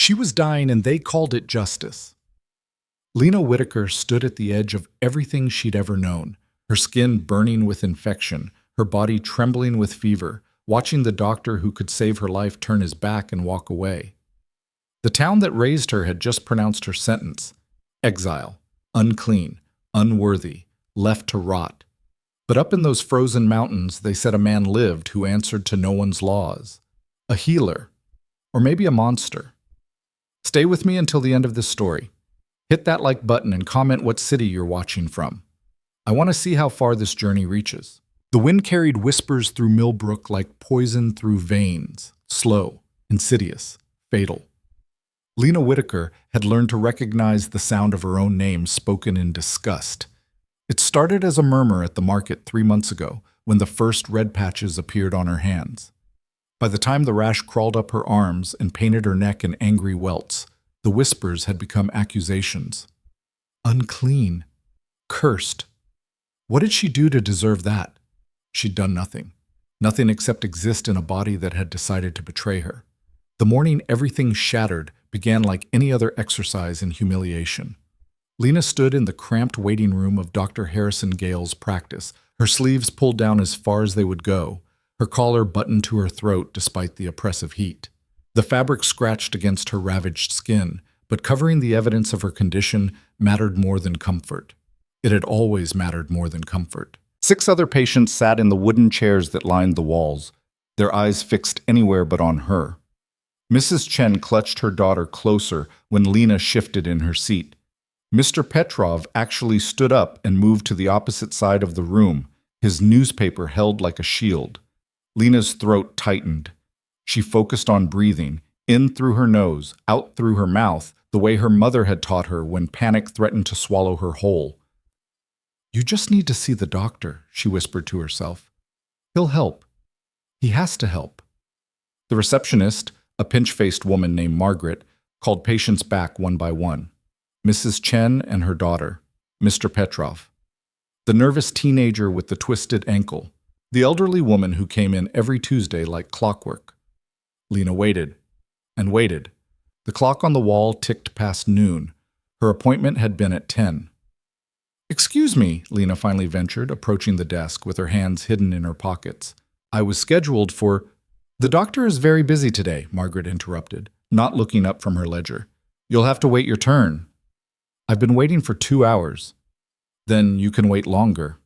She was dying and they called it justice. Lena Whitaker stood at the edge of everything she'd ever known, her skin burning with infection, her body trembling with fever, watching the doctor who could save her life turn his back and walk away. The town that raised her had just pronounced her sentence: exile, unclean, unworthy, left to rot. But up in those frozen mountains, they said a man lived who answered to no one's laws. A healer, or maybe a monster. Stay with me until the end of this story. Hit that like button and comment what city you're watching from. I want to see how far this journey reaches. The wind carried whispers through Millbrook like poison through veins, slow, insidious, fatal. Lena Whitaker had learned to recognize the sound of her own name spoken in disgust. It started as a murmur at the market 3 months ago, when the first red patches appeared on her hands. By the time the rash crawled up her arms and painted her neck in angry welts, the whispers had become accusations. Unclean. Cursed. What did she do to deserve that? She'd done nothing. Nothing except exist in a body that had decided to betray her. The morning everything shattered began like any other exercise in humiliation. Lena stood in the cramped waiting room of Dr. Harrison Gale's practice, her sleeves pulled down as far as they would go, her collar buttoned to her throat despite the oppressive heat. The fabric scratched against her ravaged skin, but covering the evidence of her condition mattered more than comfort. It had always mattered more than comfort. 6 other patients sat in the wooden chairs that lined the walls, their eyes fixed anywhere but on her. Mrs. Chen clutched her daughter closer when Lena shifted in her seat. Mr. Petrov actually stood up and moved to the opposite side of the room, his newspaper held like a shield. Lena's throat tightened. She focused on breathing, in through her nose, out through her mouth, the way her mother had taught her when panic threatened to swallow her whole. "You just need to see the doctor," she whispered to herself. "He'll help. He has to help." The receptionist, a pinch-faced woman named Margaret, called patients back one by one. Mrs. Chen and her daughter, Mr. Petrov. The nervous teenager with the twisted ankle, the elderly woman who came in every Tuesday like clockwork. Lena waited and waited. The clock on the wall ticked past noon. Her appointment had been at 10. "Excuse me," Lena finally ventured, approaching the desk with her hands hidden in her pockets. "I was scheduled for—" "The doctor is very busy today," Margaret interrupted, not looking up from her ledger. "You'll have to wait your turn." "I've been waiting for 2 hours." "Then you can wait longer."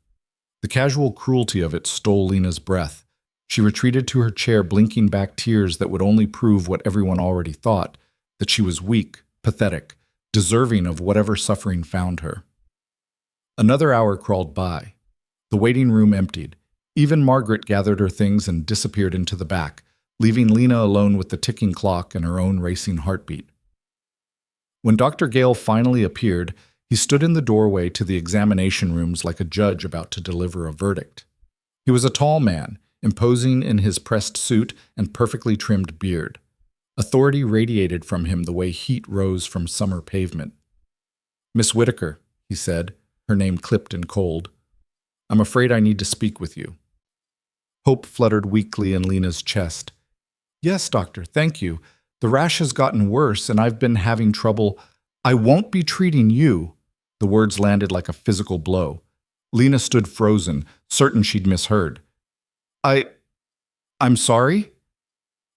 The casual cruelty of it stole Lena's breath. She retreated to her chair, blinking back tears that would only prove what everyone already thought, that she was weak, pathetic, deserving of whatever suffering found her. Another hour crawled by. The waiting room emptied. Even Margaret gathered her things and disappeared into the back, leaving Lena alone with the ticking clock and her own racing heartbeat. When Dr. Gale finally appeared, he stood in the doorway to the examination rooms like a judge about to deliver a verdict. He was a tall man, imposing in his pressed suit and perfectly trimmed beard. Authority radiated from him the way heat rose from summer pavement. "Miss Whitaker," he said, her name clipped and cold, "I'm afraid I need to speak with you." Hope fluttered weakly in Lena's chest. "Yes, doctor, thank you. The rash has gotten worse, and I've been having trouble—" "I won't be treating you." The words landed like a physical blow. Lena stood frozen, certain she'd misheard. I'm sorry?"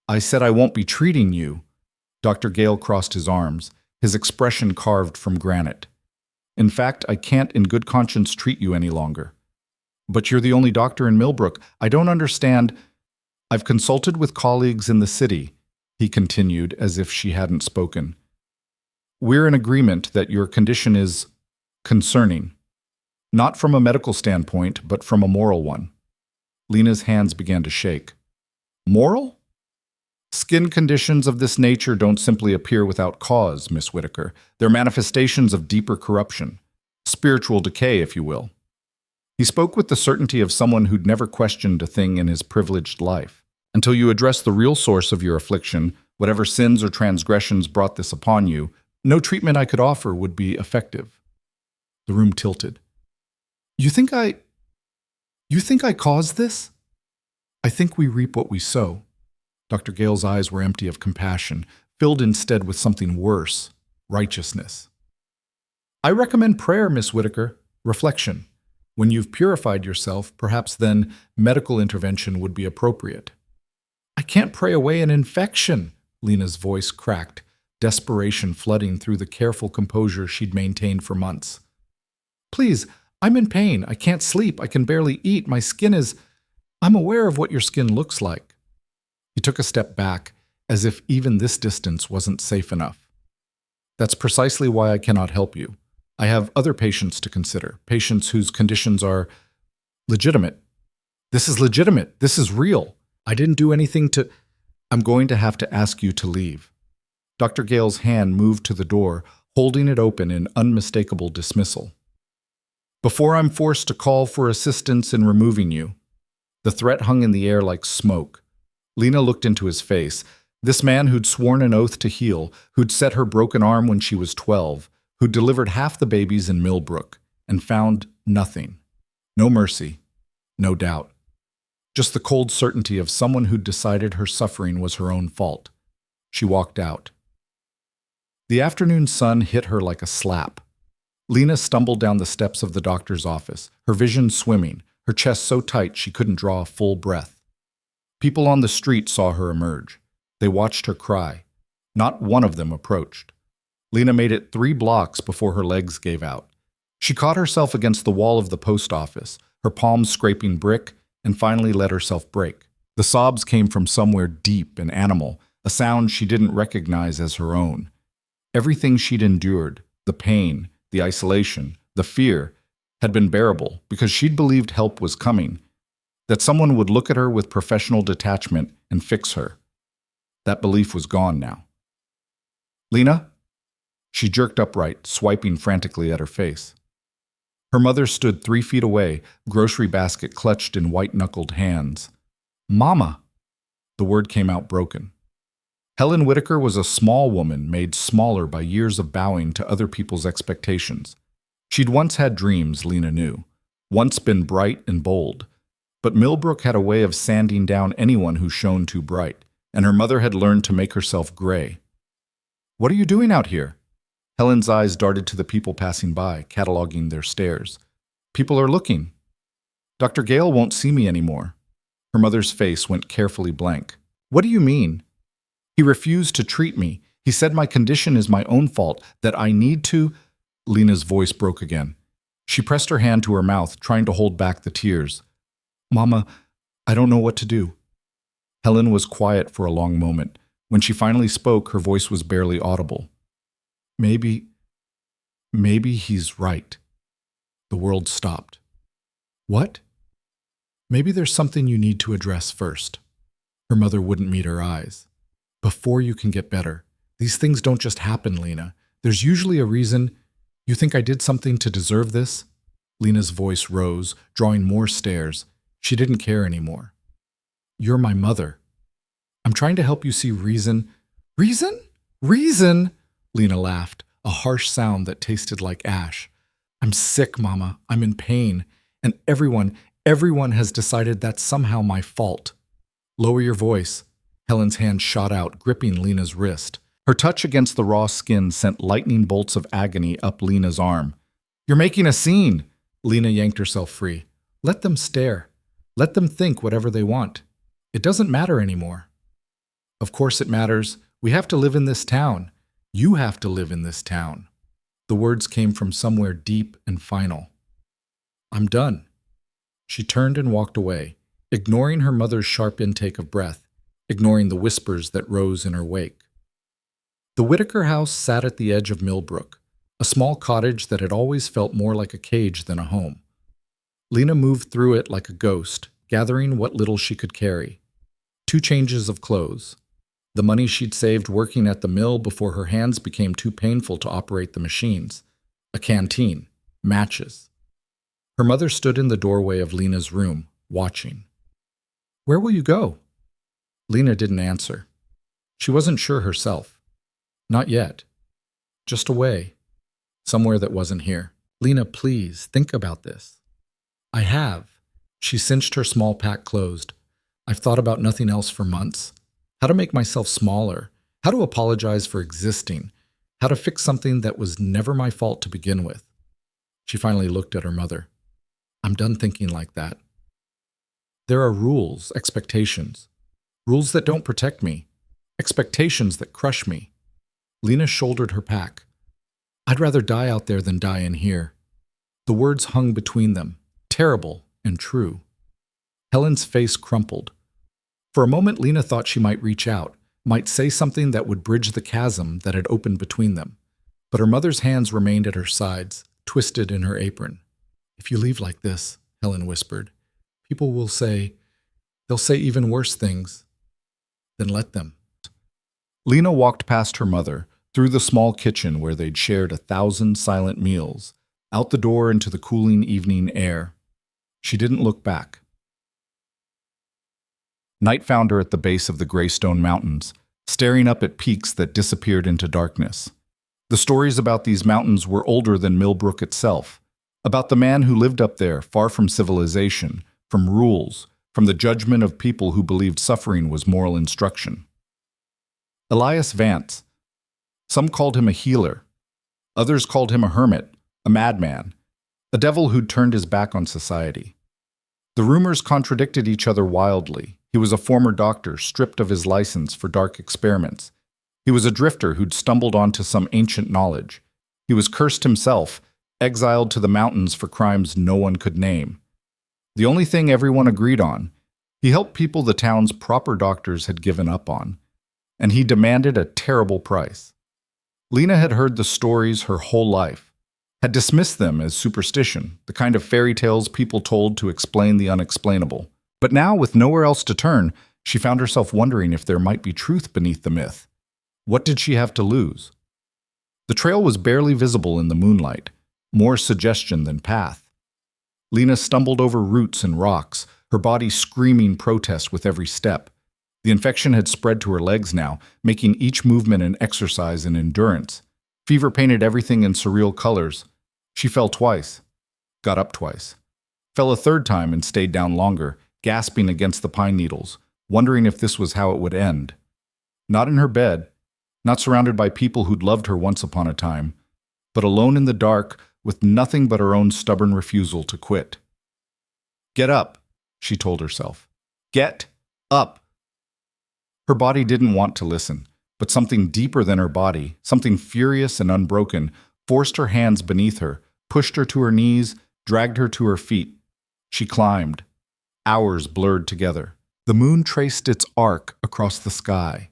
"I said I won't be treating you." Dr. Gale crossed his arms, his expression carved from granite. "In fact, I can't in good conscience treat you any longer." "But you're the only doctor in Millbrook. I don't understand." "I've consulted with colleagues in the city," he continued as if she hadn't spoken. "We're in agreement that your condition is concerning. Not from a medical standpoint, but from a moral one." Lena's hands began to shake. "Moral?" "Skin conditions of this nature don't simply appear without cause, Miss Whitaker. They're manifestations of deeper corruption. Spiritual decay, if you will." He spoke with the certainty of someone who'd never questioned a thing in his privileged life. "Until you address the real source of your affliction, whatever sins or transgressions brought this upon you, no treatment I could offer would be effective." The room tilted. You think I caused this?" "I think we reap what we sow." Dr. Gale's eyes were empty of compassion, filled instead with something worse, righteousness. I recommend prayer, Miss Whitaker. Reflection. When you've purified yourself, perhaps then medical intervention would be appropriate. I can't pray away an infection, Lena's voice cracked, desperation flooding through the careful composure she'd maintained for months. Please, I'm in pain. I can't sleep. I can barely eat. My skin is… I'm aware of what your skin looks like. He took a step back, as if even this distance wasn't safe enough. That's precisely why I cannot help you. I have other patients to consider, patients whose conditions are legitimate. This is legitimate. This is real. I didn't do anything to… I'm going to have to ask you to leave. Dr. Gale's hand moved to the door, holding it open in unmistakable dismissal. Before I'm forced to call for assistance in removing you. The threat hung in the air like smoke. Lena looked into his face. This man who'd sworn an oath to heal, who'd set her broken arm when she was 12, who'd delivered half the babies in Millbrook, and found nothing. No mercy, no doubt. Just the cold certainty of someone who'd decided her suffering was her own fault. She walked out. The afternoon sun hit her like a slap. Lena stumbled down the steps of the doctor's office, her vision swimming, her chest so tight she couldn't draw a full breath. People on the street saw her emerge. They watched her cry. Not one of them approached. Lena made it 3 blocks before her legs gave out. She caught herself against the wall of the post office, her palms scraping brick, and finally let herself break. The sobs came from somewhere deep and animal, a sound she didn't recognize as her own. Everything she'd endured, the pain, the isolation, the fear, had been bearable because she'd believed help was coming, that someone would look at her with professional detachment and fix her. That belief was gone now. Lena? She jerked upright, swiping frantically at her face. Her mother stood 3 feet away, grocery basket clutched in white-knuckled hands. Mama! The word came out broken. Helen Whitaker was a small woman made smaller by years of bowing to other people's expectations. She'd once had dreams, Lena knew, once been bright and bold. But Millbrook had a way of sanding down anyone who shone too bright, and her mother had learned to make herself gray. What are you doing out here? Helen's eyes darted to the people passing by, cataloging their stares. People are looking. Dr. Gale won't see me anymore. Her mother's face went carefully blank. What do you mean? He refused to treat me. He said my condition is my own fault, that I need to… Lena's voice broke again. She pressed her hand to her mouth, trying to hold back the tears. Mama, I don't know what to do. Helen was quiet for a long moment. When she finally spoke, her voice was barely audible. Maybe he's right. The world stopped. What? Maybe there's something you need to address first. Her mother wouldn't meet her eyes. Before you can get better. These things don't just happen, Lena. There's usually a reason. You think I did something to deserve this? Lena's voice rose, drawing more stares. She didn't care anymore. You're my mother. I'm trying to help you see reason. Reason? Reason? Lena laughed, a harsh sound that tasted like ash. I'm sick, Mama. I'm in pain. And everyone has decided that's somehow my fault. Lower your voice. Helen's hand shot out, gripping Lena's wrist. Her touch against the raw skin sent lightning bolts of agony up Lena's arm. You're making a scene. Lena yanked herself free. Let them stare. Let them think whatever they want. It doesn't matter anymore. Of course it matters. We have to live in this town. You have to live in this town. The words came from somewhere deep and final. I'm done. She turned and walked away, ignoring her mother's sharp intake of breath, ignoring the whispers that rose in her wake. The Whitaker house sat at the edge of Millbrook, a small cottage that had always felt more like a cage than a home. Lena moved through it like a ghost, gathering what little she could carry. 2 changes of clothes. The money she'd saved working at the mill before her hands became too painful to operate the machines. A canteen. Matches. Her mother stood in the doorway of Lena's room, watching. Where will you go? Lena didn't answer. She wasn't sure herself. Not yet. Just away. Somewhere that wasn't here. Lena, please, think about this. I have. She cinched her small pack closed. I've thought about nothing else for months. How to make myself smaller. How to apologize for existing. How to fix something that was never my fault to begin with. She finally looked at her mother. I'm done thinking like that. There are rules, expectations. Rules that don't protect me. Expectations that crush me. Lena shouldered her pack. I'd rather die out there than die in here. The words hung between them, terrible and true. Helen's face crumpled. For a moment, Lena thought she might reach out, might say something that would bridge the chasm that had opened between them. But her mother's hands remained at her sides, twisted in her apron. If you leave like this, Helen whispered, people will say, they'll say even worse things. Then let them. Lena walked past her mother, through the small kitchen where they'd shared 1,000 silent meals, out the door into the cooling evening air. She didn't look back. Night found her at the base of the Greystone Mountains, staring up at peaks that disappeared into darkness. The stories about these mountains were older than Millbrook itself, about the man who lived up there, far from civilization, from rules, from the judgment of people who believed suffering was moral instruction. Elias Vance. Some called him a healer. Others called him a hermit, a madman, a devil who'd turned his back on society. The rumors contradicted each other wildly. He was a former doctor, stripped of his license for dark experiments. He was a drifter who'd stumbled onto some ancient knowledge. He was cursed himself, exiled to the mountains for crimes no one could name. The only thing everyone agreed on, he helped people the town's proper doctors had given up on, and he demanded a terrible price. Lena had heard the stories her whole life, had dismissed them as superstition, the kind of fairy tales people told to explain the unexplainable. But now, with nowhere else to turn, she found herself wondering if there might be truth beneath the myth. What did she have to lose? The trail was barely visible in the moonlight, more suggestion than path. Lena stumbled over roots and rocks, her body screaming protest with every step. The infection had spread to her legs now, making each movement an exercise in endurance. Fever painted everything in surreal colors. She fell twice, got up twice, fell a third time and stayed down longer, gasping against the pine needles, wondering if this was how it would end. Not in her bed, not surrounded by people who'd loved her once upon a time, but alone in the dark with nothing but her own stubborn refusal to quit. Get up, she told herself. Get up. Her body didn't want to listen, but something deeper than her body, something furious and unbroken, forced her hands beneath her, pushed her to her knees, dragged her to her feet. She climbed. Hours blurred together. The moon traced its arc across the sky.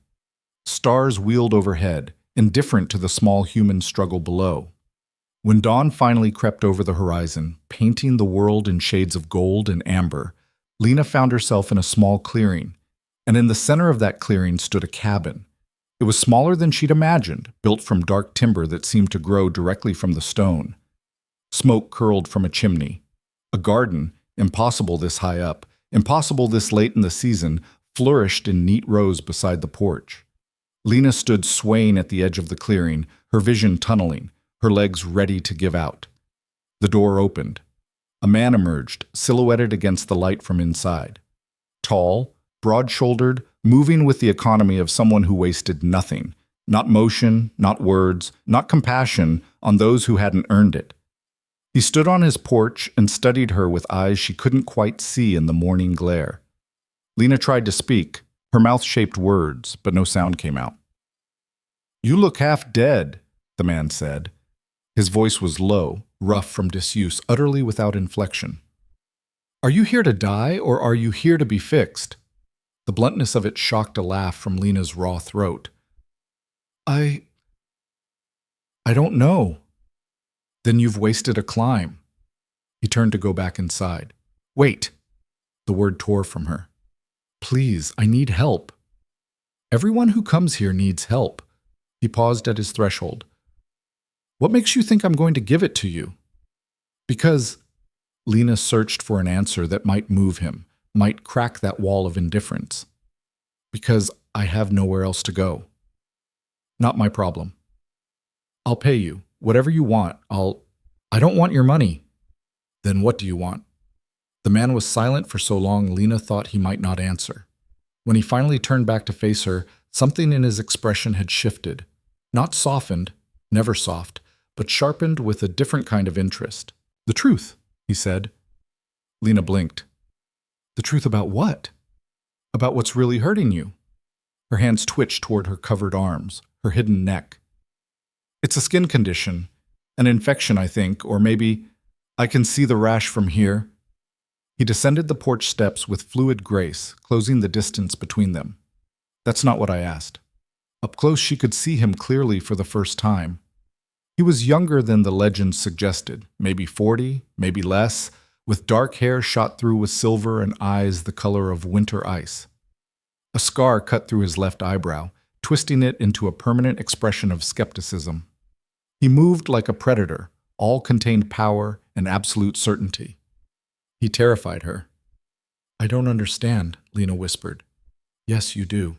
Stars wheeled overhead, indifferent to the small human struggle below. When dawn finally crept over the horizon, painting the world in shades of gold and amber, Lena found herself in a small clearing, and in the center of that clearing stood a cabin. It was smaller than she'd imagined, built from dark timber that seemed to grow directly from the stone. Smoke curled from a chimney. A garden, impossible this high up, impossible this late in the season, flourished in neat rows beside the porch. Lena stood swaying at the edge of the clearing, her vision tunneling, her legs ready to give out. The door opened. A man emerged, silhouetted against the light from inside. Tall, broad-shouldered, moving with the economy of someone who wasted nothing, not motion, not words, not compassion on those who hadn't earned it. He stood on his porch and studied her with eyes she couldn't quite see in the morning glare. Lena tried to speak. Her mouth shaped words, but no sound came out. "You look half dead," the man said. His voice was low, rough from disuse, utterly without inflection. "Are you here to die, or are you here to be fixed?" The bluntness of it shocked a laugh from Lena's raw throat. I don't know." "Then you've wasted a climb." He turned to go back inside. "Wait." The word tore from her. "Please, I need help." "Everyone who comes here needs help." He paused at his threshold. "What makes you think I'm going to give it to you?" "Because—" Lena searched for an answer that might move him, might crack that wall of indifference. "Because I have nowhere else to go." "Not my problem." "I'll pay you. Whatever you want, I don't want your money." "Then what do you want?" The man was silent for so long Lena thought he might not answer. When he finally turned back to face her, something in his expression had shifted. Not softened, never soft, but sharpened with a different kind of interest. "The truth," he said. Lena blinked. "The truth about what?" "About what's really hurting you." Her hands twitched toward her covered arms, her hidden neck. "It's a skin condition. An infection, I think, or maybe I can see the rash from here." He descended the porch steps with fluid grace, closing the distance between them. "That's not what I asked." Up close she could see him clearly for the first time. He was younger than the legend suggested, maybe 40, maybe less, with dark hair shot through with silver and eyes the color of winter ice. A scar cut through his left eyebrow, twisting it into a permanent expression of skepticism. He moved like a predator, all contained power and absolute certainty. He terrified her. "I don't understand," Lena whispered. "Yes, you do."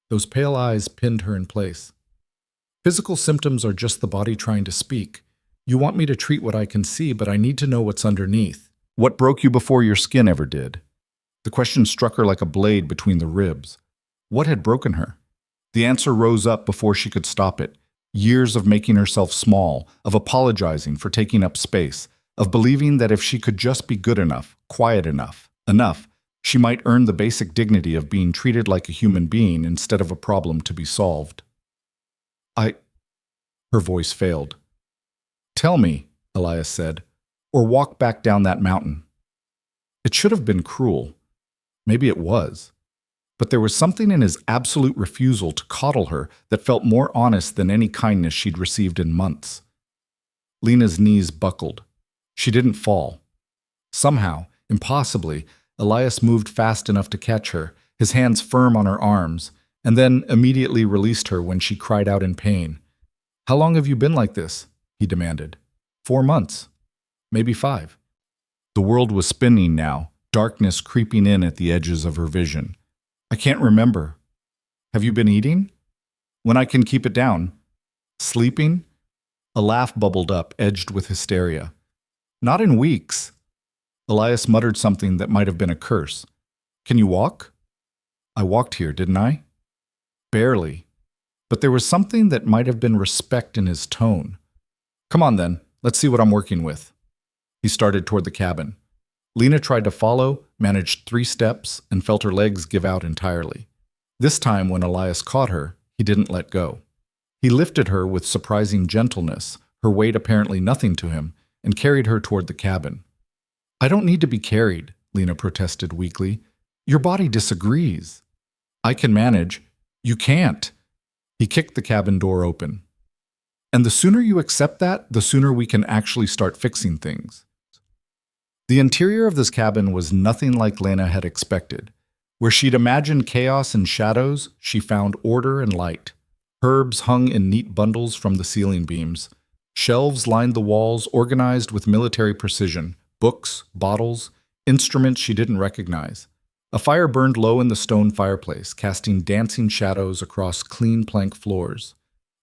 Those pale eyes pinned her in place. "Physical symptoms are just the body trying to speak. You want me to treat what I can see, but I need to know what's underneath. What broke you before your skin ever did?" The question struck her like a blade between the ribs. What had broken her? The answer rose up before she could stop it. Years of making herself small, of apologizing for taking up space, of believing that if she could just be good enough, quiet enough, she might earn the basic dignity of being treated like a human being instead of a problem to be solved. Her voice failed. "Tell me," Elias said, "or walk back down that mountain." It should have been cruel. Maybe it was. But there was something in his absolute refusal to coddle her that felt more honest than any kindness she'd received in months. Lena's knees buckled. She didn't fall. Somehow, impossibly, Elias moved fast enough to catch her, his hands firm on her arms, and then immediately released her when she cried out in pain. "How long have you been like this?" he demanded. 4 months. Maybe 5. The world was spinning now, darkness creeping in at the edges of her vision. "I can't remember." "Have you been eating?" "When I can keep it down." "Sleeping?" A laugh bubbled up, edged with hysteria. "Not in weeks." Elias muttered something that might have been a curse. "Can you walk?" "I walked here, didn't I?" "Barely." But there was something that might have been respect in his tone. "Come on then, let's see what I'm working with." He started toward the cabin. Lena tried to follow, managed 3 steps, and felt her legs give out entirely. This time, when Elias caught her, he didn't let go. He lifted her with surprising gentleness, her weight apparently nothing to him, and carried her toward the cabin. "I don't need to be carried," Lena protested weakly. "Your body disagrees." "I can manage." "You can't." He kicked the cabin door open. "And the sooner you accept that, the sooner we can actually start fixing things." The interior of this cabin was nothing like Lena had expected. Where she'd imagined chaos and shadows, she found order and light. Herbs hung in neat bundles from the ceiling beams. Shelves lined the walls, organized with military precision. Books, bottles, instruments she didn't recognize. A fire burned low in the stone fireplace, casting dancing shadows across clean plank floors.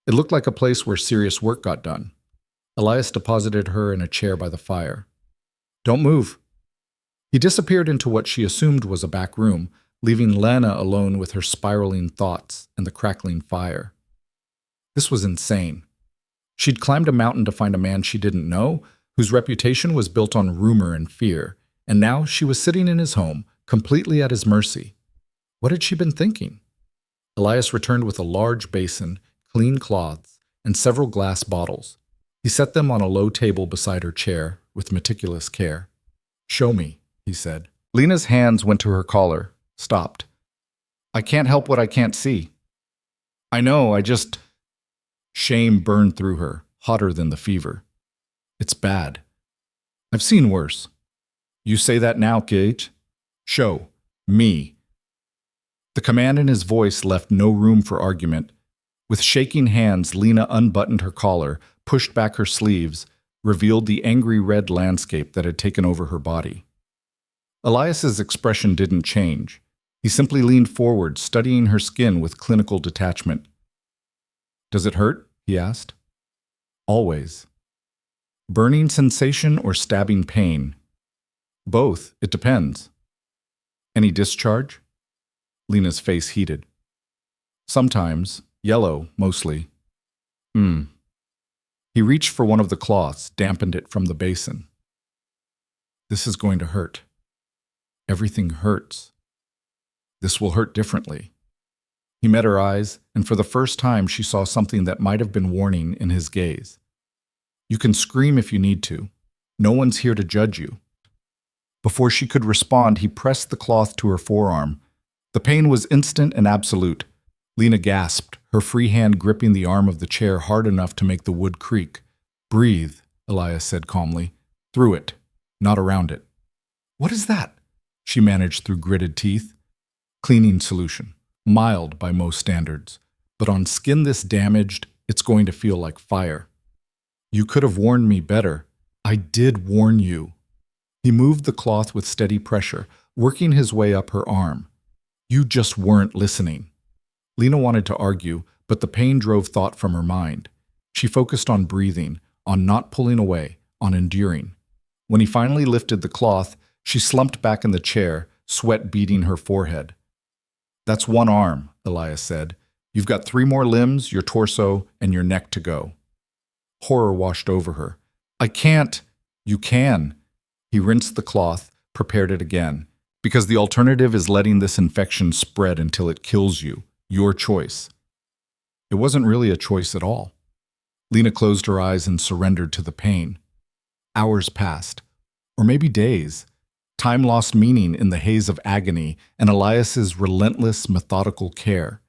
It looked like a place where serious work got done. Elias deposited her in a chair by the fire. "Don't move." He disappeared into what she assumed was a back room, leaving Lena alone with her spiraling thoughts and the crackling fire. This was insane. She'd climbed a mountain to find a man she didn't know, whose reputation was built on rumor and fear, and now she was sitting in his home, completely at his mercy. What had she been thinking? Elias returned with a large basin, clean cloths, and several glass bottles. He set them on a low table beside her chair, with meticulous care. "Show me," he said. Lena's hands went to her collar, stopped. "I can't help what I can't see." "I know, I just—" Shame burned through her, hotter than the fever. "It's bad. I've seen worse." "You say that now, Kate?" "Show. Me." The command in his voice left no room for argument. With shaking hands, Lena unbuttoned her collar, pushed back her sleeves, revealed the angry red landscape that had taken over her body. Elias's expression didn't change. He simply leaned forward, studying her skin with clinical detachment. "Does it hurt?" he asked. "Always." "Burning sensation or stabbing pain?" "Both. It depends." "Any discharge?" Lena's face heated. Sometimes, yellow, mostly. Hmm. He reached for one of the cloths, dampened it from the basin. This is going to hurt. Everything hurts. This will hurt differently. He met her eyes, and for the first time she saw something that might have been warning in his gaze. You can scream if you need to. No one's here to judge you. Before she could respond, he pressed the cloth to her forearm. The pain was instant and absolute. Lena gasped, her free hand gripping the arm of the chair hard enough to make the wood creak. Breathe, Elias said calmly. Through it, not around it. What is that? She managed through gritted teeth. Cleaning solution. Mild by most standards. But on skin this damaged, it's going to feel like fire. You could have warned me better. I did warn you. He moved the cloth with steady pressure, working his way up her arm. You just weren't listening. Lena wanted to argue, but the pain drove thought from her mind. She focused on breathing, on not pulling away, on enduring. When he finally lifted the cloth, she slumped back in the chair, sweat beading her forehead. That's one arm, Elias said. You've got 3 more limbs, your torso, and your neck to go. Horror washed over her. I can't. You can. He rinsed the cloth, prepared it again. Because the alternative is letting this infection spread until it kills you. Your choice. It wasn't really a choice at all. Lena closed her eyes and surrendered to the pain. Hours passed, or maybe days. Time lost meaning in the haze of agony and Elias's relentless, methodical care.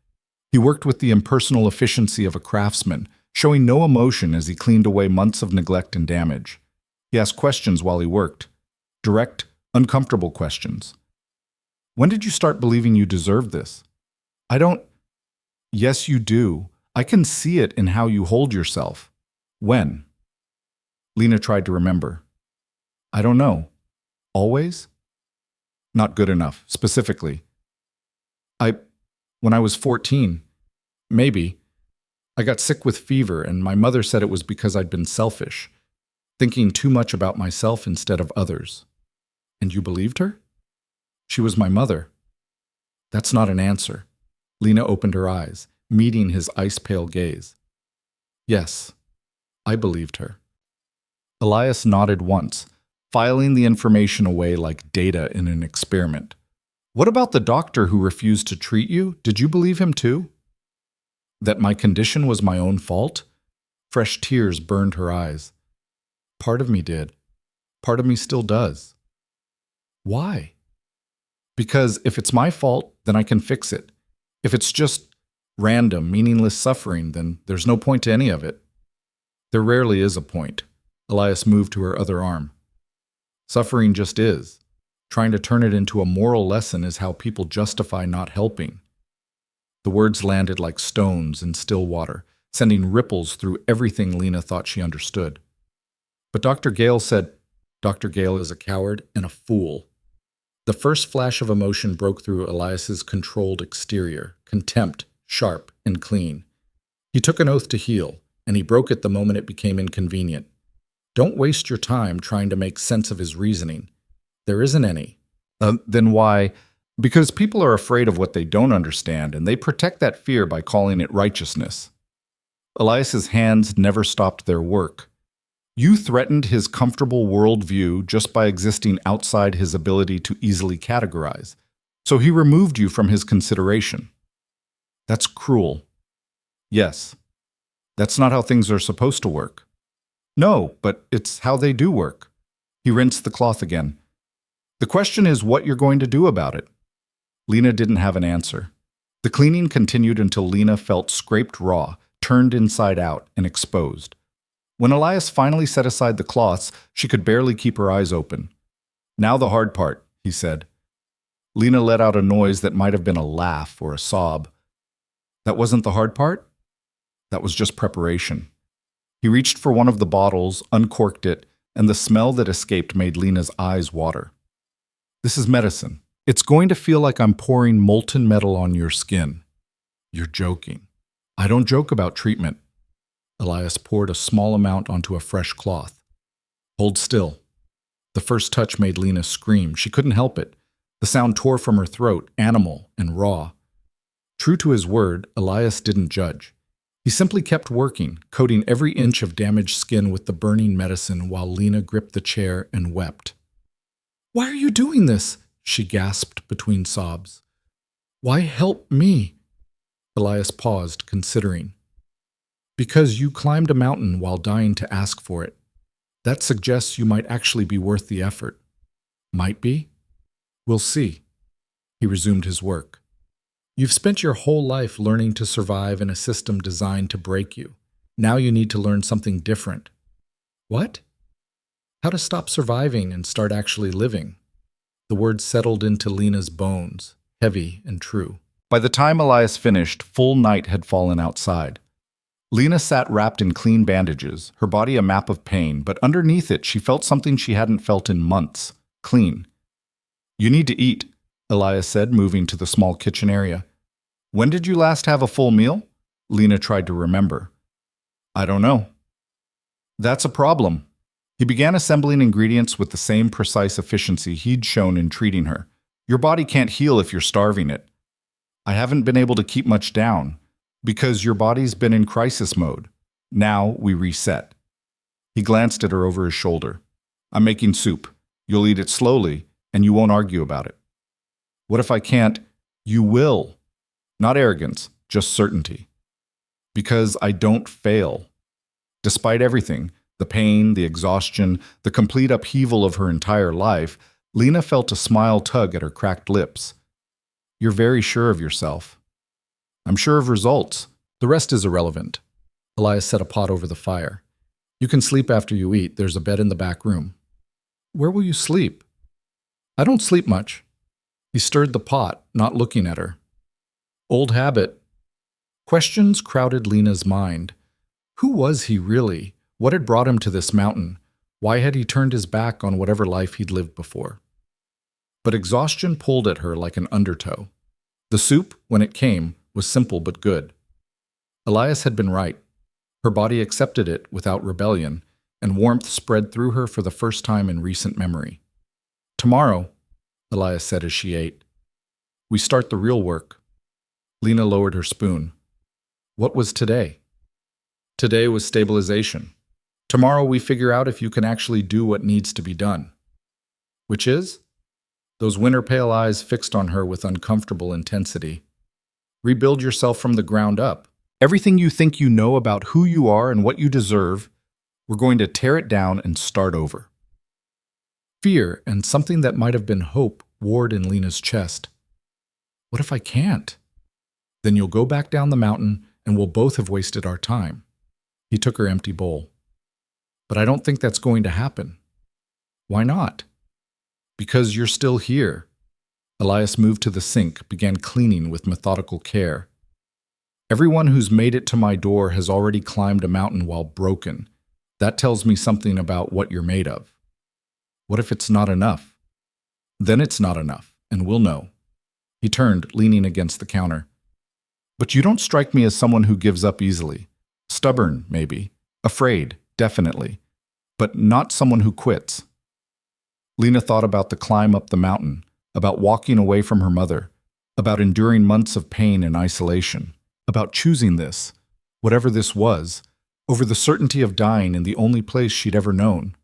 He worked with the impersonal efficiency of a craftsman, showing no emotion as he cleaned away months of neglect and damage. He asked questions while he worked. Direct, uncomfortable questions. When did you start believing you deserved this? I don't. Yes, you do. I can see it in how you hold yourself. When? Lena tried to remember. I don't know. Always? Not good enough, specifically. When I was 14, maybe. I got sick with fever, and my mother said it was because I'd been selfish, thinking too much about myself instead of others. And you believed her? She was my mother. That's not an answer. Lena opened her eyes, meeting his ice-pale gaze. Yes, I believed her. Elias nodded once, filing the information away like data in an experiment. What about the doctor who refused to treat you? Did you believe him too? That my condition was my own fault? Fresh tears burned her eyes. Part of me did. Part of me still does. Why? Because if it's my fault, then I can fix it. If it's just random, meaningless suffering, then there's no point to any of it. There rarely is a point. Elias moved to her other arm. Suffering just is. Trying to turn it into a moral lesson is how people justify not helping. The words landed like stones in still water, sending ripples through everything Lena thought she understood. But Dr. Gale said, Dr. Gale is a coward and a fool. The first flash of emotion broke through Elias's controlled exterior, contempt, sharp and clean. He took an oath to heal, and he broke it the moment it became inconvenient. Don't waste your time trying to make sense of his reasoning. There isn't any. Then why? Because people are afraid of what they don't understand, and they protect that fear by calling it righteousness. Elias's hands never stopped their work. You threatened his comfortable worldview just by existing outside his ability to easily categorize, so he removed you from his consideration. That's cruel. Yes. That's not how things are supposed to work. No, but it's how they do work. He rinsed the cloth again. The question is what you're going to do about it. Lena didn't have an answer. The cleaning continued until Lena felt scraped raw, turned inside out, and exposed. When Elias finally set aside the cloths, she could barely keep her eyes open. Now the hard part, he said. Lena let out a noise that might have been a laugh or a sob. That wasn't the hard part? That was just preparation. He reached for one of the bottles, uncorked it, and the smell that escaped made Lena's eyes water. This is medicine. It's going to feel like I'm pouring molten metal on your skin. You're joking. I don't joke about treatment. Elias poured a small amount onto a fresh cloth. Hold still. The first touch made Lena scream. She couldn't help it. The sound tore from her throat, animal and raw. True to his word, Elias didn't judge. He simply kept working, coating every inch of damaged skin with the burning medicine while Lena gripped the chair and wept. "Why are you doing this?" she gasped between sobs. "Why help me?" Elias paused, considering. "Because you climbed a mountain while dying to ask for it. That suggests you might actually be worth the effort." "Might be? We'll see." He resumed his work. "You've spent your whole life learning to survive in a system designed to break you. Now you need to learn something different." "What?" "How to stop surviving and start actually living." The words settled into Lena's bones, heavy and true. By the time Elias finished, full night had fallen outside. Lena sat wrapped in clean bandages, her body a map of pain, but underneath it she felt something she hadn't felt in months. Clean. "You need to eat," Elias said, moving to the small kitchen area. "When did you last have a full meal?" Lena tried to remember. "I don't know." "That's a problem." He began assembling ingredients with the same precise efficiency he'd shown in treating her. "Your body can't heal if you're starving it." "I haven't been able to keep much down, because your body's been in crisis mode. Now we reset." He glanced at her over his shoulder. "I'm making soup. You'll eat it slowly, and you won't argue about it." "What if I can't?" "You will." Not arrogance, just certainty. "Because I don't fail." Despite everything, the pain, the exhaustion, the complete upheaval of her entire life, Lena felt a smile tug at her cracked lips. "You're very sure of yourself." "I'm sure of results. The rest is irrelevant." Elias set a pot over the fire. "You can sleep after you eat. There's a bed in the back room." "Where will you sleep?" "I don't sleep much." He stirred the pot, not looking at her. "Old habit." Questions crowded Lena's mind. Who was he really? What had brought him to this mountain? Why had he turned his back on whatever life he'd lived before? But exhaustion pulled at her like an undertow. The soup, when it came, was simple but good. Elias had been right. Her body accepted it without rebellion, and warmth spread through her for the first time in recent memory. "Tomorrow," Elias said as she ate, "we start the real work." Lena lowered her spoon. "What was today?" "Today was stabilization. Tomorrow we figure out if you can actually do what needs to be done." "Which is?" Those winter pale eyes fixed on her with uncomfortable intensity. "Rebuild yourself from the ground up. Everything you think you know about who you are and what you deserve, we're going to tear it down and start over." Fear and something that might have been hope warred in Lena's chest. "What if I can't?" "Then you'll go back down the mountain and we'll both have wasted our time." He took her empty bowl. "But I don't think that's going to happen." "Why not?" "Because you're still here." Elias moved to the sink, began cleaning with methodical care. "Everyone who's made it to my door has already climbed a mountain while broken. That tells me something about what you're made of." "What if it's not enough?" "Then it's not enough, and we'll know." He turned, leaning against the counter. "But you don't strike me as someone who gives up easily. Stubborn, maybe. Afraid, definitely. But not someone who quits." Lena thought about the climb up the mountain, about walking away from her mother, about enduring months of pain and isolation, about choosing this, whatever this was, over the certainty of dying in the only place she'd ever known.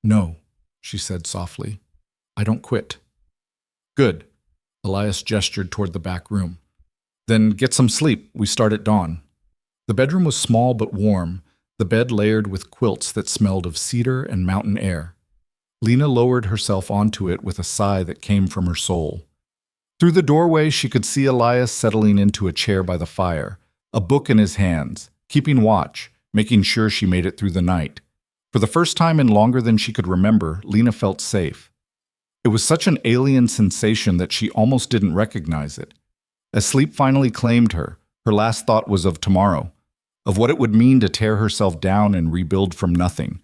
"No," she said softly. "I don't quit." "Good." Elias gestured toward the back room. "Then get some sleep. We start at dawn." The bedroom was small but warm, the bed layered with quilts that smelled of cedar and mountain air. Lena lowered herself onto it with a sigh that came from her soul. Through the doorway, she could see Elias settling into a chair by the fire, a book in his hands, keeping watch, making sure she made it through the night. For the first time in longer than she could remember, Lena felt safe. It was such an alien sensation that she almost didn't recognize it. As sleep finally claimed her, her last thought was of tomorrow, of what it would mean to tear herself down and rebuild from nothing,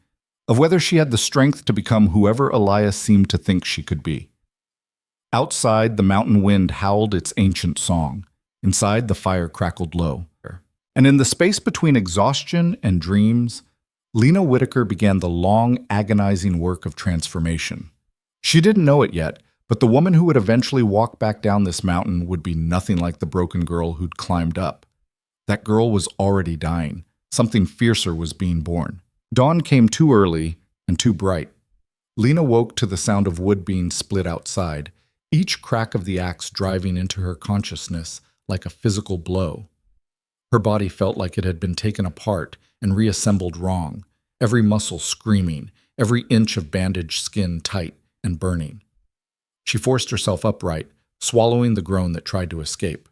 of whether she had the strength to become whoever Elias seemed to think she could be. Outside, the mountain wind howled its ancient song. Inside, the fire crackled low. And in the space between exhaustion and dreams, Lena Whitaker began the long, agonizing work of transformation. She didn't know it yet, But the woman who would eventually walk back down this mountain would be nothing like the broken girl who'd climbed up. That girl was already dying. Something fiercer was being born. Dawn came too early and too bright. Lena woke to the sound of wood being split outside, each crack of the axe driving into her consciousness like a physical blow. Her body felt like it had been taken apart and reassembled wrong, every muscle screaming, every inch of bandaged skin tight and burning. She forced herself upright, swallowing the groan that tried to escape.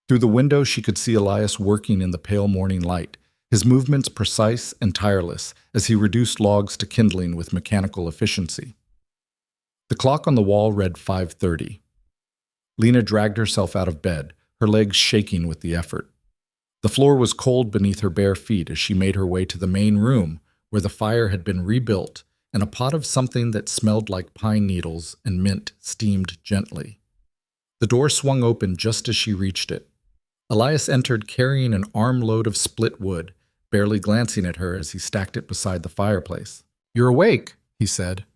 Through the window she could see Elias working in the pale morning light, his movements precise and tireless as he reduced logs to kindling with mechanical efficiency. The clock on the wall read 5:30. Lena dragged herself out of bed, her legs shaking with the effort. The floor was cold beneath her bare feet as she made her way to the main room, where the fire had been rebuilt and a pot of something that smelled like pine needles and mint steamed gently. The door swung open just as she reached it. Elias entered carrying an armload of split wood, barely glancing at her as he stacked it beside the fireplace. "You're awake," he said.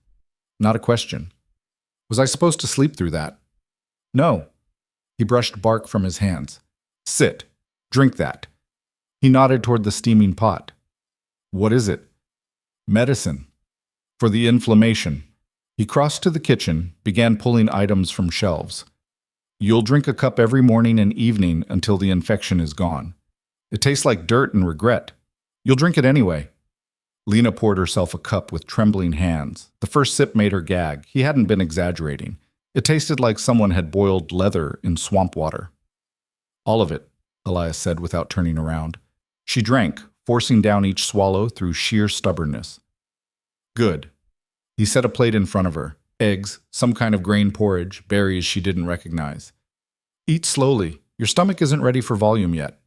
Not a question. Was I supposed to sleep through that? No. He brushed bark from his hands. Sit. Drink that. He nodded toward the steaming pot. What is it? Medicine. For the inflammation. He crossed to the kitchen, began pulling items from shelves. You'll drink a cup every morning and evening until the infection is gone. It tastes like dirt and regret. You'll drink it anyway. Lena poured herself a cup with trembling hands. The first sip made her gag. He hadn't been exaggerating. It tasted like someone had boiled leather in swamp water. All of it, Elias said without turning around. She drank, forcing down each swallow through sheer stubbornness. Good. He set a plate in front of her. Eggs, some kind of grain porridge, berries she didn't recognize. Eat slowly. Your stomach isn't ready for volume yet.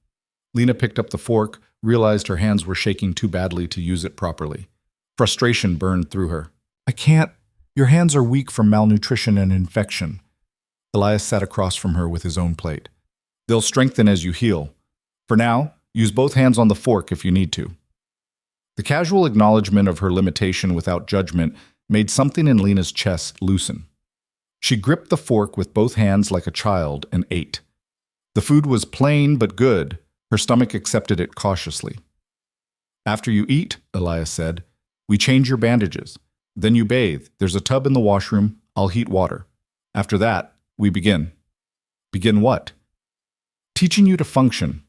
Lena picked up the fork, realized her hands were shaking too badly to use it properly. Frustration burned through her. I can't. Your hands are weak from malnutrition and infection. Elias sat across from her with his own plate. They'll strengthen as you heal. For now, use both hands on the fork if you need to. The casual acknowledgement of her limitation without judgment made something in Lena's chest loosen. She gripped the fork with both hands like a child and ate. The food was plain but good. Her stomach accepted it cautiously. After you eat, Elias said, we change your bandages. Then you bathe. There's a tub in the washroom. I'll heat water. After that, we begin. Begin what? Teaching you to function.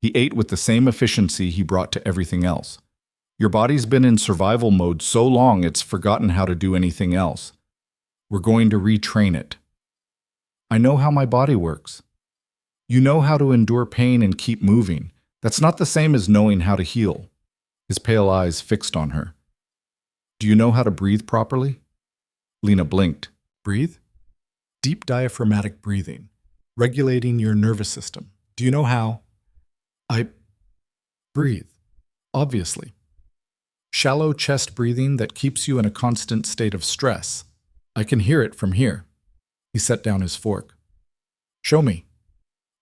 He ate with the same efficiency he brought to everything else. Your body's been in survival mode so long it's forgotten how to do anything else. We're going to retrain it. I know how my body works. You know how to endure pain and keep moving. That's not the same as knowing how to heal. His pale eyes fixed on her. Do you know how to breathe properly? Lena blinked. Breathe? Deep diaphragmatic breathing, regulating your nervous system. Do you know how? I breathe, obviously. Shallow chest breathing that keeps you in a constant state of stress. I can hear it from here. He set down his fork. Show me.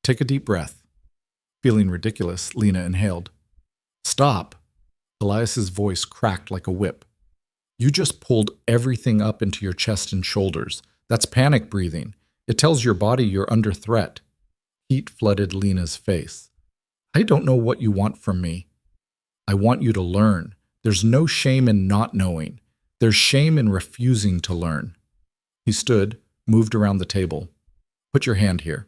Take a deep breath. Feeling ridiculous, Lena inhaled. Stop. Elias's voice cracked like a whip. You just pulled everything up into your chest and shoulders. That's panic breathing. It tells your body you're under threat. Heat flooded Lena's face. I don't know what you want from me. I want you to learn. There's no shame in not knowing. There's shame in refusing to learn. He stood, moved around the table. Put your hand here.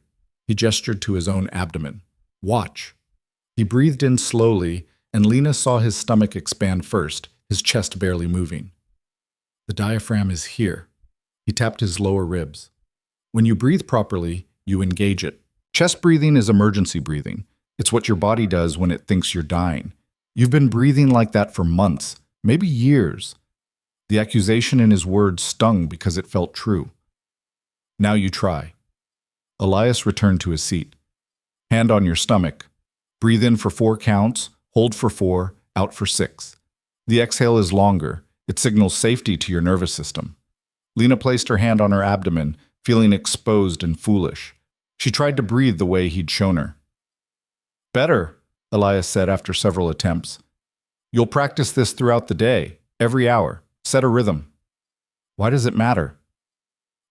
He gestured to his own abdomen. Watch. He breathed in slowly, and Lena saw his stomach expand first, his chest barely moving. The diaphragm is here. He tapped his lower ribs. When you breathe properly, you engage it. Chest breathing is emergency breathing. It's what your body does when it thinks you're dying. You've been breathing like that for months, maybe years. The accusation in his words stung because it felt true. Now you try. Elias returned to his seat. Hand on your stomach. Breathe in for 4 counts, hold for 4, out for 6. The exhale is longer. It signals safety to your nervous system. Lena placed her hand on her abdomen, feeling exposed and foolish. She tried to breathe the way he'd shown her. Better, Elias said after several attempts. You'll practice this throughout the day, every hour. Set a rhythm. Why does it matter?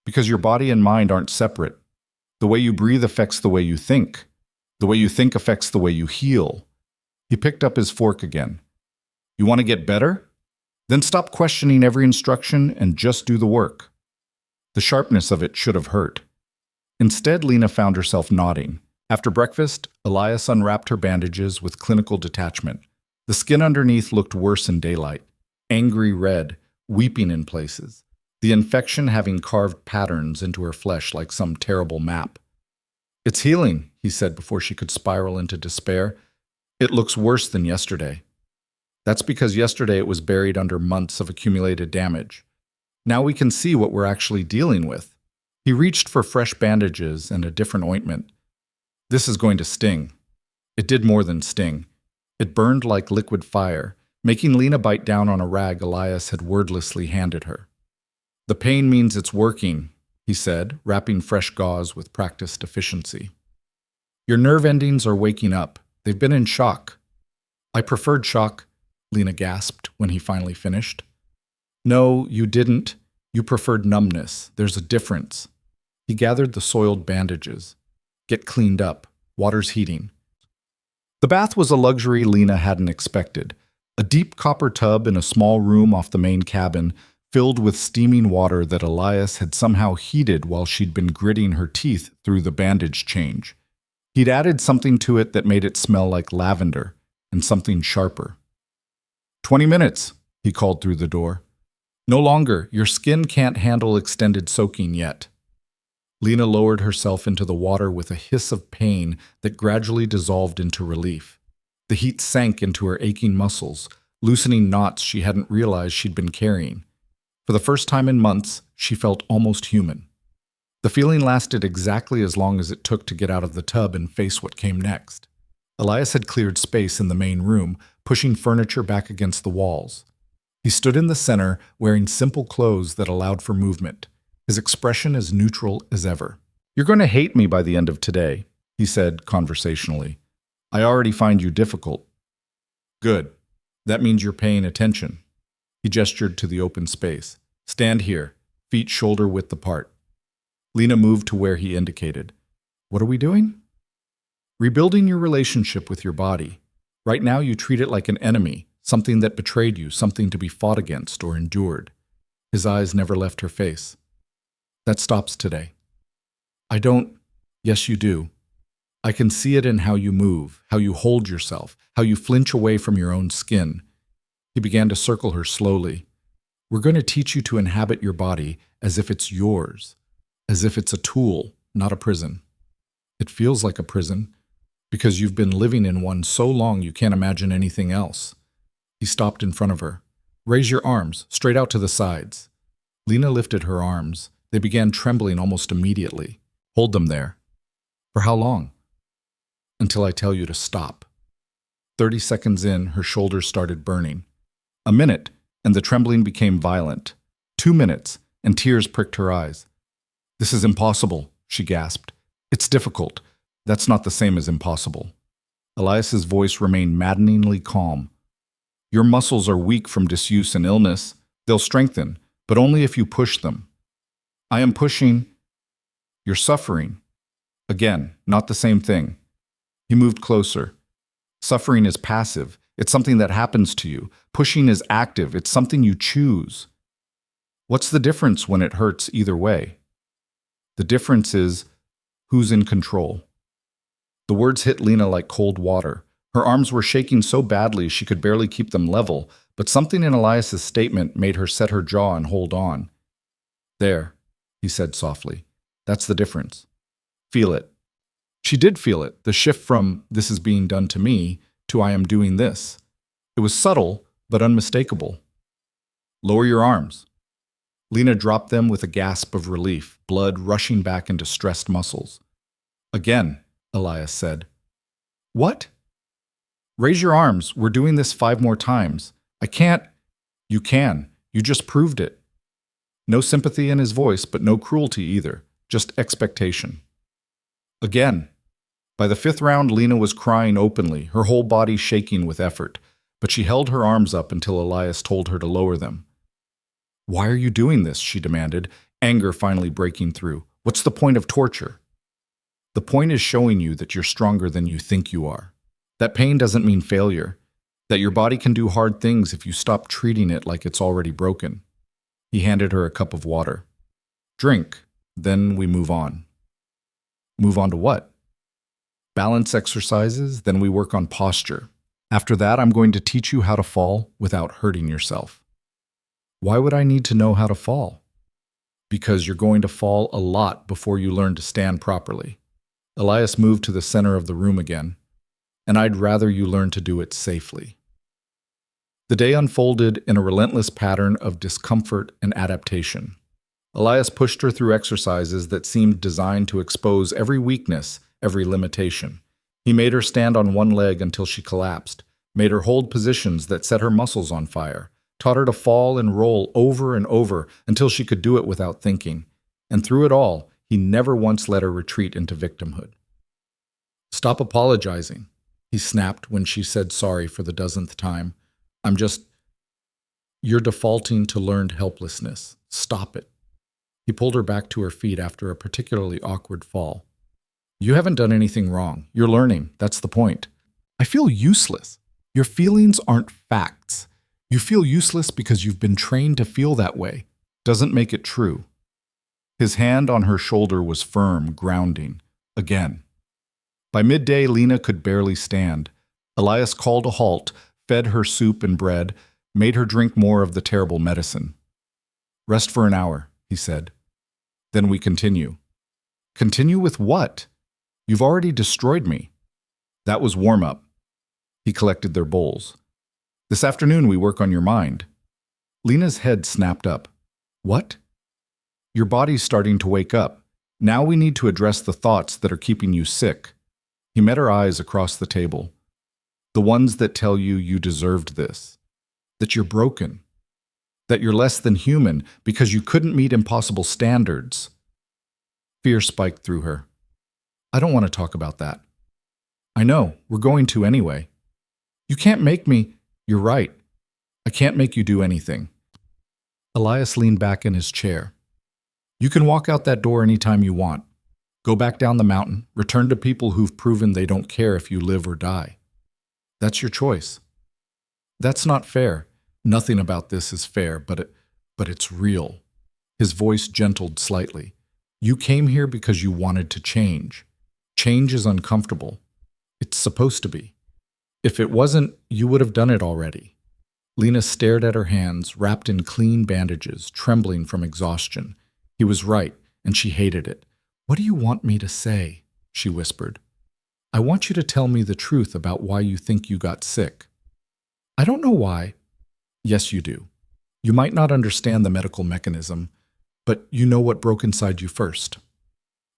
Because your body and mind aren't separate. The way you breathe affects the way you think. The way you think affects the way you heal. He picked up his fork again. You want to get better? Then stop questioning every instruction and just do the work. The sharpness of it should have hurt. Instead, Lena found herself nodding. After breakfast, Elias unwrapped her bandages with clinical detachment. The skin underneath looked worse in daylight. Angry red, weeping in places. The infection having carved patterns into her flesh like some terrible map. It's healing, he said before she could spiral into despair. It looks worse than yesterday. That's because yesterday it was buried under months of accumulated damage. Now we can see what we're actually dealing with. He reached for fresh bandages and a different ointment. This is going to sting. It did more than sting. It burned like liquid fire, making Lena bite down on a rag Elias had wordlessly handed her. The pain means it's working, he said, wrapping fresh gauze with practiced efficiency. Your nerve endings are waking up. They've been in shock. I preferred shock, Lena gasped when he finally finished. No, you didn't. You preferred numbness. There's a difference. He gathered the soiled bandages. Get cleaned up. Water's heating. The bath was a luxury Lena hadn't expected. A deep copper tub in a small room off the main cabin, filled with steaming water that Elias had somehow heated while she'd been gritting her teeth through the bandage change. He'd added something to it that made it smell like lavender, and something sharper. 20 minutes, he called through the door. No longer. Your skin can't handle extended soaking yet. Lena lowered herself into the water with a hiss of pain that gradually dissolved into relief. The heat sank into her aching muscles, loosening knots she hadn't realized she'd been carrying. For the first time in months, she felt almost human. The feeling lasted exactly as long as it took to get out of the tub and face what came next. Elias had cleared space in the main room, pushing furniture back against the walls. He stood in the center, wearing simple clothes that allowed for movement, his expression as neutral as ever. You're going to hate me by the end of today, he said conversationally. I already find you difficult. Good. That means you're paying attention. He gestured to the open space. Stand here, feet shoulder-width apart. Lena moved to where he indicated. What are we doing? Rebuilding your relationship with your body. Right now you treat it like an enemy, something that betrayed you, something to be fought against or endured. His eyes never left her face. That stops today. I don't. Yes, you do. I can see it in how you move, how you hold yourself, how you flinch away from your own skin. He began to circle her slowly. We're going to teach you to inhabit your body as if it's yours, as if it's a tool, not a prison. It feels like a prison because you've been living in one so long you can't imagine anything else. He stopped in front of her. Raise your arms, straight out to the sides. Lena lifted her arms. They began trembling almost immediately. Hold them there. For how long? Until I tell you to stop. 30 seconds in, her shoulders started burning. A minute, and the trembling became violent. 2 minutes, and tears pricked her eyes. This is impossible, she gasped. It's difficult. That's not the same as impossible. Elias's voice remained maddeningly calm. Your muscles are weak from disuse and illness. They'll strengthen, but only if you push them. I am pushing. You're suffering. Again, not the same thing. He moved closer. Suffering is passive. It's something that happens to you. Pushing is active. It's something you choose. What's the difference when it hurts either way? The difference is who's in control. The words hit Lena like cold water. Her arms were shaking so badly she could barely keep them level, but something in Elias's statement made her set her jaw and hold on. There, he said softly. That's the difference. Feel it. She did feel it, the shift from this is being done to me to I am doing this. It was subtle, but unmistakable. Lower your arms. Lena dropped them with a gasp of relief, blood rushing back into stressed muscles. Again, Elias said. What? Raise your arms. We're doing this 5 more times. I can't. You can. You just proved it. No sympathy in his voice, but no cruelty either. Just expectation. Again. By the 5th round, Lena was crying openly, her whole body shaking with effort, but she held her arms up until Elias told her to lower them. Why are you doing this? She demanded. anger finally breaking through. What's the point of torture? The point is showing you that you're stronger than you think you are. That pain doesn't mean failure. That your body can do hard things if you stop treating it like it's already broken. He handed her a cup of water. Drink, then we move on. Move on to what? Balance exercises, then we work on posture. After that, I'm going to teach you how to fall without hurting yourself. Why would I need to know how to fall? Because you're going to fall a lot before you learn to stand properly. Elias moved to the center of the room again, and I'd rather you learn to do it safely. The day unfolded in a relentless pattern of discomfort and adaptation. Elias pushed her through exercises that seemed designed to expose every weakness, every limitation. He made her stand on one leg until she collapsed, made her hold positions that set her muscles on fire, taught her to fall and roll over and over until she could do it without thinking. And through it all, he never once let her retreat into victimhood. Stop apologizing, he snapped when she said sorry for the dozenth time. You're defaulting to learned helplessness. Stop it. He pulled her back to her feet after a particularly awkward fall. You haven't done anything wrong. You're learning. That's the point. I feel useless. Your feelings aren't facts. You feel useless because you've been trained to feel that way. Doesn't make it true. His hand on her shoulder was firm, grounding. Again. By midday, Lena could barely stand. Elias called a halt, fed her soup and bread, made her drink more of the terrible medicine. Rest for an hour, he said. Then we continue. Continue with what? You've already destroyed me. That was warm-up. He collected their bowls. This afternoon we work on your mind. Lena's head snapped up. What? Your body's starting to wake up. Now we need to address the thoughts that are keeping you sick. He met her eyes across the table. The ones that tell you you deserved this. That you're broken. That you're less than human because you couldn't meet impossible standards. Fear spiked through her. I don't want to talk about that. I know, we're going to anyway. You can't make me. You're right. I can't make you do anything. Elias leaned back in his chair. You can walk out that door anytime you want. Go back down the mountain, return to people who've proven they don't care if you live or die. That's your choice. That's not fair. Nothing about this is fair, but it's real. His voice gentled slightly. You came here because you wanted to change. Change is uncomfortable. It's supposed to be. If it wasn't, you would have done it already. Lena stared at her hands, wrapped in clean bandages, trembling from exhaustion. He was right, and she hated it. What do you want me to say? She whispered. I want you to tell me the truth about why you think you got sick. I don't know why. Yes, you do. You might not understand the medical mechanism, but you know what broke inside you first.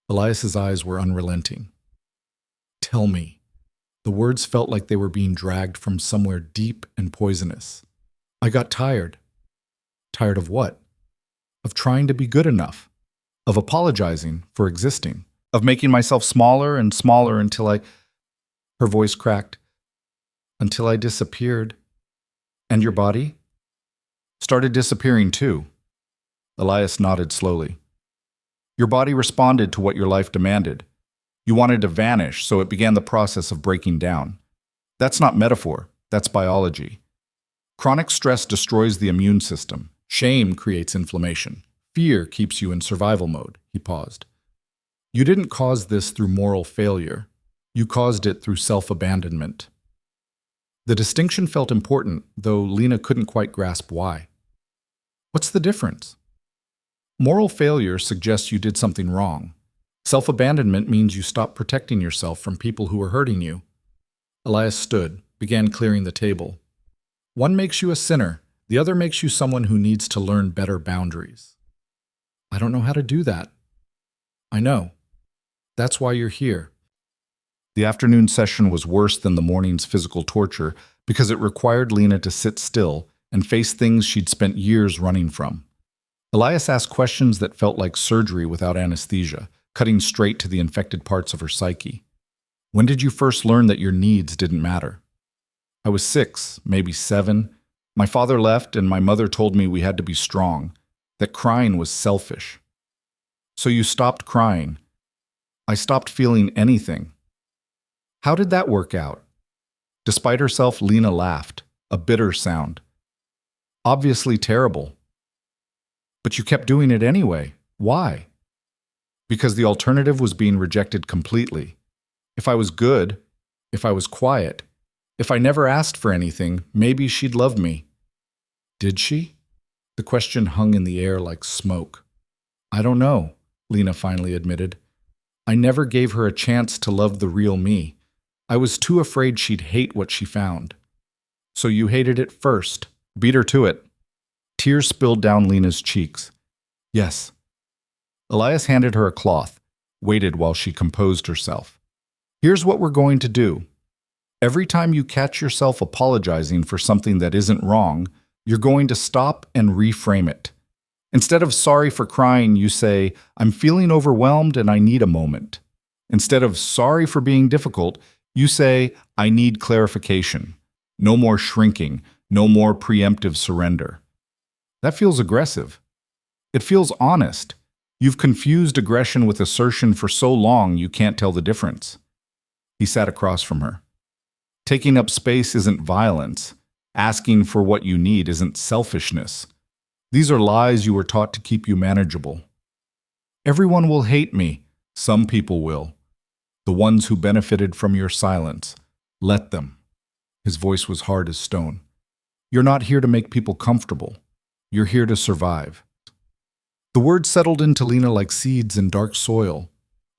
Elias's eyes were unrelenting. Tell me. The words felt like they were being dragged from somewhere deep and poisonous. I got tired. Tired of what? Of trying to be good enough. Of apologizing for existing. Of making myself smaller and smaller until Her voice cracked. Until I disappeared. And your body? Started disappearing too. Elias nodded slowly. Your body responded to what your life demanded. You wanted to vanish, so it began the process of breaking down. That's not metaphor, that's biology. Chronic stress destroys the immune system. Shame creates inflammation. Fear keeps you in survival mode. He paused. You didn't cause this through moral failure. You caused it through self-abandonment. The distinction felt important, though Lena couldn't quite grasp why. What's the difference? Moral failure suggests you did something wrong. Self-abandonment means you stop protecting yourself from people who are hurting you. Elias stood, began clearing the table. One makes you a sinner, the other makes you someone who needs to learn better boundaries. I don't know how to do that. I know. That's why you're here. The afternoon session was worse than the morning's physical torture because it required Lena to sit still and face things she'd spent years running from. Elias asked questions that felt like surgery without anesthesia, cutting straight to the infected parts of her psyche. When did you first learn that your needs didn't matter? I was 6, maybe 7. My father left and my mother told me we had to be strong, that crying was selfish. So you stopped crying. I stopped feeling anything. How did that work out? Despite herself, Lena laughed, a bitter sound. Obviously terrible. But you kept doing it anyway. Why? Because the alternative was being rejected completely. If I was good, if I was quiet, if I never asked for anything, maybe she'd love me. Did she? The question hung in the air like smoke. I don't know, Lena finally admitted. I never gave her a chance to love the real me. I was too afraid she'd hate what she found. So you hated it first. Beat her to it. Tears spilled down Lena's cheeks. Yes. Elias handed her a cloth, waited while she composed herself. Here's what we're going to do. Every time you catch yourself apologizing for something that isn't wrong, you're going to stop and reframe it. Instead of sorry for crying, you say, I'm feeling overwhelmed and I need a moment. Instead of sorry for being difficult, you say, I need clarification. No more shrinking, no more preemptive surrender. That feels aggressive. It feels honest. You've confused aggression with assertion for so long you can't tell the difference. He sat across from her. Taking up space isn't violence. Asking for what you need isn't selfishness. These are lies you were taught to keep you manageable. Everyone will hate me. Some people will. The ones who benefited from your silence. Let them. His voice was hard as stone. You're not here to make people comfortable. You're here to survive. The words settled into Lena like seeds in dark soil.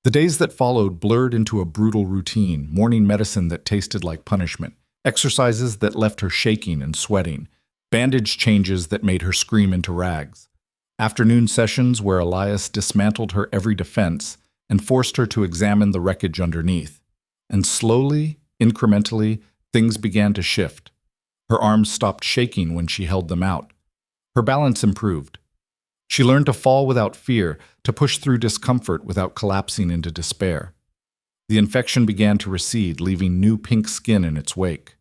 The days that followed blurred into a brutal routine, morning medicine that tasted like punishment, exercises that left her shaking and sweating, bandage changes that made her scream into rags, afternoon sessions where Elias dismantled her every defense and forced her to examine the wreckage underneath. And slowly, incrementally, things began to shift. Her arms stopped shaking when she held them out. Her balance improved. She learned to fall without fear, to push through discomfort without collapsing into despair. The infection began to recede, leaving new pink skin in its wake.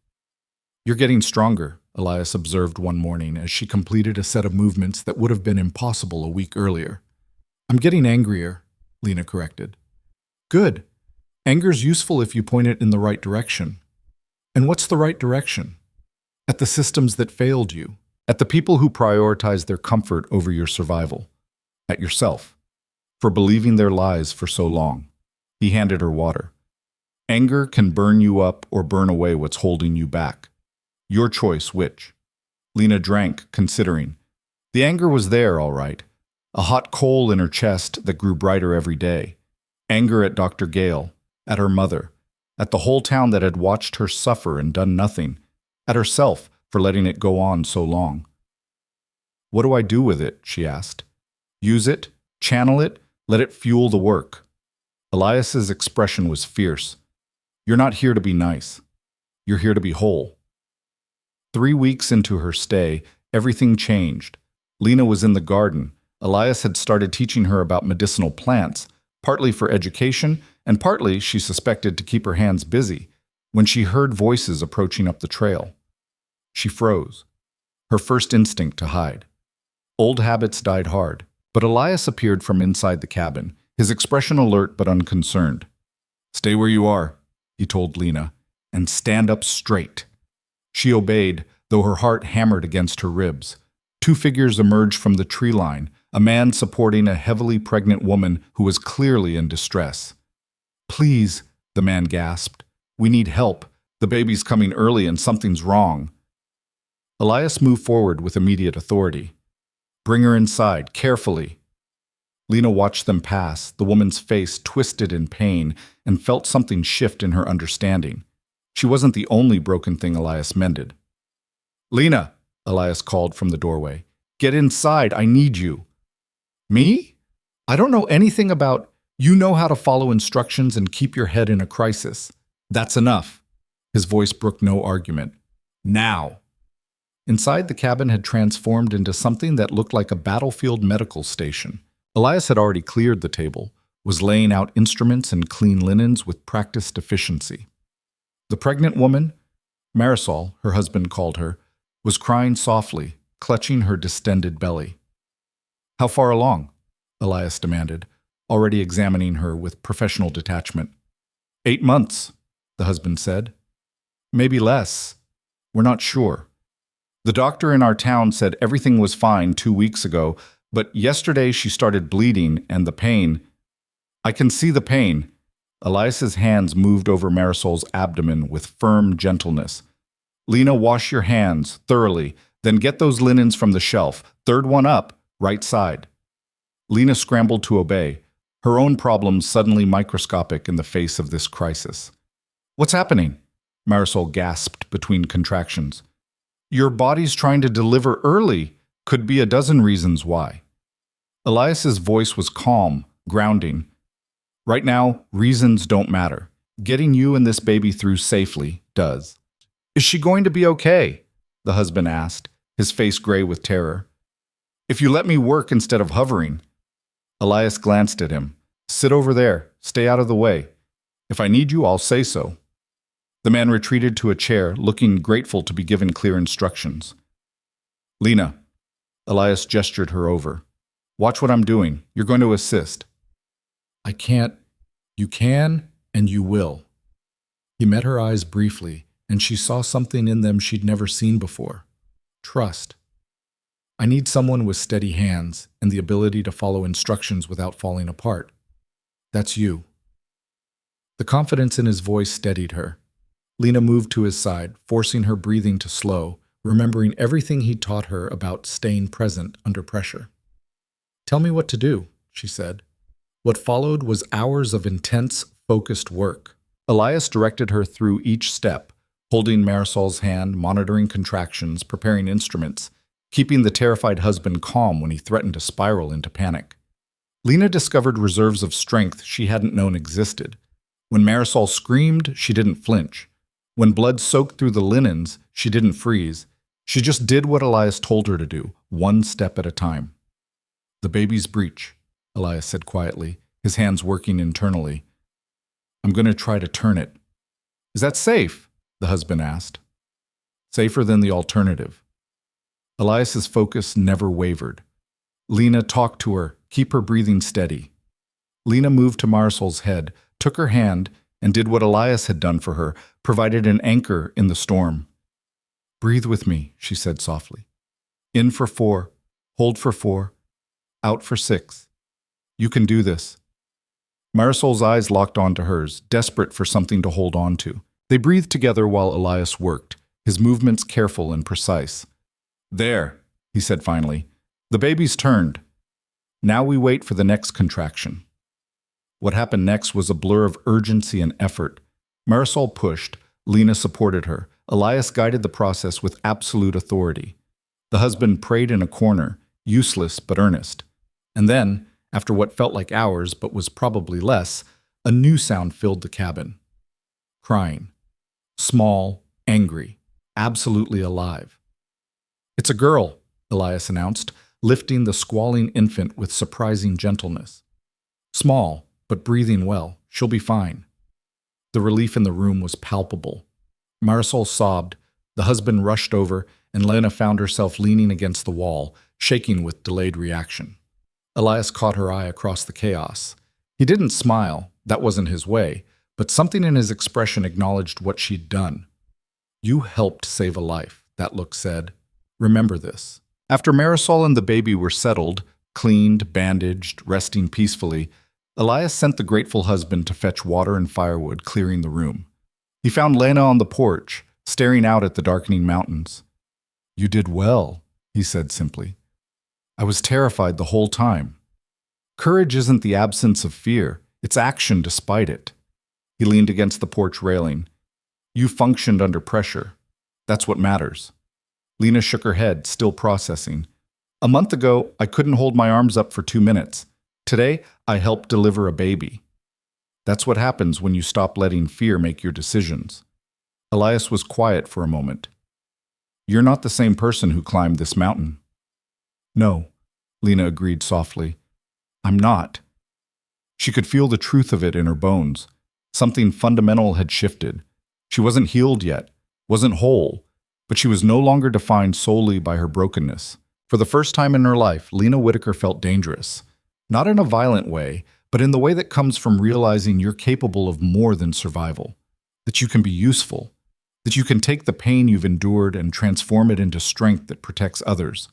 You're getting stronger, Elias observed one morning as she completed a set of movements that would have been impossible a week earlier. I'm getting angrier, Lena corrected. Good. Anger's useful if you point it in the right direction. And what's the right direction? At the systems that failed you. At the people who prioritize their comfort over your survival. At yourself. For believing their lies for so long. He handed her water. Anger can burn you up or burn away what's holding you back. Your choice which. Lena drank, considering. The anger was there, all right. A hot coal in her chest that grew brighter every day. Anger at Dr. Gale, at her mother, at the whole town that had watched her suffer and done nothing, at herself for letting it go on so long. What do I do with it? She asked. Use it, channel it, let it fuel the work. Elias's expression was fierce. You're not here to be nice. You're here to be whole. 3 weeks into her stay, everything changed. Lena was in the garden. Elias had started teaching her about medicinal plants, partly for education, and partly, she suspected, to keep her hands busy, when she heard voices approaching up the trail. She froze, her first instinct to hide. Old habits died hard, but Elias appeared from inside the cabin, his expression alert but unconcerned. Stay where you are, he told Lena, and stand up straight. She obeyed, though her heart hammered against her ribs. 2 figures emerged from the tree line, a man supporting a heavily pregnant woman who was clearly in distress. Please, the man gasped. We need help. The baby's coming early and something's wrong. Elias moved forward with immediate authority. Bring her inside, carefully. Lena watched them pass, the woman's face twisted in pain, and felt something shift in her understanding. She wasn't the only broken thing Elias mended. Lena, Elias called from the doorway. Get inside, I need you. Me? I don't know anything about... You know how to follow instructions and keep your head in a crisis. That's enough. His voice brooked no argument. Now. Inside, the cabin had transformed into something that looked like a battlefield medical station. Elias had already cleared the table, was laying out instruments and clean linens with practiced efficiency. The pregnant woman, Marisol, her husband called her, was crying softly, clutching her distended belly. How far along? Elias demanded. already examining her with professional detachment. 8 months, the husband said. Maybe less. We're not sure. The doctor in our town said everything was fine 2 weeks ago, but yesterday she started bleeding and the pain. I can see the pain. Elias's hands moved over Marisol's abdomen with firm gentleness. Lena, wash your hands thoroughly, then get those linens from the shelf. Third one up, right side. Lena scrambled to obey, her own problems suddenly microscopic in the face of this crisis. What's happening? Marisol gasped between contractions. Your body's trying to deliver early. Could be a dozen reasons why. Elias's voice was calm, grounding. Right now, reasons don't matter. Getting you and this baby through safely does. Is she going to be okay? The husband asked, his face gray with terror. If you let me work instead of hovering. Elias glanced at him. Sit over there. Stay out of the way. If I need you, I'll say so. The man retreated to a chair, looking grateful to be given clear instructions. Lena. Elias gestured her over. Watch what I'm doing. You're going to assist. I can't. You can, and you will. He met her eyes briefly, and she saw something in them she'd never seen before. Trust. I need someone with steady hands and the ability to follow instructions without falling apart. That's you. The confidence in his voice steadied her. Lena moved to his side, forcing her breathing to slow, remembering everything he'd taught her about staying present under pressure. Tell me what to do, she said. What followed was hours of intense, focused work. Elias directed her through each step, holding Marisol's hand, monitoring contractions, preparing instruments, keeping the terrified husband calm when he threatened to spiral into panic. Lena discovered reserves of strength she hadn't known existed. When Marisol screamed, she didn't flinch. When blood soaked through the linens, she didn't freeze. She just did what Elias told her to do, one step at a time. The baby's breech, Elias said quietly, his hands working internally. I'm going to try to turn it. Is that safe? The husband asked. Safer than the alternative. Elias's focus never wavered. Lena talked to her, keep her breathing steady. Lena moved to Marisol's head, took her hand, and did what Elias had done for her, provided an anchor in the storm. Breathe with me, she said softly. In for 4, hold for 4, out for 6. You can do this. Marisol's eyes locked onto hers, desperate for something to hold on to. They breathed together while Elias worked, his movements careful and precise. There, he said finally. The baby's turned. Now we wait for the next contraction. What happened next was a blur of urgency and effort. Marisol pushed, Lena supported her. Elias guided the process with absolute authority. The husband prayed in a corner, useless but earnest. And then, after what felt like hours but was probably less, a new sound filled the cabin. Crying. Small, angry, absolutely alive. It's a girl, Elias announced, lifting the squalling infant with surprising gentleness. Small, but breathing well. She'll be fine. The relief in the room was palpable. Marisol sobbed, the husband rushed over, and Lena found herself leaning against the wall, shaking with delayed reaction. Elias caught her eye across the chaos. He didn't smile, that wasn't his way, but something in his expression acknowledged what she'd done. You helped save a life, that look said. Remember this. After Marisol and the baby were settled, cleaned, bandaged, resting peacefully, Elias sent the grateful husband to fetch water and firewood, clearing the room. He found Lena on the porch, staring out at the darkening mountains. You did well, he said simply. I was terrified the whole time. Courage isn't the absence of fear, it's action despite it. He leaned against the porch railing. You functioned under pressure. That's what matters. Lena shook her head, still processing. A month ago, I couldn't hold my arms up for 2 minutes. Today, I helped deliver a baby. That's what happens when you stop letting fear make your decisions. Elias was quiet for a moment. You're not the same person who climbed this mountain. No, Lena agreed softly. I'm not. She could feel the truth of it in her bones. Something fundamental had shifted. She wasn't healed yet, wasn't whole, but she was no longer defined solely by her brokenness. For the first time in her life, Lena Whitaker felt dangerous. Not in a violent way, but in the way that comes from realizing you're capable of more than survival, that you can be useful, that you can take the pain you've endured and transform it into strength that protects others.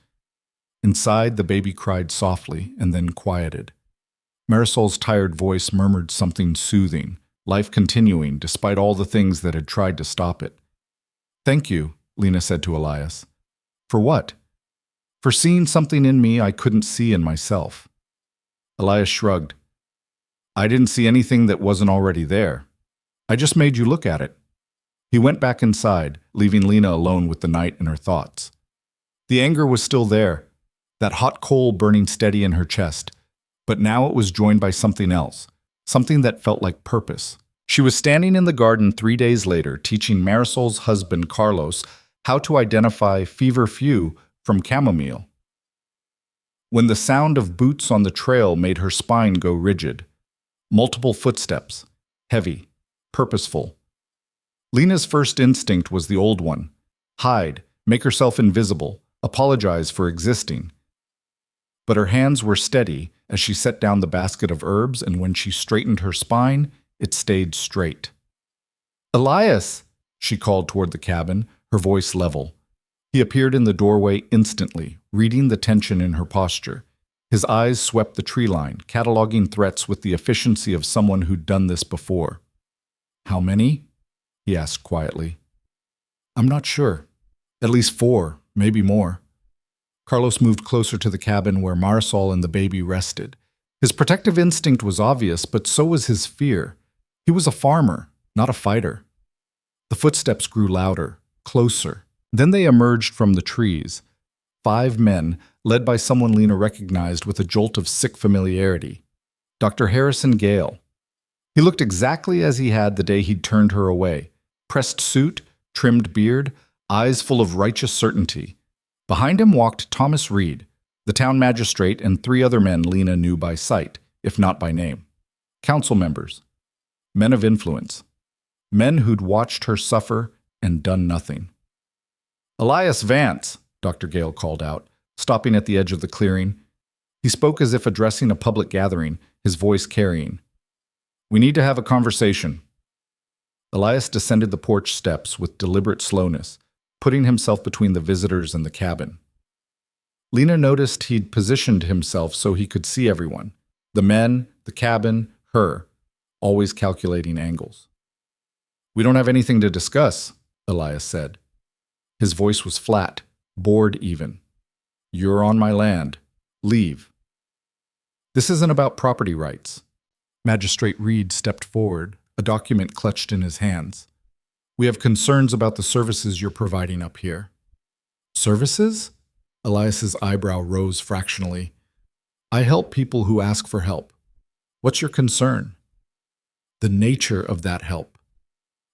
Inside, the baby cried softly and then quieted. Marisol's tired voice murmured something soothing, life continuing despite all the things that had tried to stop it. "Thank you," Lena said to Elias. "For what?" "For seeing something in me I couldn't see in myself." Elias shrugged. "I didn't see anything that wasn't already there. I just made you look at it." He went back inside, leaving Lena alone with the night and her thoughts. The anger was still there, that hot coal burning steady in her chest, but now it was joined by something else, something that felt like purpose. She was standing in the garden 3 days later, teaching Marisol's husband Carlos how to identify feverfew from chamomile, when the sound of boots on the trail made her spine go rigid. Multiple footsteps, heavy, purposeful. Lena's first instinct was the old one: hide, make herself invisible, apologize for existing. But her hands were steady as she set down the basket of herbs, and when she straightened her spine, it stayed straight. "Elias!" she called toward the cabin, her voice level. He appeared in the doorway instantly, reading the tension in her posture. His eyes swept the tree line, cataloging threats with the efficiency of someone who'd done this before. "How many?" he asked quietly. "I'm not sure. At least 4, maybe more." Carlos moved closer to the cabin where Marisol and the baby rested. His protective instinct was obvious, but so was his fear. He was a farmer, not a fighter. The footsteps grew louder, closer. Then they emerged from the trees. 5 men, led by someone Lena recognized with a jolt of sick familiarity. Dr. Harrison Gale. He looked exactly as he had the day he'd turned her away. Pressed suit, trimmed beard, eyes full of righteous certainty. Behind him walked Thomas Reed, the town magistrate, and 3 other men Lena knew by sight, if not by name. Council members. Men of influence. Men who'd watched her suffer and done nothing. "Elias Vance," Dr. Gale called out, stopping at the edge of the clearing. He spoke as if addressing a public gathering, his voice carrying. "We need to have a conversation." Elias descended the porch steps with deliberate slowness, putting himself between the visitors and the cabin. Lena noticed he'd positioned himself so he could see everyone. The men, the cabin, her, always calculating angles. "We don't have anything to discuss," Elias said. His voice was flat, bored even. "You're on my land. Leave." "This isn't about property rights." Magistrate Reed stepped forward, a document clutched in his hands. "We have concerns about the services you're providing up here." "Services?" Elias's eyebrow rose fractionally. "I help people who ask for help. What's your concern?" "The nature of that help."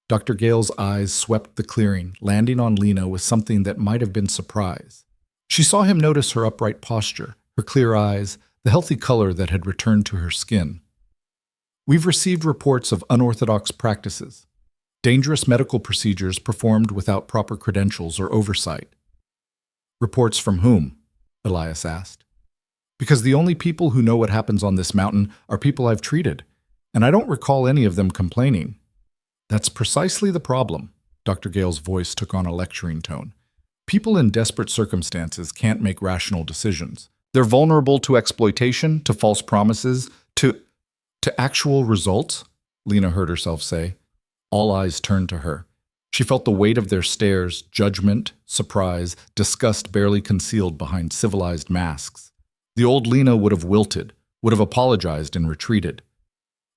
Dr. Gale's eyes swept the clearing, landing on Lena with something that might have been surprise. She saw him notice her upright posture, her clear eyes, the healthy color that had returned to her skin. "We've received reports of unorthodox practices, dangerous medical procedures performed without proper credentials or oversight." "Reports from whom?" Elias asked. "Because the only people who know what happens on this mountain are people I've treated, and I don't recall any of them complaining." "That's precisely the problem," Dr. Gale's voice took on a lecturing tone. "People in desperate circumstances can't make rational decisions. They're vulnerable to exploitation, to false promises, to actual results," Lena heard herself say. All eyes turned to her. She felt the weight of their stares, judgment, surprise, disgust barely concealed behind civilized masks. The old Lena would have wilted, would have apologized and retreated.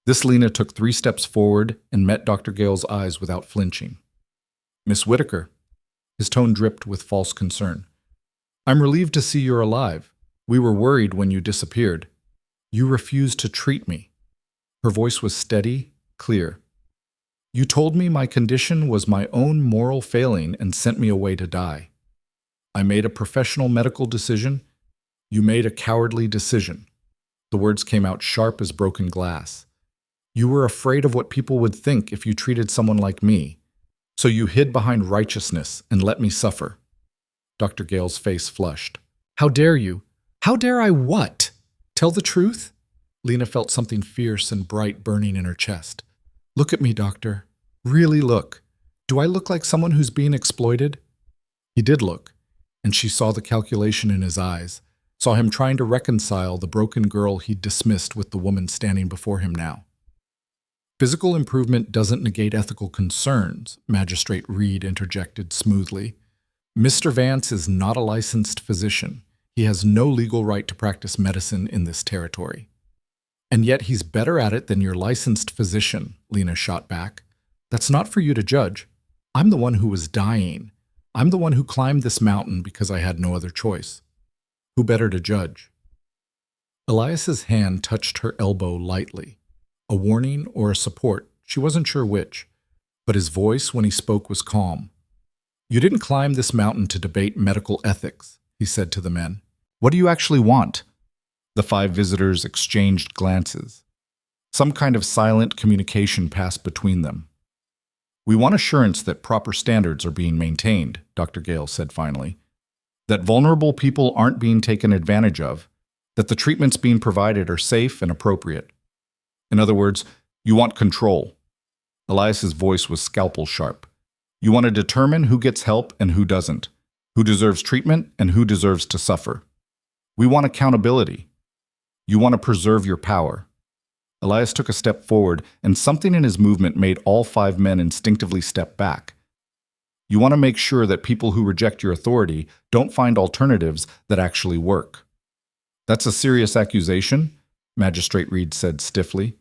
This Lena took 3 steps forward and met Dr. Gale's eyes without flinching. "Miss Whitaker." His tone dripped with false concern. "I'm relieved to see you're alive. We were worried when you disappeared. You refused to treat me." Her voice was steady, clear. "You told me my condition was my own moral failing and sent me away to die. I made a professional medical decision. You made a cowardly decision." The words came out sharp as broken glass. "You were afraid of what people would think if you treated someone like me. So you hid behind righteousness and let me suffer." Dr. Gale's face flushed. "How dare you?" "How dare I what? Tell the truth?" Lena felt something fierce and bright burning in her chest. Look at me, doctor. Really look. Do I look like someone who's being exploited? He did look, and she saw the calculation in his eyes, saw him trying to reconcile the broken girl he'd dismissed with the woman standing before him now. Physical improvement doesn't negate ethical concerns, Magistrate Reed interjected smoothly. Mr. Vance is not a licensed physician. He has no legal right to practice medicine in this territory. And yet he's better at it than your licensed physician, Lena shot back. That's not for you to judge. I'm the one who was dying. I'm the one who climbed this mountain because I had no other choice. Who better to judge? Elias's hand touched her elbow lightly. A warning or a support, she wasn't sure which. But his voice when he spoke was calm. You didn't climb this mountain to debate medical ethics, he said to the men. What do you actually want? The 5 visitors exchanged glances. Some kind of silent communication passed between them. We want assurance that proper standards are being maintained, Dr. Gale said finally. That vulnerable people aren't being taken advantage of, that the treatments being provided are safe and appropriate. In other words, you want control. Elias's voice was scalpel sharp. You want to determine who gets help and who doesn't, who deserves treatment and who deserves to suffer. We want accountability. You want to preserve your power. Elias took a step forward, and something in his movement made all 5 men instinctively step back. You want to make sure that people who reject your authority don't find alternatives that actually work. That's a serious accusation, Magistrate Reed said stiffly.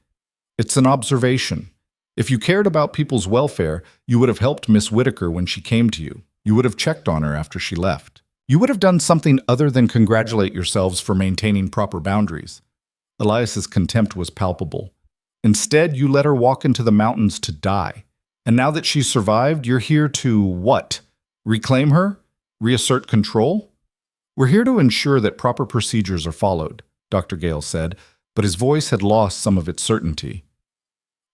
It's an observation. If you cared about people's welfare, you would have helped Miss Whitaker when she came to you. You would have checked on her after she left. You would have done something other than congratulate yourselves for maintaining proper boundaries. Elias's contempt was palpable. Instead, you let her walk into the mountains to die. And now that she's survived, you're here to what? Reclaim her? Reassert control? We're here to ensure that proper procedures are followed, Dr. Gale said, but his voice had lost some of its certainty.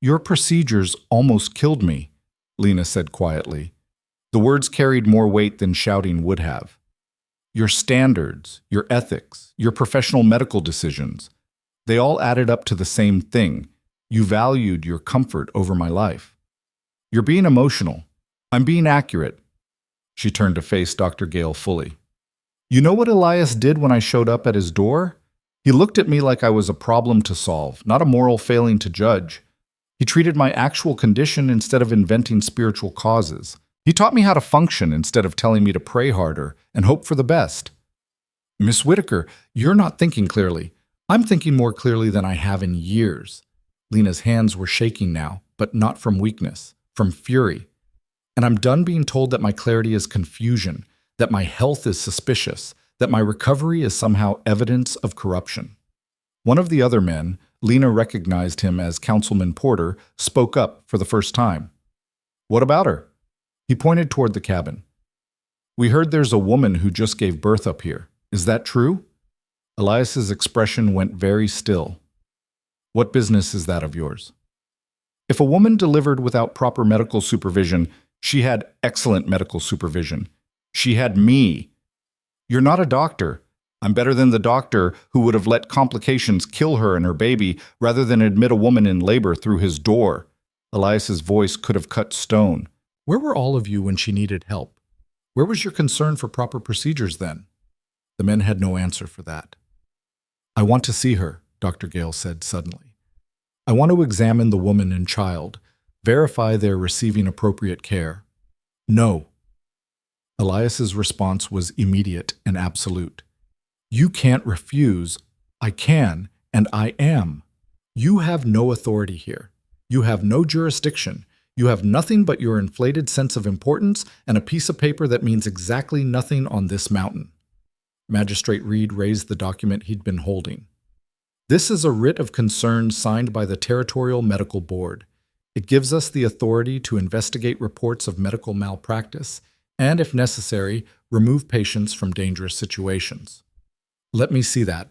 Your procedures almost killed me, Lena said quietly. The words carried more weight than shouting would have. Your standards, your ethics, your professional medical decisions, they all added up to the same thing. You valued your comfort over my life. You're being emotional. I'm being accurate. She turned to face Dr. Gale fully. You know what Elias did when I showed up at his door? He looked at me like I was a problem to solve, not a moral failing to judge. He treated my actual condition instead of inventing spiritual causes. He taught me how to function instead of telling me to pray harder and hope for the best. Miss Whitaker, you're not thinking clearly. I'm thinking more clearly than I have in years. Lena's hands were shaking now, but not from weakness, from fury. And I'm done being told that my clarity is confusion, that my health is suspicious, that my recovery is somehow evidence of corruption. One of the other men, Lena recognized him as Councilman Porter, spoke up for the first time. What about her? He pointed toward the cabin. We heard there's a woman who just gave birth up here. Is that true? Elias's expression went very still. What business is that of yours? If a woman delivered without proper medical supervision, she had excellent medical supervision. She had me. You're not a doctor. I'm better than the doctor who would have let complications kill her and her baby rather than admit a woman in labor through his door. Elias's voice could have cut stone. Where were all of you when she needed help? Where was your concern for proper procedures then? The men had no answer for that. I want to see her, Dr. Gale said suddenly. I want to examine the woman and child, verify they're receiving appropriate care. No. Elias's response was immediate and absolute. You can't refuse. I can, and I am. You have no authority here. You have no jurisdiction. You have nothing but your inflated sense of importance and a piece of paper that means exactly nothing on this mountain. Magistrate Reed raised the document he'd been holding. This is a writ of concern signed by the Territorial Medical Board. It gives us the authority to investigate reports of medical malpractice and, if necessary, remove patients from dangerous situations. Let me see that.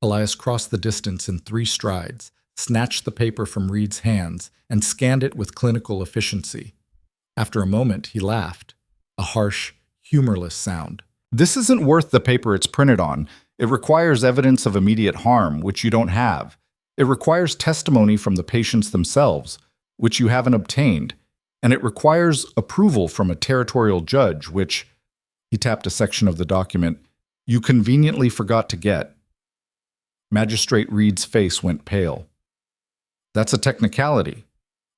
Elias crossed the distance in 3 strides, snatched the paper from Reed's hands, and scanned it with clinical efficiency. After a moment, he laughed, a harsh, humorless sound. This isn't worth the paper it's printed on. It requires evidence of immediate harm, which you don't have. It requires testimony from the patients themselves, which you haven't obtained, and it requires approval from a territorial judge, which, he tapped a section of the document, you conveniently forgot to get. Magistrate Reed's face went pale. That's a technicality.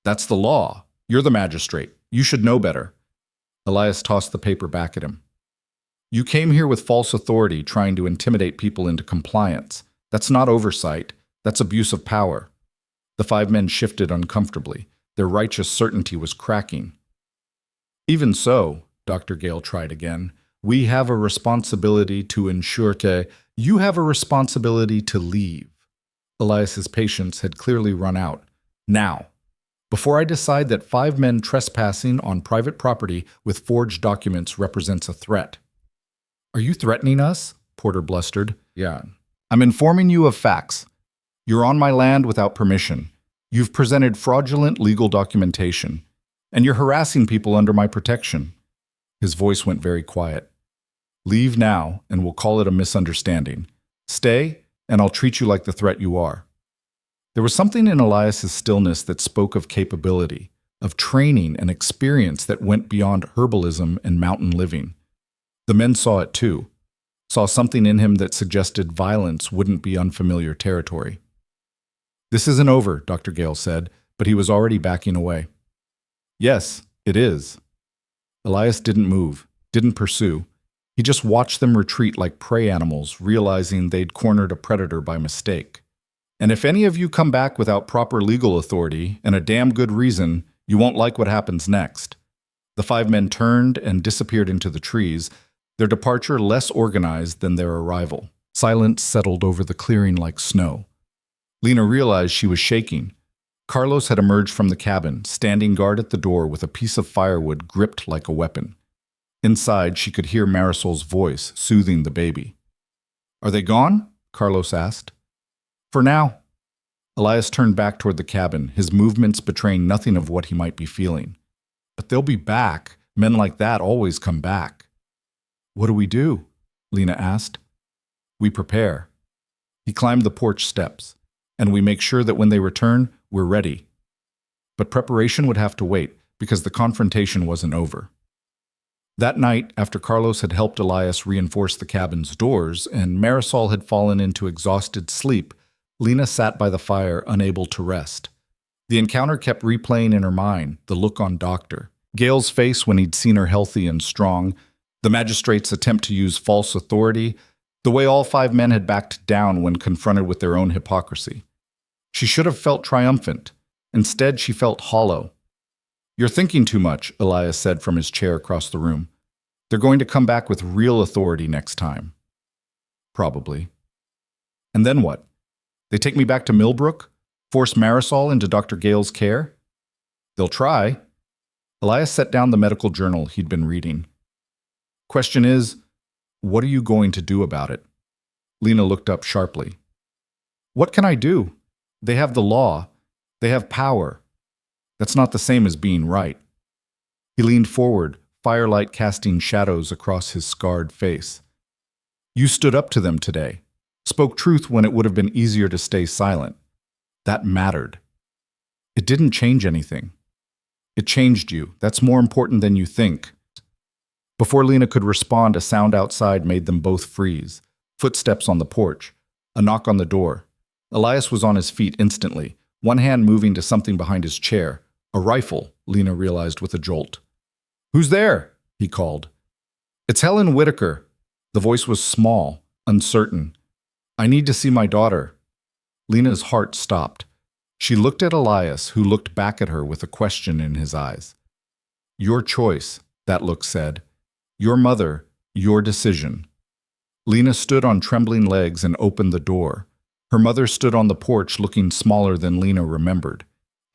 That's the law. You're the magistrate. You should know better. Elias tossed the paper back at him. You came here with false authority, trying to intimidate people into compliance. That's not oversight. That's abuse of power. The 5 men shifted uncomfortably. Their righteous certainty was cracking. Even so, Dr. Gale tried again, we have a responsibility to ensure that you have a responsibility to leave. Elias's patience had clearly run out. Now, before I decide that 5 men trespassing on private property with forged documents represents a threat. Are you threatening us? Porter blustered. Yeah. I'm informing you of facts. You're on my land without permission. You've presented fraudulent legal documentation, and you're harassing people under my protection. His voice went very quiet. Leave now, and we'll call it a misunderstanding. Stay, and I'll treat you like the threat you are. There was something in Elias's stillness that spoke of capability, of training and experience that went beyond herbalism and mountain living. The men saw it too, saw something in him that suggested violence wouldn't be unfamiliar territory. This isn't over, Dr. Gale said, but he was already backing away. Yes, it is. Elias didn't move, didn't pursue. He just watched them retreat like prey animals, realizing they'd cornered a predator by mistake. And if any of you come back without proper legal authority and a damn good reason, you won't like what happens next. The 5 men turned and disappeared into the trees, their departure less organized than their arrival. Silence settled over the clearing like snow. Lena realized she was shaking. Carlos had emerged from the cabin, standing guard at the door with a piece of firewood gripped like a weapon. Inside, she could hear Marisol's voice, soothing the baby. Are they gone? Carlos asked. For now. Elias turned back toward the cabin, his movements betraying nothing of what he might be feeling. But they'll be back. Men like that always come back. What do we do? Lena asked. We prepare. He climbed the porch steps, and we make sure that when they return, we're ready. But preparation would have to wait, because the confrontation wasn't over. That night, after Carlos had helped Elias reinforce the cabin's doors, and Marisol had fallen into exhausted sleep, Lena sat by the fire, unable to rest. The encounter kept replaying in her mind, the look on Doctor Gale's face when he'd seen her healthy and strong, the magistrate's attempt to use false authority, the way all 5 men had backed down when confronted with their own hypocrisy. She should have felt triumphant. Instead, she felt hollow. You're thinking too much, Elias said from his chair across the room. They're going to come back with real authority next time. Probably. And then what? They take me back to Millbrook? Force Marisol into Dr. Gale's care? They'll try. Elias set down the medical journal he'd been reading. Question is, what are you going to do about it? Lena looked up sharply. What can I do? They have the law. They have power. That's not the same as being right. He leaned forward, firelight casting shadows across his scarred face. You stood up to them today, spoke truth when it would have been easier to stay silent. That mattered. It didn't change anything. It changed you. That's more important than you think. Before Lena could respond, a sound outside made them both freeze. Footsteps on the porch. A knock on the door. Elias was on his feet instantly, one hand moving to something behind his chair. A rifle, Lena realized with a jolt. Who's there? He called. It's Helen Whitaker. The voice was small, uncertain. I need to see my daughter. Lena's heart stopped. She looked at Elias, who looked back at her with a question in his eyes. Your choice, that look said. Your mother, your decision. Lena stood on trembling legs and opened the door. Her mother stood on the porch looking smaller than Lena remembered.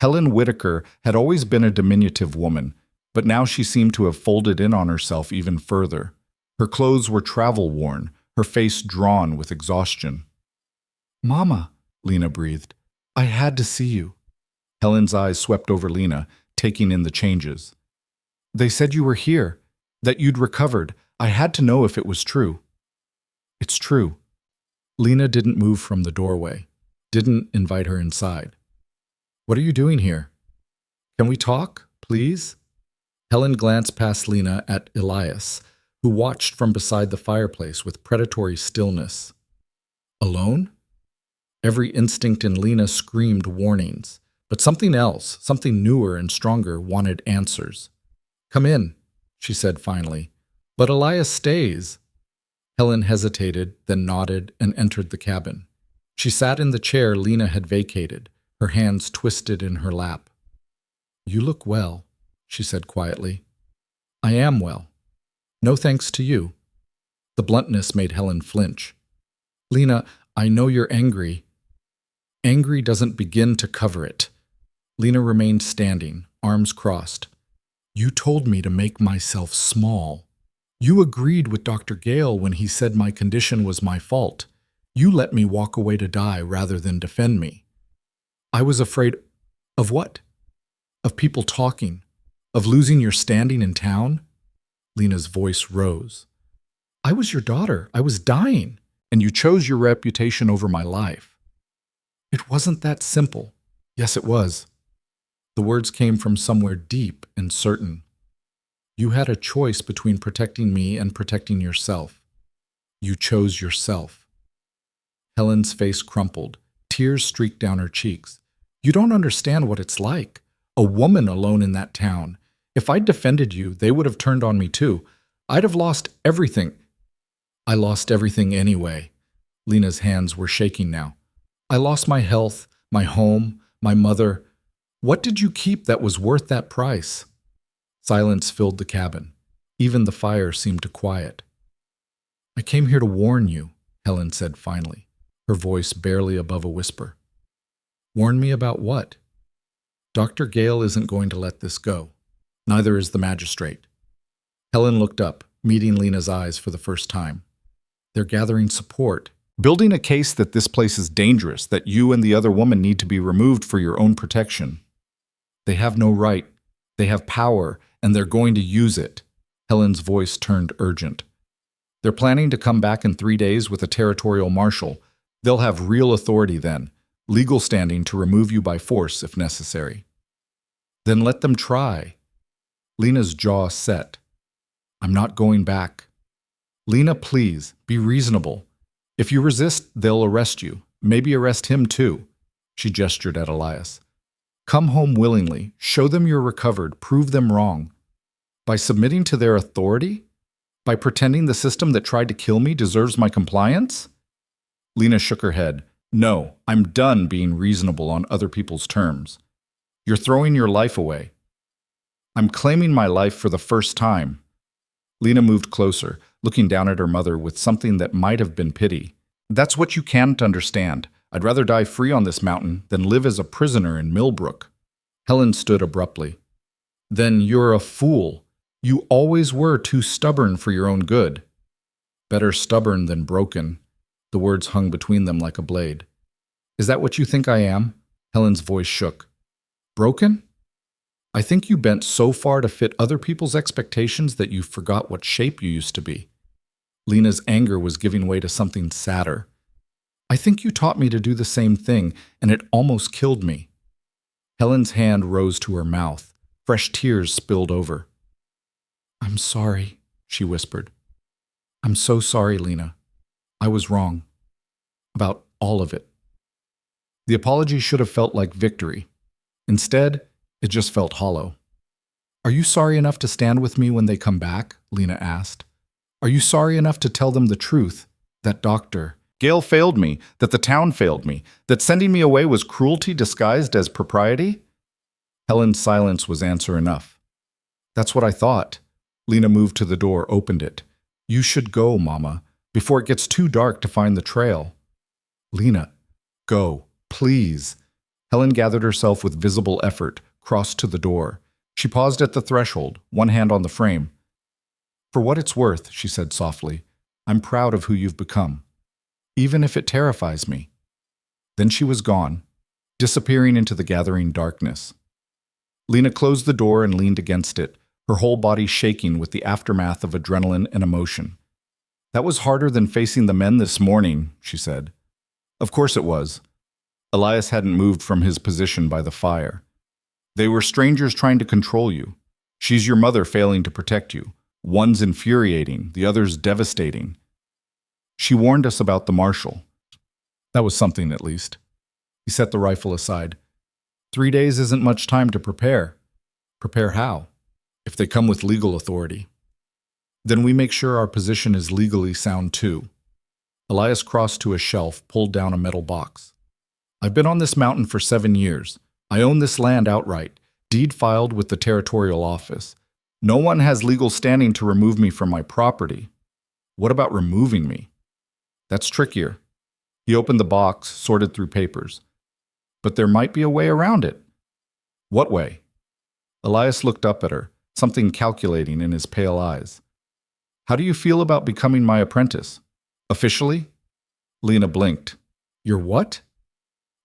Helen Whitaker had always been a diminutive woman, but now she seemed to have folded in on herself even further. Her clothes were travel-worn, her face drawn with exhaustion. Mama, Lena breathed. I had to see you. Helen's eyes swept over Lena, taking in the changes. They said you were here, that you'd recovered. I had to know if it was true. It's true. Lena didn't move from the doorway. didn't invite her inside. "What are you doing here? Can we talk, please?" Helen glanced past Lena at Elias, who watched from beside the fireplace with predatory stillness. Alone? Every instinct in Lena screamed warnings, but something else, something newer and stronger, wanted answers. "Come in," she said finally. "But Elias stays." Helen hesitated, then nodded and entered the cabin. She sat in the chair Lena had vacated, her hands twisted in her lap. "You look well," she said quietly. "I am well. No thanks to you." The bluntness made Helen flinch. "Lena, I know you're angry." "Angry doesn't begin to cover it." Lena remained standing, arms crossed. "You told me to make myself small. You agreed with Dr. Gale when he said my condition was my fault. You let me walk away to die rather than defend me. I was afraid of what? Of people talking? Of losing your standing in town?" Lena's voice rose. "I was your daughter. I was dying, and you chose your reputation over my life." "It wasn't that simple." "Yes, it was." The words came from somewhere deep and certain. "You had a choice between protecting me and protecting yourself. You chose yourself." Helen's face crumpled. Tears streaked down her cheeks. "You don't understand what it's like. A woman alone in that town. If I'd defended you, they would have turned on me too. I'd have lost everything." "I lost everything anyway." Lena's hands were shaking now. "I lost my health, my home, my mother. What did you keep that was worth that price?" Silence filled the cabin. Even the fire seemed to quiet. "I came here to warn you," Helen said finally, her voice barely above a whisper. "Warn me about what?" "Dr. Gale isn't going to let this go. Neither is the magistrate." Helen looked up, meeting Lena's eyes for the first time. "They're gathering support, building a case that this place is dangerous, that you and the other woman need to be removed for your own protection. They have no right. They have power, and they're going to use it." Helen's voice turned urgent. "They're planning to come back in 3 days with a territorial marshal. They'll have real authority then, legal standing to remove you by force if necessary." "Then let them try." Lena's jaw set. "I'm not going back." "Lena, please, be reasonable. If you resist, they'll arrest you. Maybe arrest him too." She gestured at Elias. "Come home willingly. Show them you're recovered. Prove them wrong. By submitting to their authority? By pretending the system that tried to kill me deserves my compliance?" Lena shook her head. "No, I'm done being reasonable on other people's terms. You're throwing your life away." "I'm claiming my life for the first time." Lena moved closer, looking down at her mother with something that might have been pity. "That's what you can't understand. I'd rather die free on this mountain than live as a prisoner in Millbrook." Helen stood abruptly. "Then you're a fool. You always were too stubborn for your own good." "Better stubborn than broken." The words hung between them like a blade. "Is that what you think I am?" Helen's voice shook. "Broken? I think you bent so far to fit other people's expectations that you forgot what shape you used to be." Lena's anger was giving way to something sadder. "I think you taught me to do the same thing, and it almost killed me." Helen's hand rose to her mouth. Fresh tears spilled over. "I'm sorry," she whispered. "I'm so sorry, Lena. I was wrong. About all of it." The apology should have felt like victory. Instead, it just felt hollow. "Are you sorry enough to stand with me when they come back?" Lena asked. "Are you sorry enough to tell them the truth? That Dr. Gale failed me, that the town failed me, that sending me away was cruelty disguised as propriety?" Helen's silence was answer enough. "That's what I thought." Lena moved to the door, opened it. "You should go, Mama, before it gets too dark to find the trail." "Lena, go, please." Helen gathered herself with visible effort, crossed to the door. She paused at the threshold, one hand on the frame. "For what it's worth," she said softly, "I'm proud of who you've become, even if it terrifies me." Then she was gone, disappearing into the gathering darkness. Lena closed the door and leaned against it, her whole body shaking with the aftermath of adrenaline and emotion. "That was harder than facing the men this morning," she said. "Of course it was. Elias hadn't moved from his position by the fire. They were strangers trying to control you. She's your mother failing to protect you. One's infuriating, the other's devastating. She warned us about the marshal. That was something, at least. He set the rifle aside. 3 days isn't much time to prepare. Prepare how? If they come with legal authority. Then we make sure our position is legally sound too. Elias crossed to a shelf, pulled down a metal box. I've been on this mountain for 7 years. I own this land outright, deed filed with the territorial office. No one has legal standing to remove me from my property. What about removing me? That's trickier. He opened the box, sorted through papers. But there might be a way around it. What way? Elias looked up at her, something calculating in his pale eyes. How do you feel about becoming my apprentice? Officially? Lena blinked. Your what?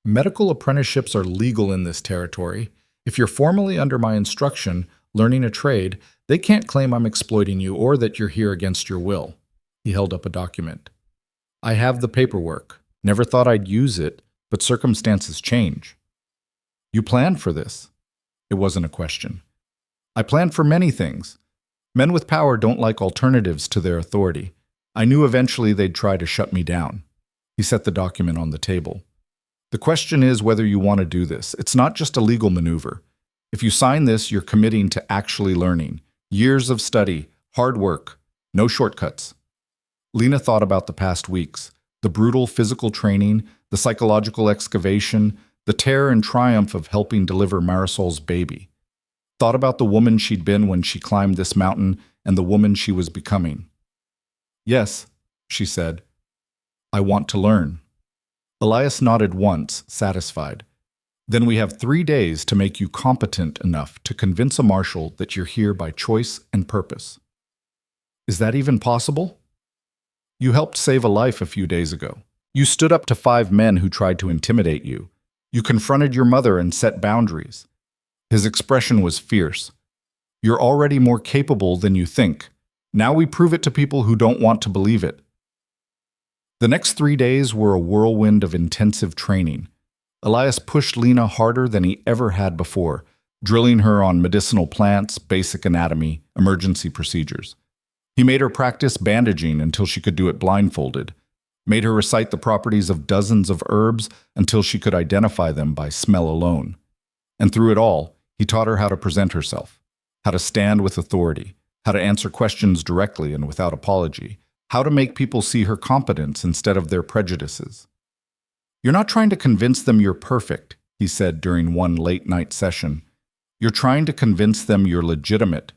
Medical apprenticeships are legal in this territory. If you're formally under my instruction, learning a trade, they can't claim I'm exploiting you or that you're here against your will. He held up a document. I have the paperwork. Never thought I'd use it, but circumstances change. You planned for this. It wasn't a question. I planned for many things. Men with power don't like alternatives to their authority. I knew eventually they'd try to shut me down. He set the document on the table. The question is whether you want to do this. It's not just a legal maneuver. If you sign this, you're committing to actually learning. Years of study, hard work, no shortcuts. Lena thought about the past weeks, the brutal physical training, the psychological excavation, the terror and triumph of helping deliver Marisol's baby. Thought about the woman she'd been when she climbed this mountain and the woman she was becoming. Yes, she said. I want to learn. Elias nodded once, satisfied. Then we have 3 days to make you competent enough to convince a marshal that you're here by choice and purpose. Is that even possible? You helped save a life a few days ago. You stood up to 5 men who tried to intimidate you. You confronted your mother and set boundaries. His expression was fierce. You're already more capable than you think. Now we prove it to people who don't want to believe it. The next 3 days were a whirlwind of intensive training. Elias pushed Lena harder than he ever had before, drilling her on medicinal plants, basic anatomy, emergency procedures. He made her practice bandaging until she could do it blindfolded, made her recite the properties of dozens of herbs until she could identify them by smell alone. And through it all, he taught her how to present herself, how to stand with authority, how to answer questions directly and without apology, how to make people see her competence instead of their prejudices. You're not trying to convince them you're perfect, he said during one late-night session. You're trying to convince them you're legitimate.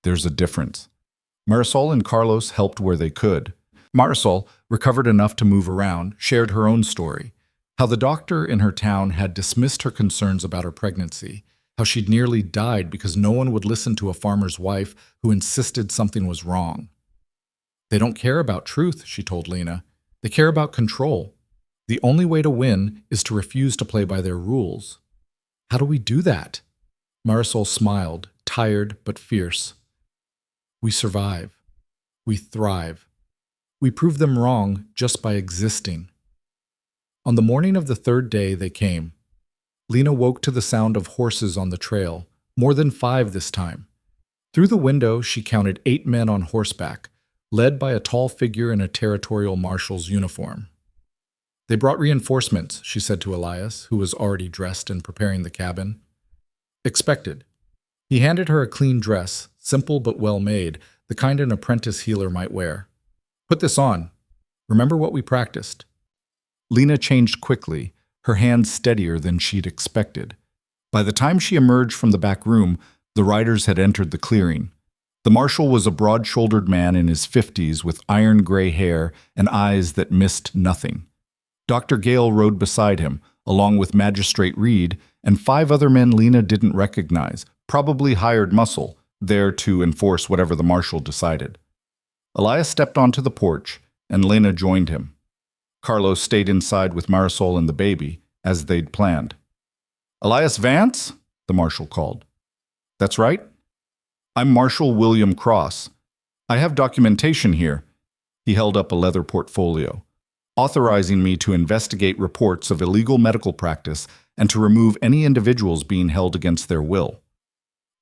There's a difference. Marisol and Carlos helped where they could. Marisol, recovered enough to move around, shared her own story. How the doctor in her town had dismissed her concerns about her pregnancy. How she'd nearly died because no one would listen to a farmer's wife who insisted something was wrong. They don't care about truth, she told Lena. They care about control. The only way to win is to refuse to play by their rules. How do we do that? Marisol smiled, tired but fierce. We survive. We thrive. We prove them wrong just by existing. On the morning of the 3rd day, they came. Lena woke to the sound of horses on the trail, more than 5 this time. Through the window, she counted 8 men on horseback, led by a tall figure in a territorial marshal's uniform. They brought reinforcements, she said to Elias, who was already dressed and preparing the cabin. Expected. He handed her a clean dress, simple but well made, the kind an apprentice healer might wear. Put this on. Remember what we practiced. Lena changed quickly, her hands steadier than she'd expected. By the time she emerged from the back room, the riders had entered the clearing. The marshal was a broad-shouldered man in his 50s with iron-gray hair and eyes that missed nothing. Dr. Gale rode beside him, along with Magistrate Reed and 5 other men Lena didn't recognize, probably hired muscle, there to enforce whatever the marshal decided. Elias stepped onto the porch, and Lena joined him. Carlos stayed inside with Marisol and the baby, as they'd planned. Elias Vance? The marshal called. That's right. I'm Marshal William Cross. I have documentation here. He held up a leather portfolio. authorizing me to investigate reports of illegal medical practice and to remove any individuals being held against their will.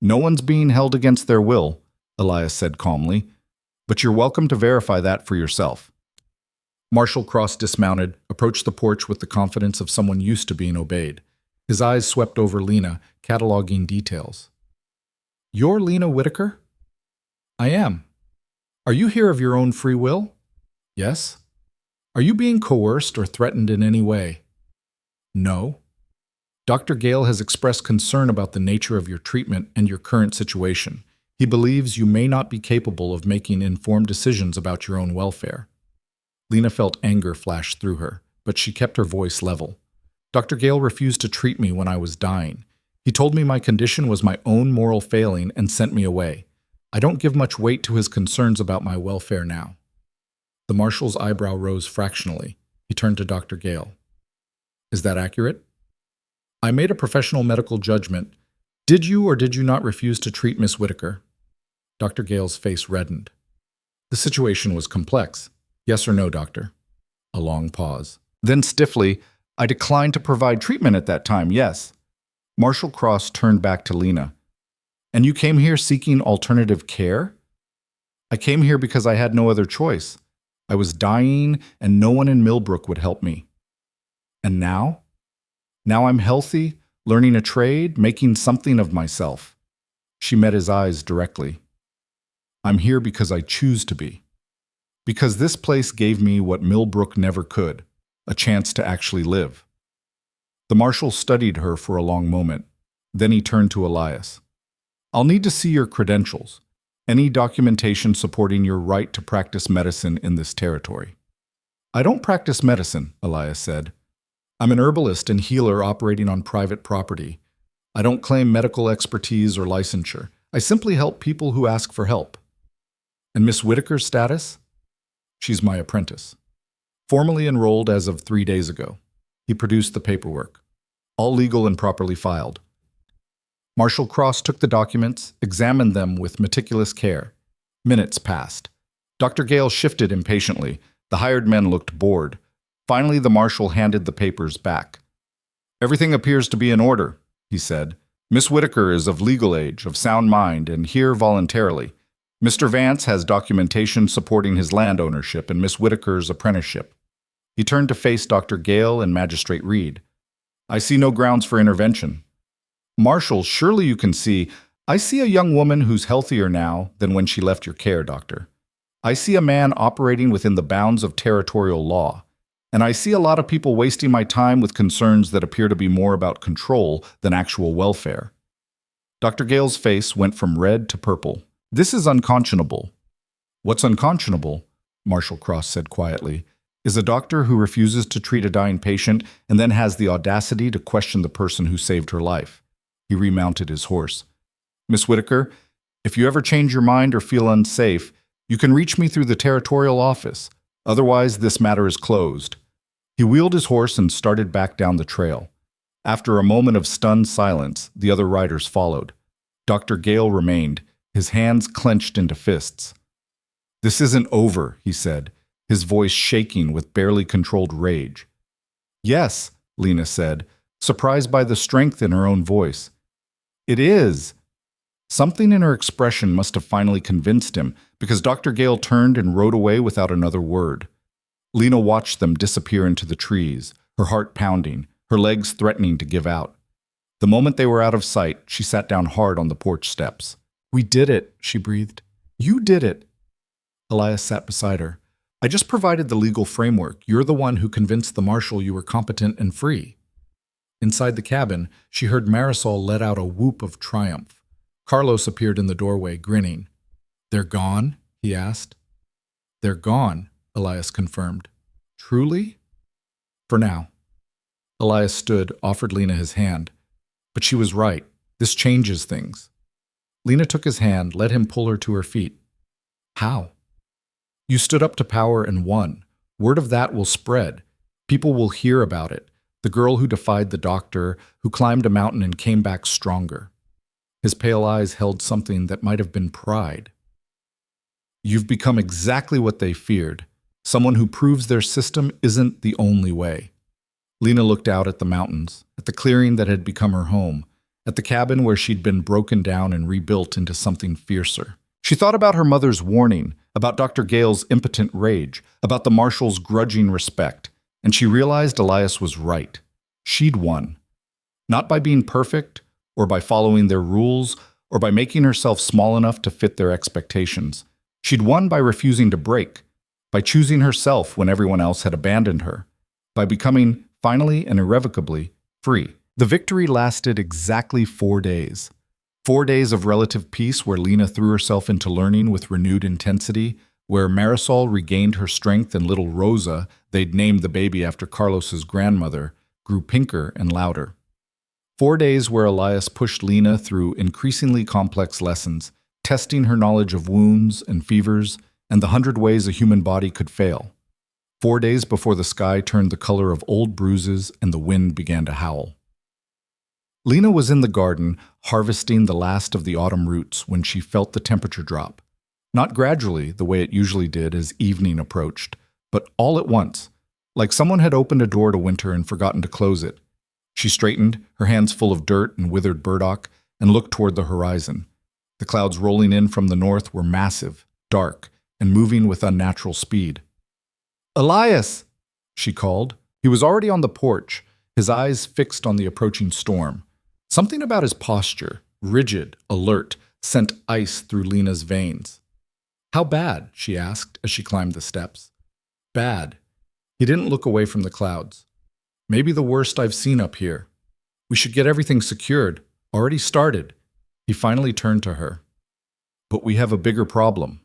No one's being held against their will, Elias said calmly, but you're welcome to verify that for yourself. Marshal Cross dismounted, approached the porch with the confidence of someone used to being obeyed. His eyes swept over Lena, cataloging details. You're Lena Whitaker? I am. Are you here of your own free will? Yes. Are you being coerced or threatened in any way? No. Dr. Gale has expressed concern about the nature of your treatment and your current situation. He believes you may not be capable of making informed decisions about your own welfare. Lena felt anger flash through her, but she kept her voice level. Dr. Gale refused to treat me when I was dying. He told me my condition was my own moral failing and sent me away. I don't give much weight to his concerns about my welfare now. The marshal's eyebrow rose fractionally. He turned to Dr. Gale. Is that accurate? I made a professional medical judgment. Did you or did you not refuse to treat Miss Whitaker? Dr. Gale's face reddened. The situation was complex. Yes or no, doctor? A long pause. Then stiffly, I declined to provide treatment at that time, yes. Marshal Cross turned back to Lena. And you came here seeking alternative care? I came here because I had no other choice. I was dying and no one in Millbrook would help me. And now? Now I'm healthy, learning a trade, making something of myself. She met his eyes directly. I'm here because I choose to be. Because this place gave me what Millbrook never could, a chance to actually live. The marshal studied her for a long moment. Then he turned to Elias. I'll need to see your credentials, any documentation supporting your right to practice medicine in this territory. I don't practice medicine, Elias said. I'm an herbalist and healer operating on private property. I don't claim medical expertise or licensure. I simply help people who ask for help. And Miss Whitaker's status? She's my apprentice. Formally enrolled as of 3 days ago. He produced the paperwork. All legal and properly filed. Marshal Cross took the documents, examined them with meticulous care. Minutes passed. Dr. Gale shifted impatiently. The hired men looked bored. Finally, the marshal handed the papers back. Everything appears to be in order, he said. Miss Whitaker is of legal age, of sound mind, and here voluntarily. Mr. Vance has documentation supporting his land ownership and Miss Whitaker's apprenticeship. He turned to face Dr. Gale and Magistrate Reed. I see no grounds for intervention. Marshal, surely you can see, I see a young woman who's healthier now than when she left your care, Doctor. I see a man operating within the bounds of territorial law. And I see a lot of people wasting my time with concerns that appear to be more about control than actual welfare. Dr. Gale's face went from red to purple. This is unconscionable. What's unconscionable, Marshal Cross said quietly, is a doctor who refuses to treat a dying patient and then has the audacity to question the person who saved her life. He remounted his horse. Miss Whitaker, if you ever change your mind or feel unsafe, you can reach me through the territorial office. Otherwise, this matter is closed. He wheeled his horse and started back down the trail. After a moment of stunned silence, the other riders followed. Dr. Gale remained, his hands clenched into fists. This isn't over, he said, his voice shaking with barely controlled rage. Yes, Lena said, surprised by the strength in her own voice. It is. Something in her expression must have finally convinced him, because Dr. Gale turned and rode away without another word. Lena watched them disappear into the trees, her heart pounding, her legs threatening to give out. The moment they were out of sight, she sat down hard on the porch steps. We did it, she breathed. You did it. Elias sat beside her. I just provided the legal framework. You're the one who convinced the marshal you were competent and free. Inside the cabin, she heard Marisol let out a whoop of triumph. Carlos appeared in the doorway, grinning. They're gone? He asked. They're gone, Elias confirmed. Truly? For now. Elias stood, offered Lena his hand. But she was right. This changes things. Lena took his hand, let him pull her to her feet. How? You stood up to power and won. Word of that will spread. People will hear about it. The girl who defied the doctor, who climbed a mountain and came back stronger. His pale eyes held something that might have been pride. You've become exactly what they feared. Someone who proves their system isn't the only way. Lena looked out at the mountains, at the clearing that had become her home, at the cabin where she'd been broken down and rebuilt into something fiercer. She thought about her mother's warning, about Dr. Gale's impotent rage, about the marshal's grudging respect, and she realized Elias was right. She'd won. Not by being perfect, or by following their rules, or by making herself small enough to fit their expectations. She'd won by refusing to break, by choosing herself when everyone else had abandoned her, by becoming, finally and irrevocably, free. The victory lasted exactly 4 days. 4 days of relative peace where Lena threw herself into learning with renewed intensity, where Marisol regained her strength and little Rosa, they'd named the baby after Carlos's grandmother, grew pinker and louder. 4 days where Elias pushed Lena through increasingly complex lessons, testing her knowledge of wounds and fevers and the 100 ways a human body could fail. 4 days before the sky turned the color of old bruises and the wind began to howl. Lena was in the garden, harvesting the last of the autumn roots when she felt the temperature drop. Not gradually, the way it usually did as evening approached, but all at once, like someone had opened a door to winter and forgotten to close it. She straightened, her hands full of dirt and withered burdock, and looked toward the horizon. The clouds rolling in from the north were massive, dark, and moving with unnatural speed. "Elias!" she called. He was already on the porch, his eyes fixed on the approaching storm. Something about his posture, rigid, alert, sent ice through Lena's veins. "How bad?" she asked as she climbed the steps. "Bad." He didn't look away from the clouds. "Maybe the worst I've seen up here. We should get everything secured. Already started." He finally turned to her. "But we have a bigger problem."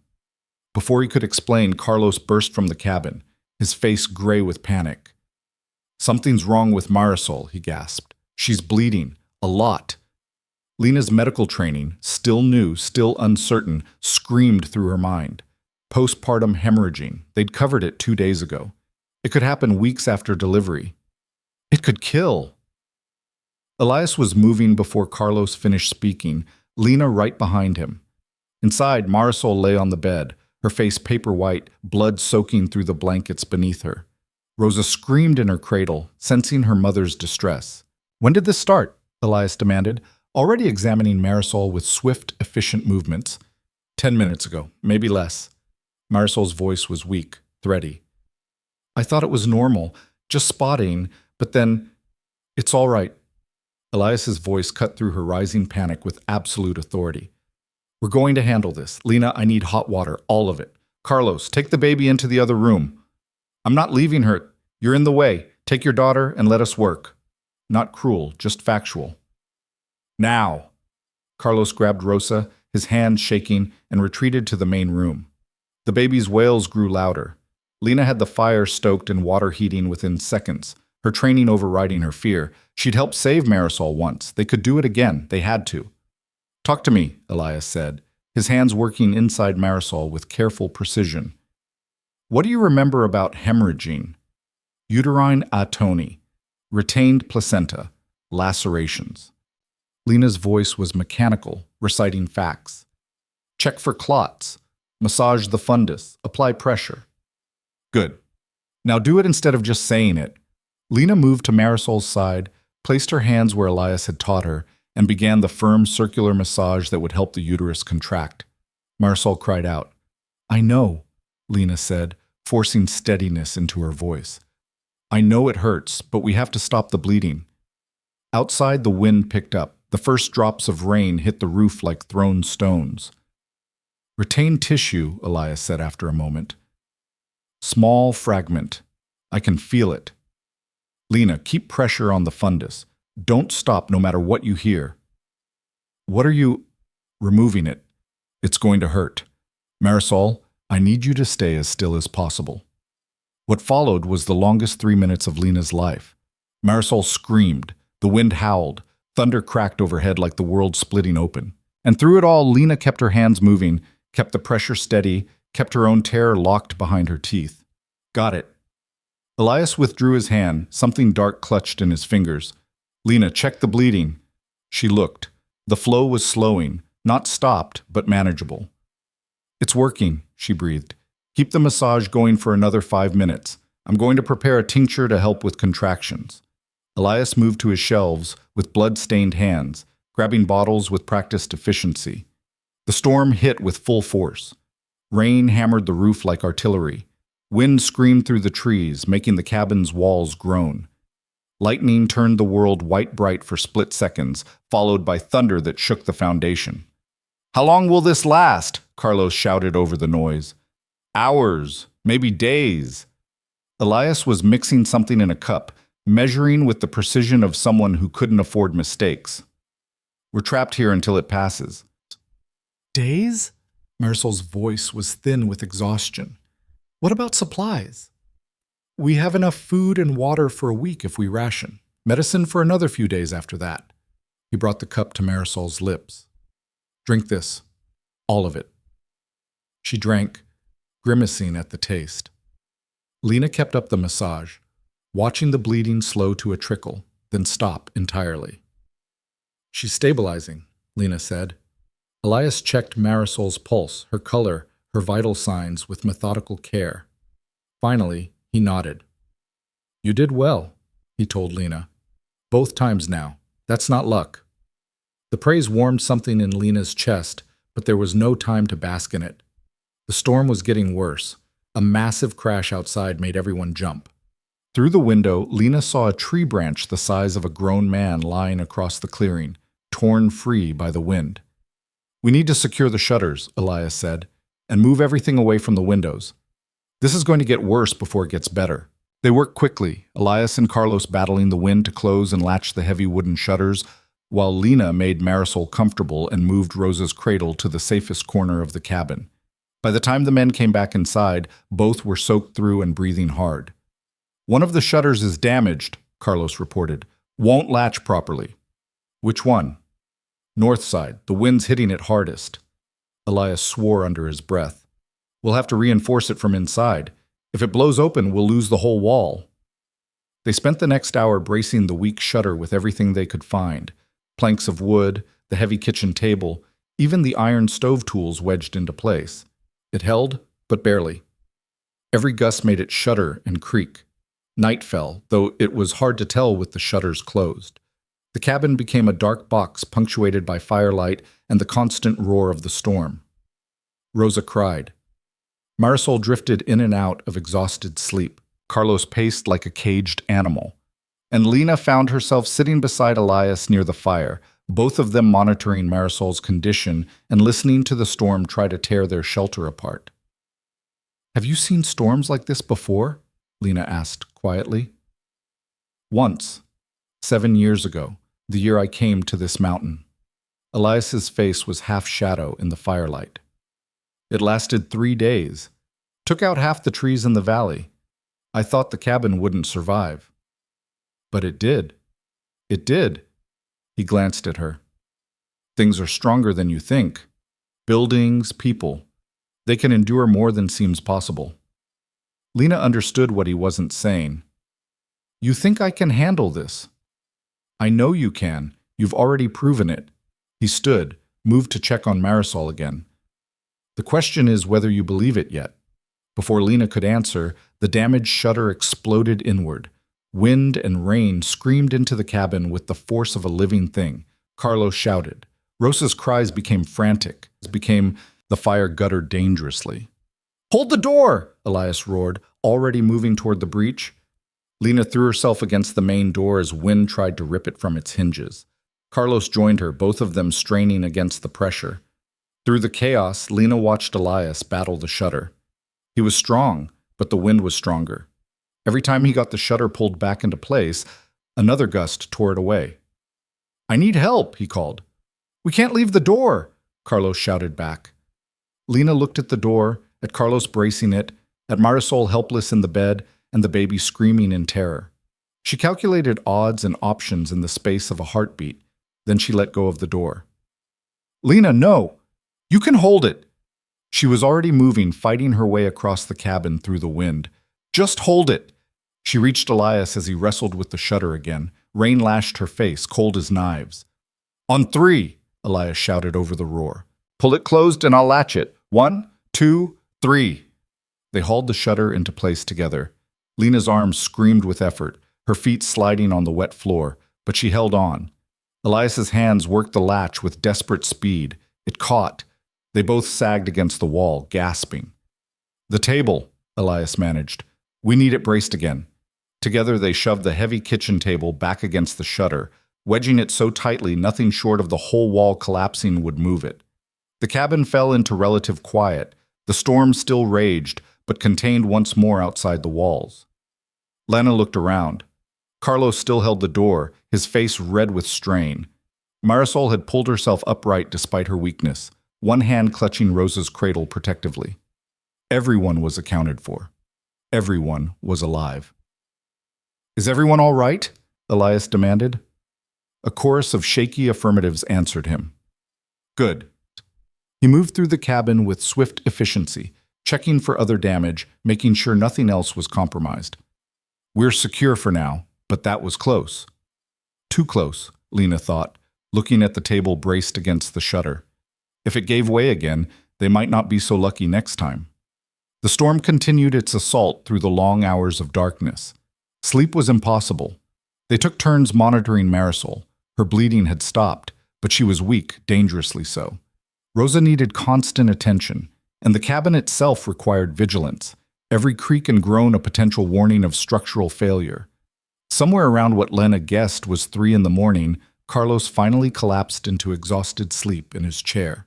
Before he could explain, Carlos burst from the cabin, his face gray with panic. "Something's wrong with Marisol," he gasped. "She's bleeding. A lot." Lena's medical training, still new, still uncertain, screamed through her mind. Postpartum hemorrhaging. They'd covered it 2 days ago. It could happen weeks after delivery. It could kill. Elias was moving before Carlos finished speaking, Lena right behind him. Inside, Marisol lay on the bed, her face paper white, blood soaking through the blankets beneath her. Rosa screamed in her cradle, sensing her mother's distress. "When did this start?" Elias demanded, already examining Marisol with swift, efficient movements. 10 minutes ago, maybe less." Marisol's voice was weak, thready. "I thought it was normal, just spotting, but then, it's all right." Elias's voice cut through her rising panic with absolute authority. "We're going to handle this. Lena, I need hot water, all of it. Carlos, take the baby into the other room." "I'm not leaving her. You're in the way. Take your daughter and let us work." Not cruel, just factual. "Now!" Carlos grabbed Rosa, his hand shaking, and retreated to the main room. The baby's wails grew louder. Lena had the fire stoked and water heating within seconds, her training overriding her fear. She'd helped save Marisol once. They could do it again. They had to. "Talk to me," Elias said, his hands working inside Marisol with careful precision. "What do you remember about hemorrhaging?" "Uterine atony. Retained placenta. Lacerations." Lena's voice was mechanical, reciting facts. "Check for clots. Massage the fundus. Apply pressure." "Good. Now do it instead of just saying it." Lena moved to Marisol's side, placed her hands where Elias had taught her, and began the firm circular massage that would help the uterus contract. Marisol cried out. "I know," Lena said, forcing steadiness into her voice. "I know it hurts, but we have to stop the bleeding." Outside, the wind picked up. The first drops of rain hit the roof like thrown stones. "Retained tissue," Elias said after a moment. "Small fragment. I can feel it." "Lena, keep pressure on the fundus. Don't stop no matter what you hear." "What are you—" "Removing it. It's going to hurt. Marisol, I need you to stay as still as possible." What followed was the longest 3 minutes of Lena's life. Marisol screamed, the wind howled, thunder cracked overhead like the world splitting open. And through it all, Lena kept her hands moving, kept the pressure steady, kept her own terror locked behind her teeth. "Got it." Elias withdrew his hand, something dark clutched in his fingers. "Lena, check the bleeding." She looked. The flow was slowing, not stopped, but manageable. "It's working," she breathed. Keep the massage going for another 5 minutes. I'm going to prepare a tincture to help with contractions. Elias moved to his shelves with blood-stained hands, grabbing bottles with practiced efficiency. The storm hit with full force. Rain hammered the roof like artillery. Wind screamed through the trees, making the cabin's walls groan. Lightning turned the world white bright for split seconds, followed by thunder that shook the foundation. "How long will this last?" Carlos shouted over the noise. "Hours, maybe days." Elias was mixing something in a cup, measuring with the precision of someone who couldn't afford mistakes. "We're trapped here until it passes." Days? Marisol's voice was thin with exhaustion. What about supplies? "We have enough food and water for a week if we ration. Medicine for another few days after that." He brought the cup to Marisol's lips. "Drink this. All of it." She drank, grimacing at the taste. Lena kept up the massage, watching the bleeding slow to a trickle, then stop entirely. "She's stabilizing," Lena said. Elias checked Marisol's pulse, her color, her vital signs with methodical care. Finally, he nodded. "You did well," he told Lena. "Both times now. That's not luck." The praise warmed something in Lena's chest, but there was no time to bask in it. The storm was getting worse. A massive crash outside made everyone jump. Through the window, Lena saw a tree branch the size of a grown man lying across the clearing, torn free by the wind. "We need to secure the shutters," Elias said, "and move everything away from the windows. This is going to get worse before it gets better." They worked quickly, Elias and Carlos battling the wind to close and latch the heavy wooden shutters, while Lena made Marisol comfortable and moved Rosa's cradle to the safest corner of the cabin. By the time the men came back inside, both were soaked through and breathing hard. "One of the shutters is damaged," Carlos reported. "Won't latch properly." "Which one?" "North side. The wind's hitting it hardest." Elias swore under his breath. "We'll have to reinforce it from inside. If it blows open, we'll lose the whole wall." They spent the next hour bracing the weak shutter with everything they could find: planks of wood, the heavy kitchen table, even the iron stove tools wedged into place. It held, but barely. Every gust made it shudder and creak. Night fell, though it was hard to tell with the shutters closed. The cabin became a dark box punctuated by firelight and the constant roar of the storm. Rosa cried. Marisol drifted in and out of exhausted sleep. Carlos paced like a caged animal. And Lena found herself sitting beside Elias near the fire, both of them monitoring Marisol's condition and listening to the storm try to tear their shelter apart. "Have you seen storms like this before?" Lena asked quietly. "Once, 7 years ago, the year I came to this mountain." Elias's face was half shadow in the firelight. "It lasted 3 days. Took out half the trees in the valley. I thought the cabin wouldn't survive. But it did. It did." He glanced at her. "Things are stronger than you think. Buildings, people. They can endure more than seems possible." Lena understood what he wasn't saying. "You think I can handle this?" "I know you can. You've already proven it." He stood, moved to check on Marisol again. "The question is whether you believe it yet." Before Lena could answer, the damaged shutter exploded inward. Wind and rain screamed into the cabin with the force of a living thing. Carlos shouted. Rosa's cries became frantic. The fire guttered dangerously. "Hold the door!" Elias roared, already moving toward the breach. Lena threw herself against the main door as wind tried to rip it from its hinges. Carlos joined her, both of them straining against the pressure. Through the chaos, Lena watched Elias battle the shutter. He was strong, but the wind was stronger. Every time he got the shutter pulled back into place, another gust tore it away. "I need help," he called. "We can't leave the door," Carlos shouted back. Lena looked at the door, at Carlos bracing it, at Marisol helpless in the bed, and the baby screaming in terror. She calculated odds and options in the space of a heartbeat. Then she let go of the door. "Lena, no! You can hold it!" She was already moving, fighting her way across the cabin through the wind. "Just hold it!" She reached Elias as he wrestled with the shutter again. Rain lashed her face, cold as knives. "On 3, Elias shouted over the roar. "Pull it closed and I'll latch it. 1, 2, 3. They hauled the shutter into place together. Lena's arms screamed with effort, her feet sliding on the wet floor, but she held on. Elias's hands worked the latch with desperate speed. It caught. They both sagged against the wall, gasping. "The table," Elias managed. "We need it braced again." Together they shoved the heavy kitchen table back against the shutter, wedging it so tightly nothing short of the whole wall collapsing would move it. The cabin fell into relative quiet. The storm still raged, but contained once more outside the walls. Lena looked around. Carlos still held the door, his face red with strain. Marisol had pulled herself upright despite her weakness, one hand clutching Rosa's cradle protectively. Everyone was accounted for. Everyone was alive. "Is everyone all right?" Elias demanded. A chorus of shaky affirmatives answered him. "Good." He moved through the cabin with swift efficiency, checking for other damage, making sure nothing else was compromised. "We're secure for now, but that was close." Too close, Lena thought, looking at the table braced against the shutter. If it gave way again, they might not be so lucky next time. The storm continued its assault through the long hours of darkness. Sleep was impossible. They took turns monitoring Marisol. Her bleeding had stopped, but she was weak, dangerously so. Rosa needed constant attention, and the cabin itself required vigilance, every creak and groan a potential warning of structural failure. Somewhere around what Lena guessed was 3 a.m, Carlos finally collapsed into exhausted sleep in his chair.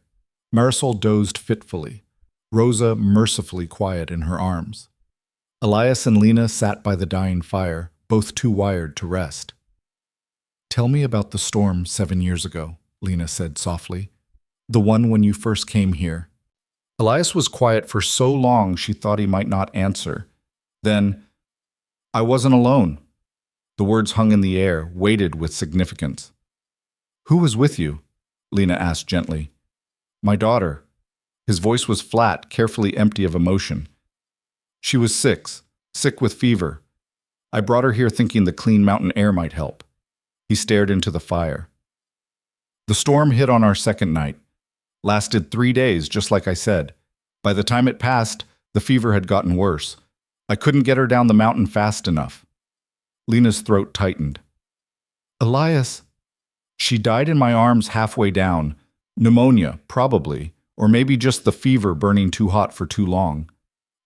Marisol dozed fitfully, Rosa mercifully quiet in her arms. Elias and Lena sat by the dying fire, both too wired to rest. "Tell me about the storm 7 years ago," Lena said softly. "The one when you first came here." Elias was quiet for so long she thought he might not answer. Then, "I wasn't alone." The words hung in the air, weighted with significance. "Who was with you?" Lena asked gently. "My daughter." His voice was flat, carefully empty of emotion. "She was sick with fever. I brought her here thinking the clean mountain air might help." He stared into the fire. "The storm hit on our second night. Lasted 3 days, just like I said. By the time it passed, the fever had gotten worse. I couldn't get her down the mountain fast enough." Lena's throat tightened. "Elias." "She died in my arms halfway down. Pneumonia, probably, or maybe just the fever burning too hot for too long."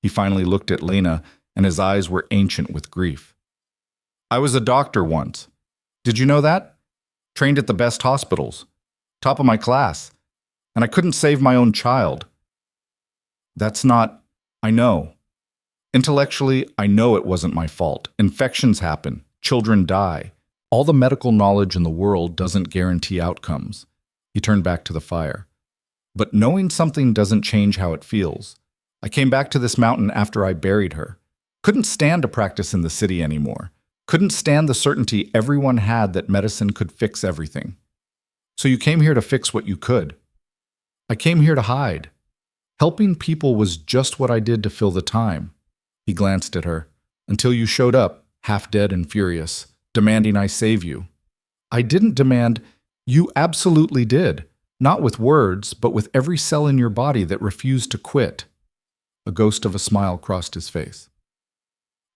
He finally looked at Lena, and his eyes were ancient with grief. "I was a doctor once. Did you know that? Trained at the best hospitals. Top of my class. And I couldn't save my own child." "That's not... I know. Intellectually, I know it wasn't my fault. Infections happen. Children die. All the medical knowledge in the world doesn't guarantee outcomes." He turned back to the fire. "But knowing something doesn't change how it feels. I came back to this mountain after I buried her. Couldn't stand to practice in the city anymore. Couldn't stand the certainty everyone had that medicine could fix everything. So you came here to fix what you could." "I came here to hide. Helping people was just what I did to fill the time." He glanced at her. "Until you showed up, half dead and furious, demanding I save you." "I didn't demand. You absolutely did. Not with words, but with every cell in your body that refused to quit." A ghost of a smile crossed his face.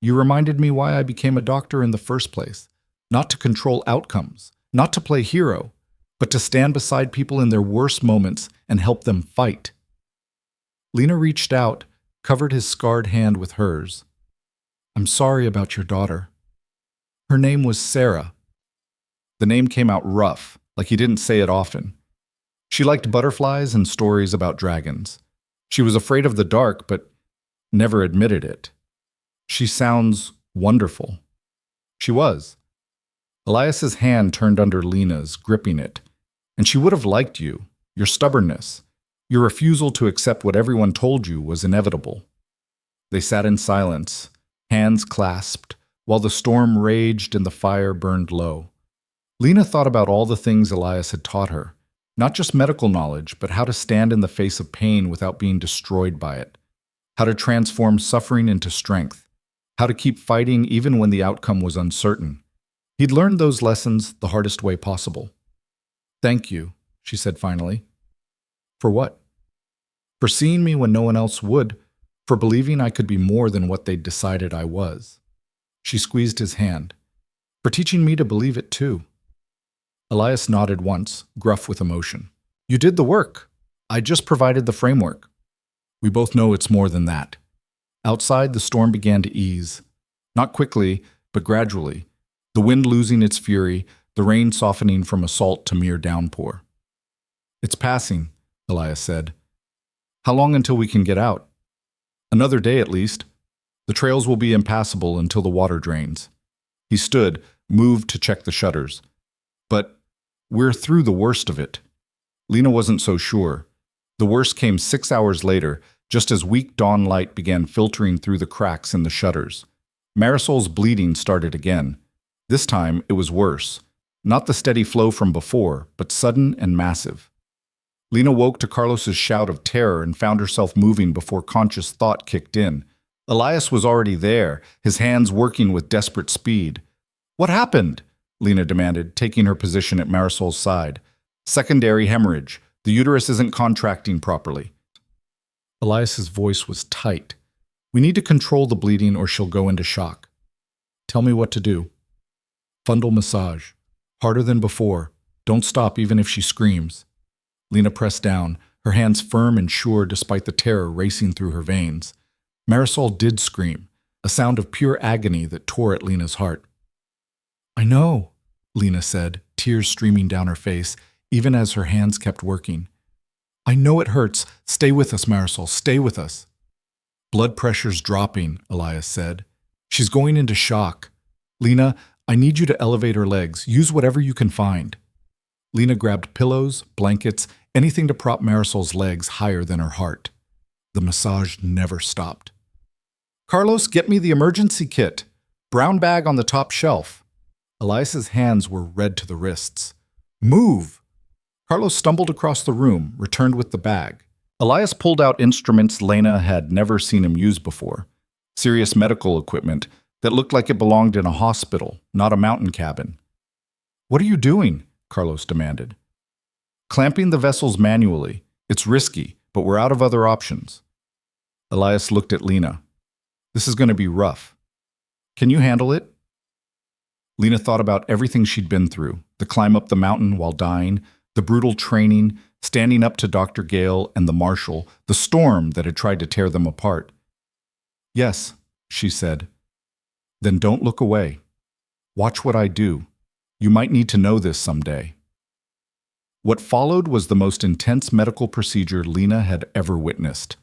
"You reminded me why I became a doctor in the first place. Not to control outcomes, not to play hero, but to stand beside people in their worst moments and help them fight." Lena reached out, covered his scarred hand with hers. "I'm sorry about your daughter. Her name was Sarah." The name came out rough, like he didn't say it often. She liked butterflies and stories about dragons. She was afraid of the dark, but never admitted it. "She sounds wonderful." She was. Elias's hand turned under Lena's, gripping it. "And she would have liked you, your stubbornness, your refusal to accept what everyone told you was inevitable." They sat in silence, hands clasped, while the storm raged and the fire burned low. Lena thought about all the things Elias had taught her, not just medical knowledge, but how to stand in the face of pain without being destroyed by it, how to transform suffering into strength, how to keep fighting even when the outcome was uncertain. He'd learned those lessons the hardest way possible. "Thank you," she said finally. "For what?" "For seeing me when no one else would, for believing I could be more than what they'd decided I was. She squeezed his hand. For teaching me to believe it too. Elias nodded once, gruff with emotion. You did the work. I just provided the framework. We both know it's more than that. Outside, the storm began to ease. Not quickly, but gradually. The wind losing its fury, the rain softening from assault to mere downpour. It's passing, Elias said. How long until we can get out? Another day at least. The trails will be impassable until the water drains. He stood, moved to check the shutters. But we're through the worst of it. Lena wasn't so sure. The worst came 6 hours later, just as weak dawn light began filtering through the cracks in the shutters. Marisol's bleeding started again. This time, it was worse. Not the steady flow from before, but sudden and massive. Lena woke to Carlos's shout of terror and found herself moving before conscious thought kicked in. Elias was already there, his hands working with desperate speed. What happened? Lena demanded, taking her position at Marisol's side. Secondary hemorrhage. The uterus isn't contracting properly. Elias's voice was tight. We need to control the bleeding or she'll go into shock. Tell me what to do. Fundal massage. Harder than before. Don't stop even if she screams. Lena pressed down, her hands firm and sure despite the terror racing through her veins. Marisol did scream, a sound of pure agony that tore at Lena's heart. I know, Lena said, tears streaming down her face, even as her hands kept working. I know it hurts. Stay with us, Marisol. Stay with us. Blood pressure's dropping, Elias said. She's going into shock. Lena, I need you to elevate her legs. Use whatever you can find. Lena grabbed pillows, blankets, anything to prop Marisol's legs higher than her heart. The massage never stopped. Carlos, get me the emergency kit. Brown bag on the top shelf. Elias's hands were red to the wrists. Move! Carlos stumbled across the room, returned with the bag. Elias pulled out instruments Lena had never seen him use before. Serious medical equipment that looked like it belonged in a hospital, not a mountain cabin. What are you doing? Carlos demanded. Clamping the vessels manually. It's risky, but we're out of other options. Elias looked at Lena. This is going to be rough. Can you handle it? Lena thought about everything she'd been through, the climb up the mountain while dying, the brutal training, standing up to Dr. Gale and the marshal, the storm that had tried to tear them apart. Yes, she said. Then don't look away. Watch what I do. You might need to know this someday. What followed was the most intense medical procedure Lena had ever witnessed.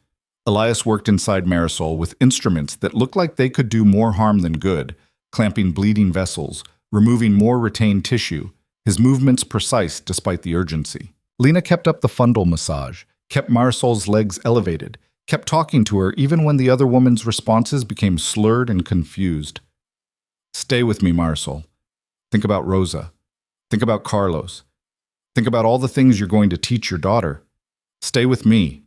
Elias worked inside Marisol with instruments that looked like they could do more harm than good, clamping bleeding vessels, removing more retained tissue, his movements precise despite the urgency. Lena kept up the fundal massage, kept Marisol's legs elevated, kept talking to her even when the other woman's responses became slurred and confused. Stay with me, Marisol. Think about Rosa. Think about Carlos. Think about all the things you're going to teach your daughter. Stay with me.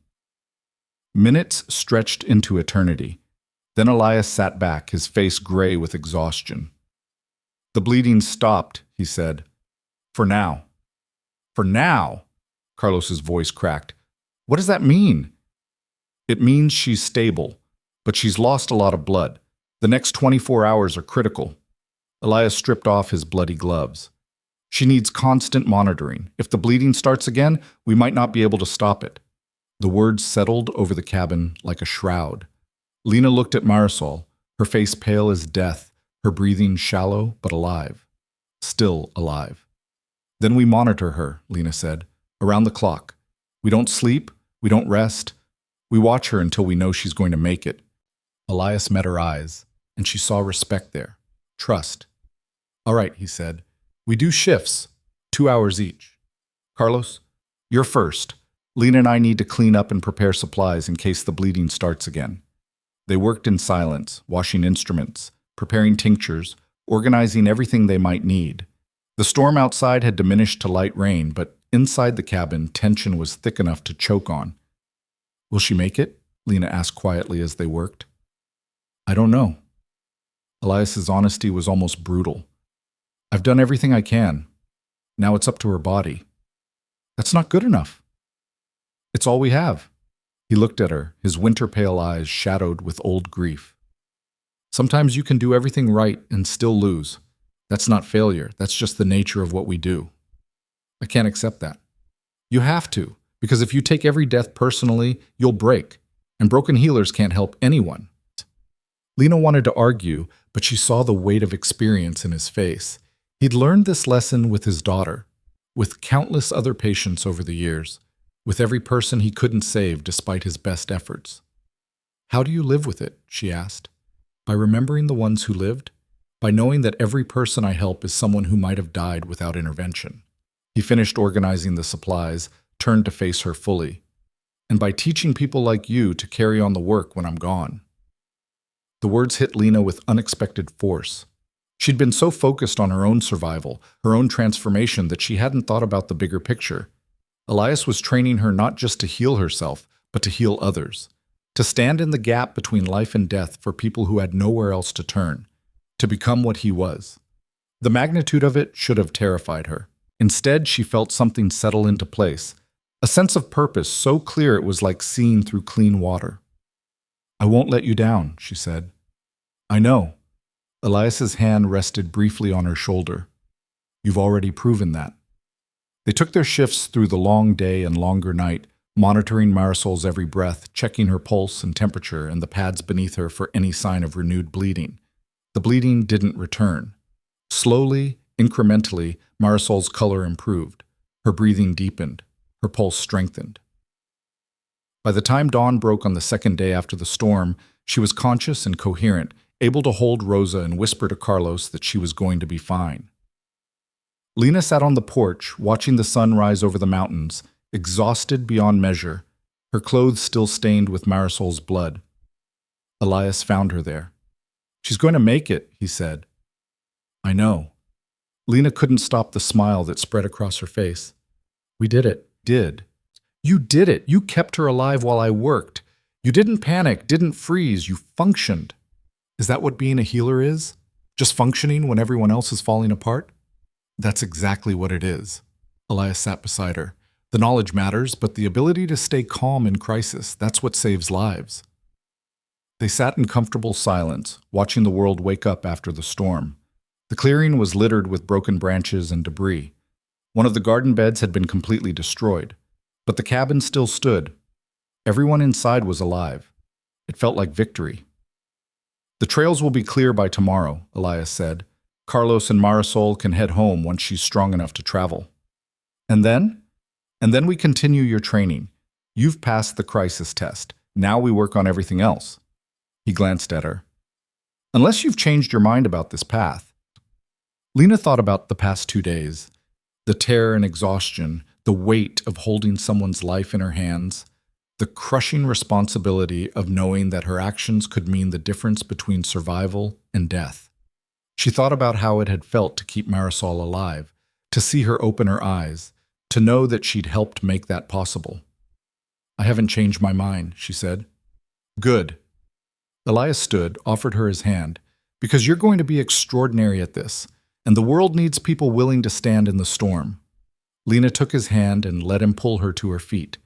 Minutes stretched into eternity. Then Elias sat back, his face gray with exhaustion. The bleeding stopped, he said. For now. For now? Carlos's voice cracked. What does that mean? It means she's stable, but she's lost a lot of blood. The next 24 hours are critical. Elias stripped off his bloody gloves. She needs constant monitoring. If the bleeding starts again, we might not be able to stop it. The words settled over the cabin like a shroud. Lena looked at Marisol, her face pale as death, her breathing shallow but alive. Still alive. Then we monitor her, Lena said, around the clock. We don't sleep, we don't rest. We watch her until we know she's going to make it. Elias met her eyes, and she saw respect there. Trust. All right, he said. We do shifts, 2 hours each. Carlos, you're first. Lena and I need to clean up and prepare supplies in case the bleeding starts again. They worked in silence, washing instruments, preparing tinctures, organizing everything they might need. The storm outside had diminished to light rain, but inside the cabin, tension was thick enough to choke on. Will she make it? Lena asked quietly as they worked. I don't know. Elias's honesty was almost brutal. I've done everything I can. Now it's up to her body. That's not good enough. It's all we have. He looked at her, his winter-pale eyes shadowed with old grief. Sometimes you can do everything right and still lose. That's not failure, that's just the nature of what we do. I can't accept that. You have to, because if you take every death personally, you'll break, and broken healers can't help anyone. Lena wanted to argue, but she saw the weight of experience in his face. He'd learned this lesson with his daughter, with countless other patients over the years, with every person he couldn't save despite his best efforts. How do you live with it? She asked. By remembering the ones who lived? By knowing that every person I help is someone who might have died without intervention. He finished organizing the supplies, turned to face her fully. And by teaching people like you to carry on the work when I'm gone. The words hit Lena with unexpected force. She'd been so focused on her own survival, her own transformation, that she hadn't thought about the bigger picture. Elias was training her not just to heal herself, but to heal others. To stand in the gap between life and death for people who had nowhere else to turn. To become what he was. The magnitude of it should have terrified her. Instead, she felt something settle into place. A sense of purpose so clear it was like seeing through clean water. I won't let you down, she said. I know. Elias's hand rested briefly on her shoulder. You've already proven that. They took their shifts through the long day and longer night, monitoring Marisol's every breath, checking her pulse and temperature and the pads beneath her for any sign of renewed bleeding. The bleeding didn't return. Slowly, incrementally, Marisol's color improved. Her breathing deepened. Her pulse strengthened. By the time dawn broke on the second day after the storm, she was conscious and coherent, able to hold Rosa and whisper to Carlos that she was going to be fine. Lena sat on the porch, watching the sun rise over the mountains, exhausted beyond measure, her clothes still stained with Marisol's blood. Elias found her there. She's going to make it, he said. I know. Lena couldn't stop the smile that spread across her face. We did it. Did. You did it. You kept her alive while I worked. You didn't panic, didn't freeze. You functioned. Is that what being a healer is? Just functioning when everyone else is falling apart? That's exactly what it is. Elias sat beside her. The knowledge matters, but the ability to stay calm in crisis, that's what saves lives. They sat in comfortable silence, watching the world wake up after the storm. The clearing was littered with broken branches and debris. One of the garden beds had been completely destroyed, but the cabin still stood. Everyone inside was alive. It felt like victory. The trails will be clear by tomorrow, Elias said. Carlos and Marisol can head home once she's strong enough to travel. And then? And then we continue your training. You've passed the crisis test. Now we work on everything else. He glanced at her. Unless you've changed your mind about this path. Lena thought about the past 2 days. The terror and exhaustion, the weight of holding someone's life in her hands, the crushing responsibility of knowing that her actions could mean the difference between survival and death. She thought about how it had felt to keep Marisol alive, to see her open her eyes, to know that she'd helped make that possible. I haven't changed my mind, she said. Good. Elias stood, offered her his hand, because you're going to be extraordinary at this, and the world needs people willing to stand in the storm. Lena took his hand and let him pull her to her feet.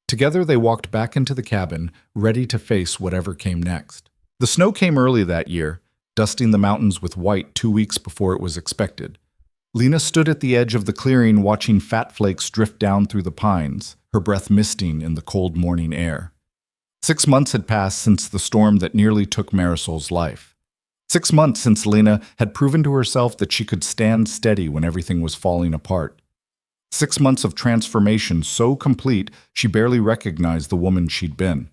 Together they walked back into the cabin, ready to face whatever came next. The snow came early that year, dusting the mountains with white 2 weeks before it was expected. Lena stood at the edge of the clearing watching fat flakes drift down through the pines, her breath misting in the cold morning air. 6 months had passed since the storm that nearly took Marisol's life. 6 months since Lena had proven to herself that she could stand steady when everything was falling apart. 6 months of transformation so complete she barely recognized the woman she'd been.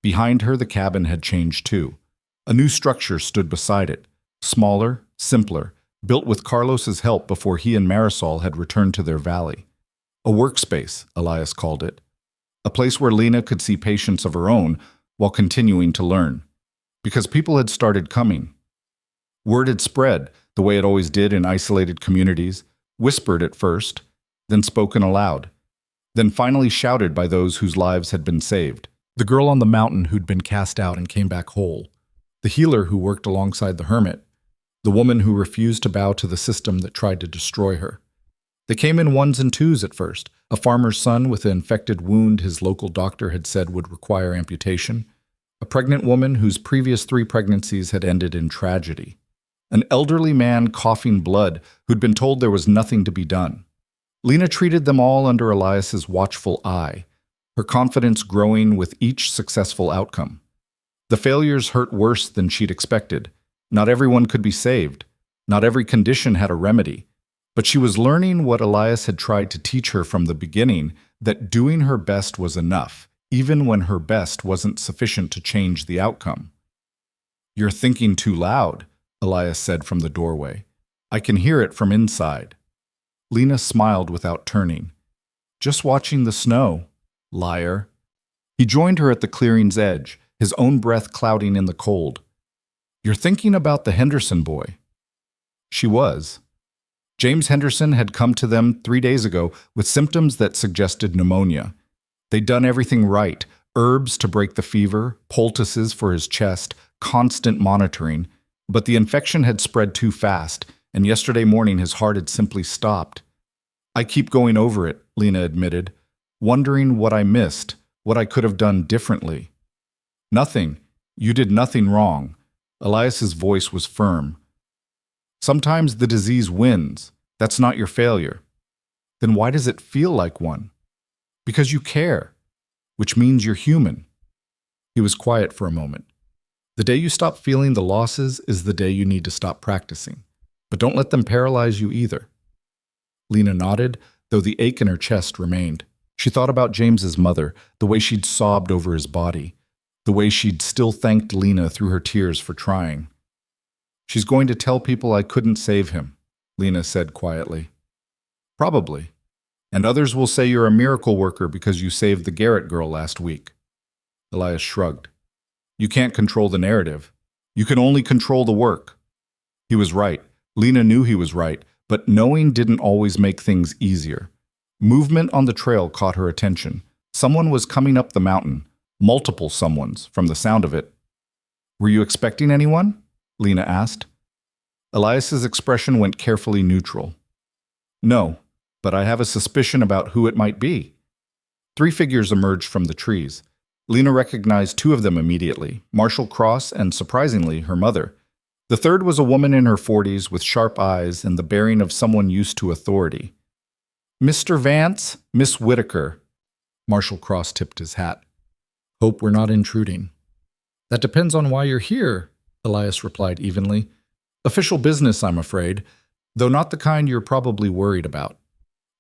Behind her, the cabin had changed too. A new structure stood beside it, smaller, simpler, built with Carlos's help before he and Marisol had returned to their valley. A workspace, Elias called it. A place where Lena could see patients of her own while continuing to learn. Because people had started coming. Word had spread, the way it always did in isolated communities, whispered at first, then spoken aloud, then finally shouted by those whose lives had been saved. The girl on the mountain who'd been cast out and came back whole. The healer who worked alongside the hermit. The woman who refused to bow to the system that tried to destroy her. They came in ones and twos at first. A farmer's son with an infected wound his local doctor had said would require amputation. A pregnant woman whose previous 3 pregnancies had ended in tragedy. An elderly man coughing blood who'd been told there was nothing to be done. Lena treated them all under Elias's watchful eye, her confidence growing with each successful outcome. The failures hurt worse than she'd expected. Not everyone could be saved. Not every condition had a remedy. But she was learning what Elias had tried to teach her from the beginning, that doing her best was enough, even when her best wasn't sufficient to change the outcome. "You're thinking too loud," Elias said from the doorway. "I can hear it from inside." Lena smiled without turning. "Just watching the snow, liar." He joined her at the clearing's edge, his own breath clouding in the cold. "You're thinking about the Henderson boy." She was. James Henderson had come to them 3 days ago with symptoms that suggested pneumonia. They'd done everything right: herbs to break the fever, poultices for his chest, constant monitoring. But the infection had spread too fast, and yesterday morning his heart had simply stopped. "I keep going over it," Lena admitted, "wondering what I missed, what I could have done differently." "Nothing. You did nothing wrong." Elias's voice was firm. "Sometimes the disease wins. That's not your failure." "Then why does it feel like one?" "Because you care, which means you're human." He was quiet for a moment. "The day you stop feeling the losses is the day you need to stop practicing. But don't let them paralyze you either." Lena nodded, though the ache in her chest remained. She thought about James's mother, the way she'd sobbed over his body, the way she'd still thanked Lena through her tears for trying. "She's going to tell people I couldn't save him," Lena said quietly. "Probably. And others will say you're a miracle worker because you saved the Garrett girl last week." Elias shrugged. "You can't control the narrative. You can only control the work." He was right. Lena knew he was right, but knowing didn't always make things easier. Movement on the trail caught her attention. Someone was coming up the mountain. Multiple someones, from the sound of it. "Were you expecting anyone?" Lena asked. Elias's expression went carefully neutral. "No, but I have a suspicion about who it might be." 3 figures emerged from the trees. Lena recognized 2 of them immediately, Marshall Cross and, surprisingly, her mother. The third was a woman in her 40s with sharp eyes and the bearing of someone used to authority. "Mr. Vance, Miss Whitaker." Marshall Cross tipped his hat. "Hope we're not intruding." "That depends on why you're here," Elias replied evenly. "Official business, I'm afraid, though not the kind you're probably worried about."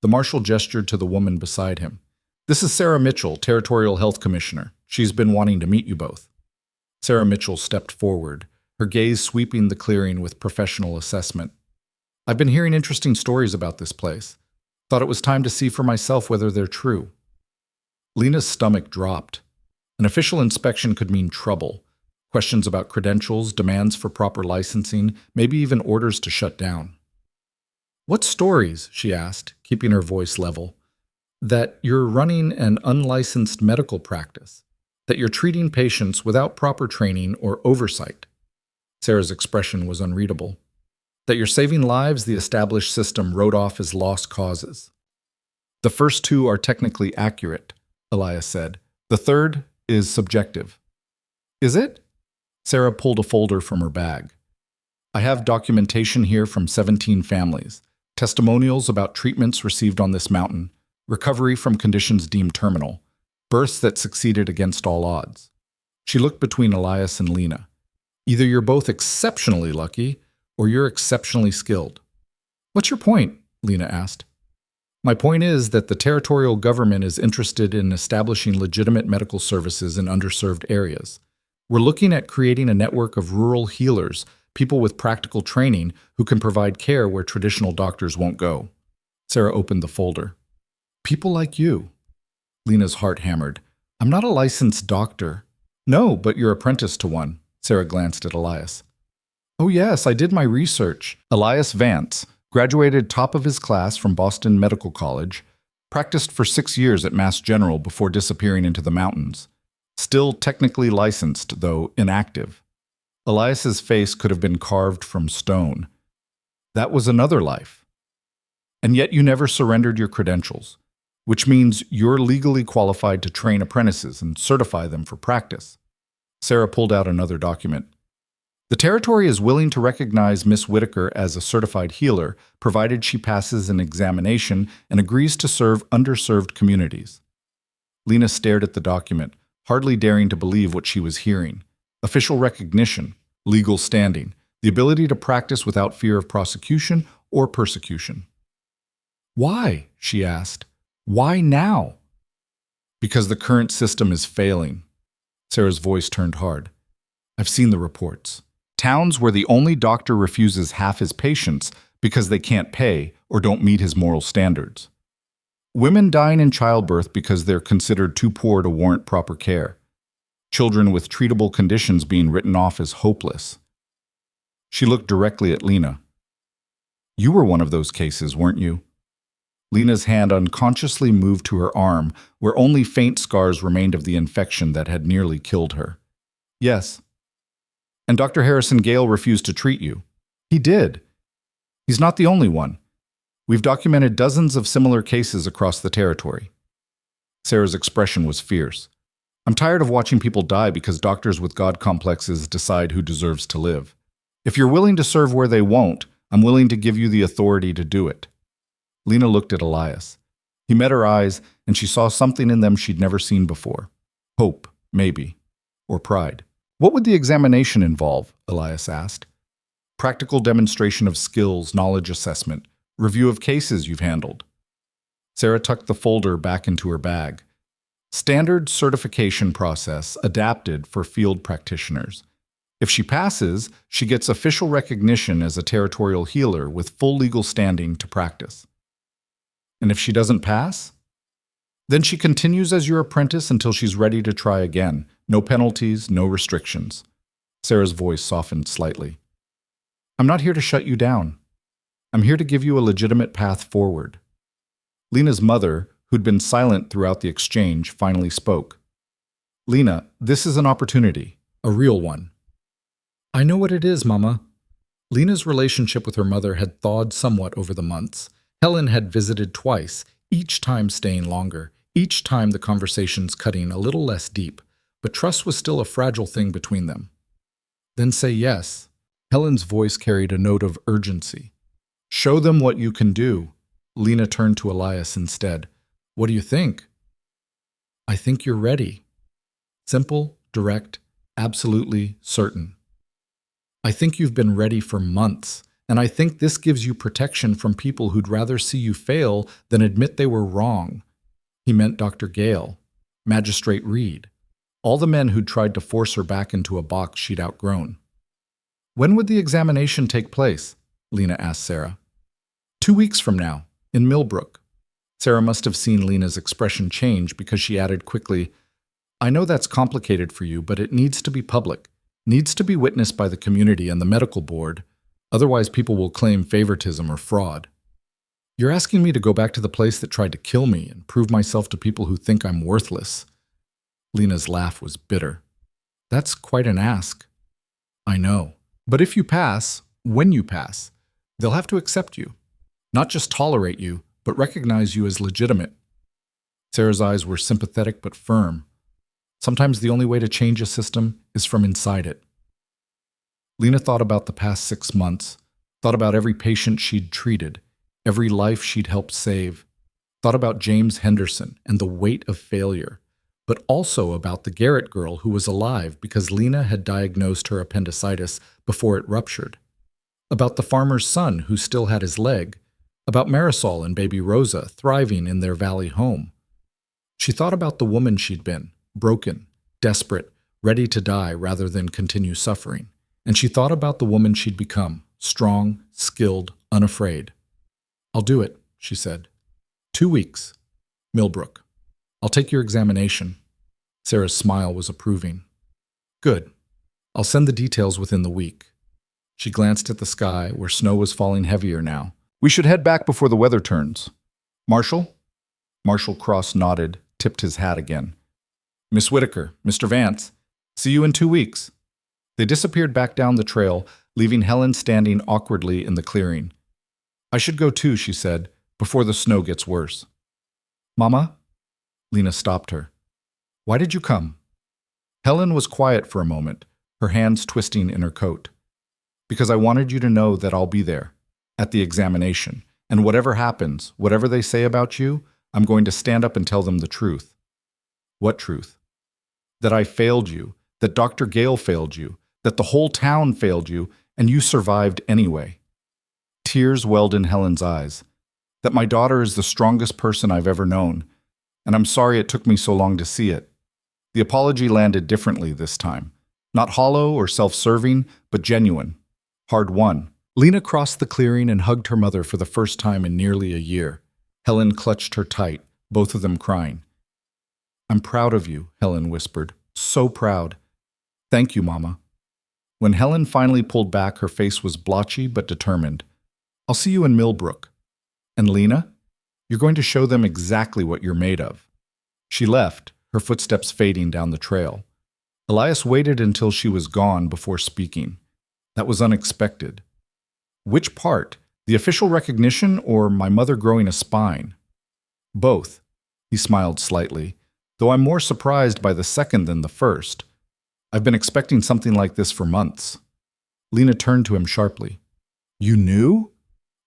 The marshal gestured to the woman beside him. "This is Sarah Mitchell, Territorial Health Commissioner. She's been wanting to meet you both." Sarah Mitchell stepped forward, her gaze sweeping the clearing with professional assessment. "I've been hearing interesting stories about this place. Thought it was time to see for myself whether they're true." Lena's stomach dropped. An official inspection could mean trouble. Questions about credentials, demands for proper licensing, maybe even orders to shut down. "What stories?" she asked, keeping her voice level. "That you're running an unlicensed medical practice. That you're treating patients without proper training or oversight." Sarah's expression was unreadable. "That you're saving lives the established system wrote off as lost causes." "The first 2 are technically accurate," Elias said. "The third is subjective." "Is it?" Sarah pulled a folder from her bag. "I have documentation here from 17 families, testimonials about treatments received on this mountain, recovery from conditions deemed terminal, births that succeeded against all odds." She looked between Elias and Lena. "Either you're both exceptionally lucky, or you're exceptionally skilled." "What's your point?" Lena asked. "My point is that the territorial government is interested in establishing legitimate medical services in underserved areas. We're looking at creating a network of rural healers, people with practical training who can provide care where traditional doctors won't go." Sarah opened the folder. "People like you." Lena's heart hammered. "I'm not a licensed doctor." "No, but you're apprenticed to one." Sarah glanced at Elias. "Oh yes, I did my research." Elias Vance graduated top of his class from Boston Medical College, practiced for 6 years at Mass General before disappearing into the mountains. Still technically licensed, though inactive. Elias's face could have been carved from stone. That was another life. And yet you never surrendered your credentials, which means you're legally qualified to train apprentices and certify them for practice. Sarah pulled out another document. The territory is willing to recognize Miss Whitaker as a certified healer, provided she passes an examination and agrees to serve underserved communities. Lena stared at the document, hardly daring to believe what she was hearing. Official recognition, legal standing, the ability to practice without fear of prosecution or persecution. Why? She asked. Why now? Because the current system is failing. Sarah's voice turned hard. I've seen the reports. Towns where the only doctor refuses half his patients because they can't pay or don't meet his moral standards. Women dying in childbirth because they're considered too poor to warrant proper care. Children with treatable conditions being written off as hopeless. She looked directly at Lena. You were one of those cases, weren't you? Lena's hand unconsciously moved to her arm, where only faint scars remained of the infection that had nearly killed her. Yes. And Dr. Harrison Gale refused to treat you. He did. He's not the only one. We've documented dozens of similar cases across the territory. Sarah's expression was fierce. I'm tired of watching people die because doctors with God complexes decide who deserves to live. If you're willing to serve where they won't, I'm willing to give you the authority to do it. Lena looked at Elias. He met her eyes, and she saw something in them she'd never seen before. Hope, maybe. Or pride. What would the examination involve? Elias asked. Practical demonstration of skills, knowledge assessment, review of cases you've handled. Sarah tucked the folder back into her bag. Standard certification process adapted for field practitioners. If she passes, she gets official recognition as a territorial healer with full legal standing to practice. And if she doesn't pass? Then she continues as your apprentice until she's ready to try again. No penalties, no restrictions. Sarah's voice softened slightly. I'm not here to shut you down. I'm here to give you a legitimate path forward. Lena's mother, who'd been silent throughout the exchange, finally spoke. Lena, this is an opportunity, a real one. I know what it is, Mama. Lena's relationship with her mother had thawed somewhat over the months. Helen had visited twice, each time staying longer, each time the conversations cutting a little less deep, but trust was still a fragile thing between them. Then say yes. Helen's voice carried a note of urgency. Show them what you can do. Lena turned to Elias instead. What do you think? I think you're ready. Simple, direct, absolutely certain. I think you've been ready for months, and I think this gives you protection from people who'd rather see you fail than admit they were wrong. He meant Dr. Gale, Magistrate Reed, all the men who'd tried to force her back into a box she'd outgrown. When would the examination take place? Lena asked Sarah. 2 weeks from now, in Millbrook. Sarah must have seen Lena's expression change because she added quickly, I know that's complicated for you, but it needs to be public, needs to be witnessed by the community and the medical board. Otherwise, people will claim favoritism or fraud. You're asking me to go back to the place that tried to kill me and prove myself to people who think I'm worthless. Lena's laugh was bitter. That's quite an ask. I know. But if you pass, when you pass, they'll have to accept you. Not just tolerate you, but recognize you as legitimate. Sarah's eyes were sympathetic but firm. Sometimes the only way to change a system is from inside it. Lena thought about the past 6 months, thought about every patient she'd treated, every life she'd helped save, thought about James Henderson and the weight of failure, but also about the Garrett girl who was alive because Lena had diagnosed her appendicitis before it ruptured, about the farmer's son who still had his leg, about Marisol and baby Rosa thriving in their valley home. She thought about the woman she'd been, broken, desperate, ready to die rather than continue suffering. And she thought about the woman she'd become, strong, skilled, unafraid. I'll do it, she said. 2 weeks. Millbrook. I'll take your examination. Sarah's smile was approving. Good. I'll send the details within the week. She glanced at the sky, where snow was falling heavier now. We should head back before the weather turns. Marshall? Marshall Cross nodded, tipped his hat again. Miss Whitaker, Mr. Vance, see you in 2 weeks. They disappeared back down the trail, leaving Helen standing awkwardly in the clearing. I should go too, she said, before the snow gets worse. Mama? Lena stopped her. Why did you come? Helen was quiet for a moment, her hands twisting in her coat. Because I wanted you to know that I'll be there, at the examination, and whatever happens, whatever they say about you, I'm going to stand up and tell them the truth. What truth? That I failed you, that Dr. Gale failed you, that the whole town failed you, and you survived anyway. Tears welled in Helen's eyes. That my daughter is the strongest person I've ever known, and I'm sorry it took me so long to see it. The apology landed differently this time. Not hollow or self-serving, but genuine. Hard-won. Lena crossed the clearing and hugged her mother for the first time in nearly a year. Helen clutched her tight, both of them crying. I'm proud of you, Helen whispered. So proud. Thank you, Mama. When Helen finally pulled back, her face was blotchy but determined. I'll see you in Millbrook. And Lena, you're going to show them exactly what you're made of. She left, her footsteps fading down the trail. Elias waited until she was gone before speaking. That was unexpected. Which part? The official recognition or my mother growing a spine? Both. He smiled slightly, though I'm more surprised by the second than the first. I've been expecting something like this for months. Lena turned to him sharply. You knew?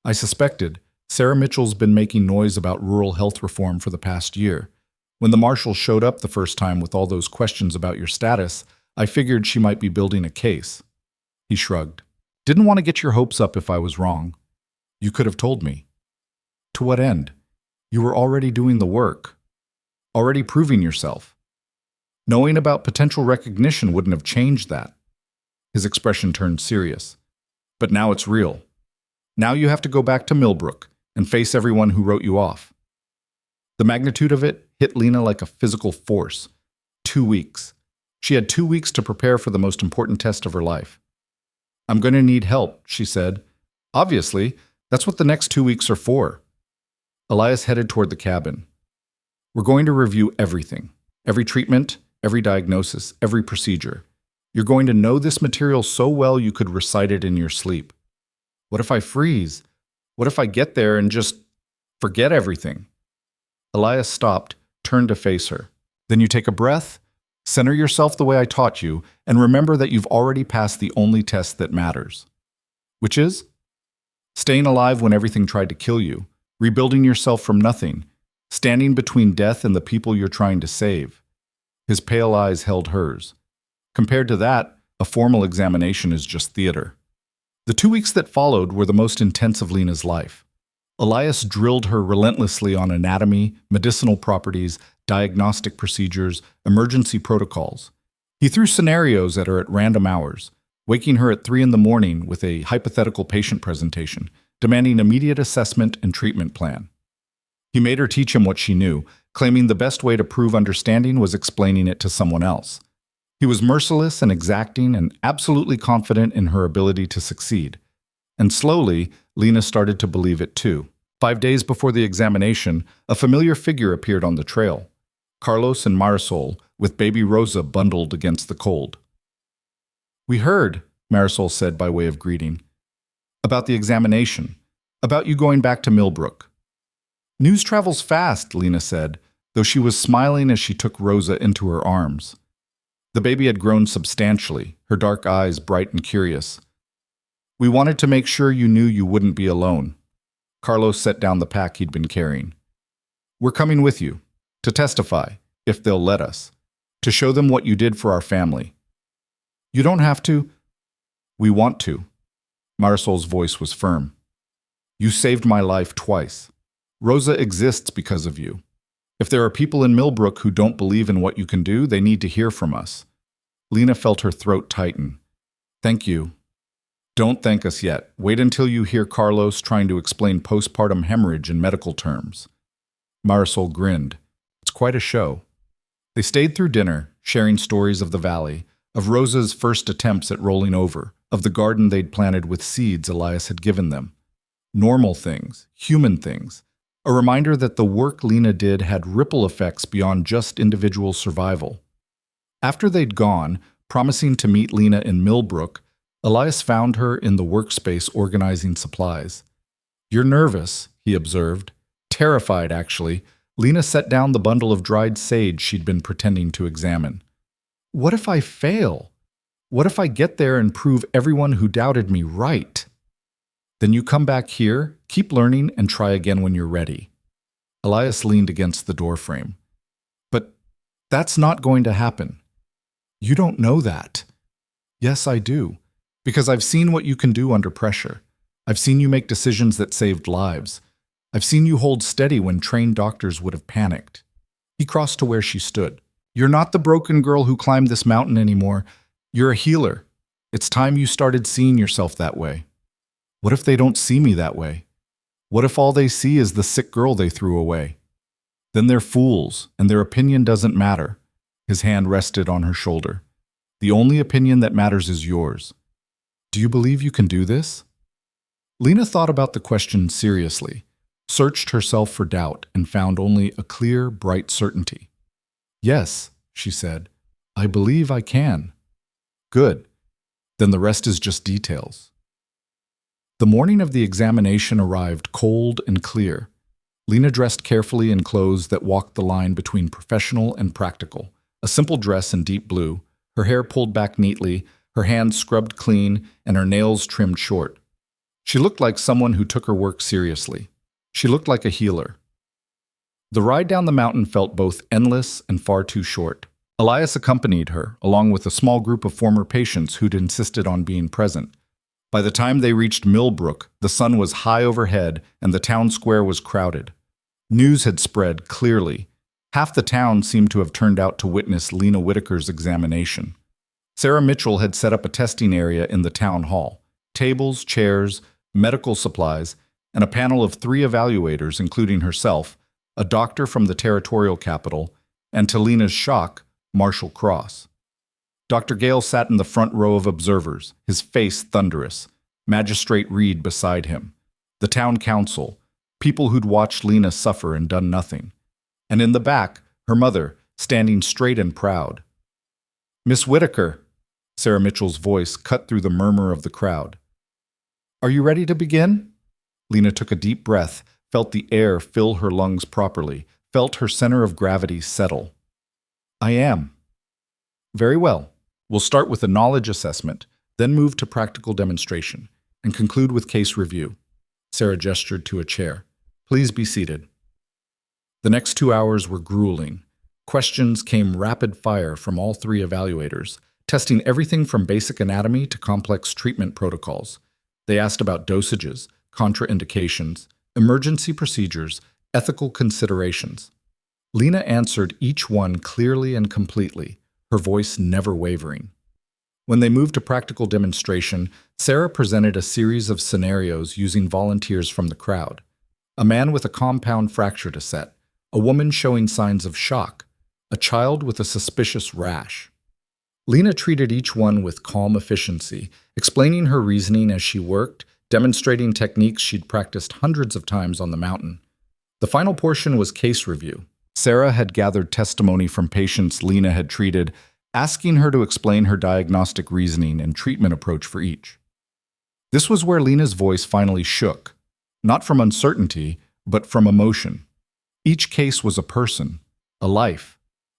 I suspected. Sarah Mitchell's been making noise about rural health reform for the past year. When the marshal showed up the first time with all those questions about your status, I figured she might be building a case. He shrugged. Didn't want to get your hopes up if I was wrong. You could have told me. To what end? You were already doing the work. Already proving yourself. Knowing about potential recognition wouldn't have changed that. His expression turned serious. But now it's real. Now you have to go back to Millbrook and face everyone who wrote you off. The magnitude of it hit Lena like a physical force. 2 weeks. She had 2 weeks to prepare for the most important test of her life. I'm going to need help, she said. Obviously, that's what the next 2 weeks are for. Elias headed toward the cabin. We're going to review everything. Every treatment, every diagnosis, every procedure. You're going to know this material so well you could recite it in your sleep. What if I freeze? What if I get there and just forget everything? Elias stopped, turned to face her. Then you take a breath, center yourself the way I taught you, and remember that you've already passed the only test that matters. Which is? Staying alive when everything tried to kill you, rebuilding yourself from nothing, standing between death and the people you're trying to save. His pale eyes held hers. Compared to that, a formal examination is just theater. The 2 weeks that followed were the most intense of Lena's life. Elias drilled her relentlessly on anatomy, medicinal properties, diagnostic procedures, emergency protocols. He threw scenarios at her at random hours, waking her at 3 a.m. with a hypothetical patient presentation, demanding immediate assessment and treatment plan. He made her teach him what she knew, claiming the best way to prove understanding was explaining it to someone else. He was merciless and exacting and absolutely confident in her ability to succeed. And slowly, Lena started to believe it too. 5 days before the examination, a familiar figure appeared on the trail. Carlos and Marisol, with baby Rosa bundled against the cold. We heard, Marisol said by way of greeting, about the examination, about you going back to Millbrook. News travels fast, Lena said, though she was smiling as she took Rosa into her arms. The baby had grown substantially, her dark eyes bright and curious. We wanted to make sure you knew you wouldn't be alone. Carlos set down the pack he'd been carrying. We're coming with you, to testify, if they'll let us, to show them what you did for our family. You don't have to. We want to. Marisol's voice was firm. You saved my life twice. Rosa exists because of you. If there are people in Millbrook who don't believe in what you can do, they need to hear from us. Lena felt her throat tighten. Thank you. Don't thank us yet. Wait until you hear Carlos trying to explain postpartum hemorrhage in medical terms. Marisol grinned. It's quite a show. They stayed through dinner, sharing stories of the valley, of Rosa's first attempts at rolling over, of the garden they'd planted with seeds Elias had given them. Normal things, human things. A reminder that the work Lena did had ripple effects beyond just individual survival. After they'd gone, promising to meet Lena in Millbrook, Elias found her in the workspace organizing supplies. You're nervous, he observed. Terrified, actually, Lena set down the bundle of dried sage she'd been pretending to examine. What if I fail? What if I get there and prove everyone who doubted me right? Then you come back here, keep learning, and try again when you're ready. Elias leaned against the doorframe. But that's not going to happen. You don't know that. Yes, I do. Because I've seen what you can do under pressure. I've seen you make decisions that saved lives. I've seen you hold steady when trained doctors would have panicked. He crossed to where she stood. You're not the broken girl who climbed this mountain anymore. You're a healer. It's time you started seeing yourself that way. What if they don't see me that way? What if all they see is the sick girl they threw away? Then they're fools, and their opinion doesn't matter. His hand rested on her shoulder. The only opinion that matters is yours. Do you believe you can do this? Lena thought about the question seriously, searched herself for doubt, and found only a clear, bright certainty. Yes, she said, I believe I can. Good. Then the rest is just details. The morning of the examination arrived cold and clear. Lena dressed carefully in clothes that walked the line between professional and practical. A simple dress in deep blue, her hair pulled back neatly, her hands scrubbed clean, and her nails trimmed short. She looked like someone who took her work seriously. She looked like a healer. The ride down the mountain felt both endless and far too short. Elias accompanied her, along with a small group of former patients who'd insisted on being present. By the time they reached Millbrook, the sun was high overhead and the town square was crowded. News had spread clearly. Half the town seemed to have turned out to witness Lena Whitaker's examination. Sarah Mitchell had set up a testing area in the town hall. Tables, chairs, medical supplies, and a panel of 3 evaluators, including herself, a doctor from the territorial capital, and to Lena's shock, Marshall Cross. Dr. Gale sat in the front row of observers, his face thunderous, Magistrate Reed beside him, the town council, people who'd watched Lena suffer and done nothing. And in the back, her mother, standing straight and proud. Miss Whitaker, Sarah Mitchell's voice cut through the murmur of the crowd. Are you ready to begin? Lena took a deep breath, felt the air fill her lungs properly, felt her center of gravity settle. I am. Very well. We'll start with a knowledge assessment, then move to practical demonstration, and conclude with case review. Sarah gestured to a chair. Please be seated. The next 2 hours were grueling. Questions came rapid fire from all 3 evaluators, testing everything from basic anatomy to complex treatment protocols. They asked about dosages, contraindications, emergency procedures, ethical considerations. Lena answered each one clearly and completely, her voice never wavering. When they moved to practical demonstration, Sarah presented a series of scenarios using volunteers from the crowd. A man with a compound fracture to set, a woman showing signs of shock, a child with a suspicious rash. Lena treated each one with calm efficiency, explaining her reasoning as she worked, demonstrating techniques she'd practiced hundreds of times on the mountain. The final portion was case review. Sarah had gathered testimony from patients Lena had treated, asking her to explain her diagnostic reasoning and treatment approach for each. This was where Lena's voice finally shook, not from uncertainty, but from emotion. Each case was a person, a life,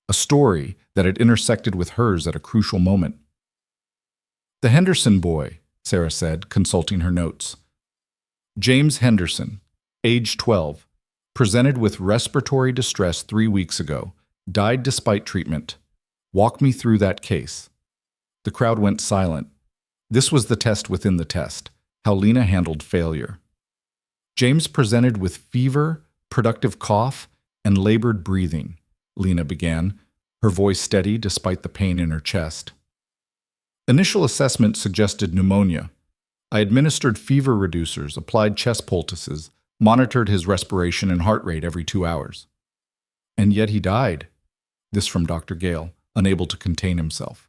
a story that had intersected with hers at a crucial moment. The Henderson boy, Sarah said, consulting her notes. James Henderson, age 12, presented with respiratory distress 3 weeks ago, died despite treatment. Walk me through that case. The crowd went silent. This was the test within the test, how Lena handled failure. James presented with fever, productive cough, and labored breathing, Lena began, her voice steady despite the pain in her chest. Initial assessment suggested pneumonia. I administered fever reducers, applied chest poultices, monitored his respiration and heart rate every 2 hours. And yet he died. This from Dr. Gale, unable to contain himself.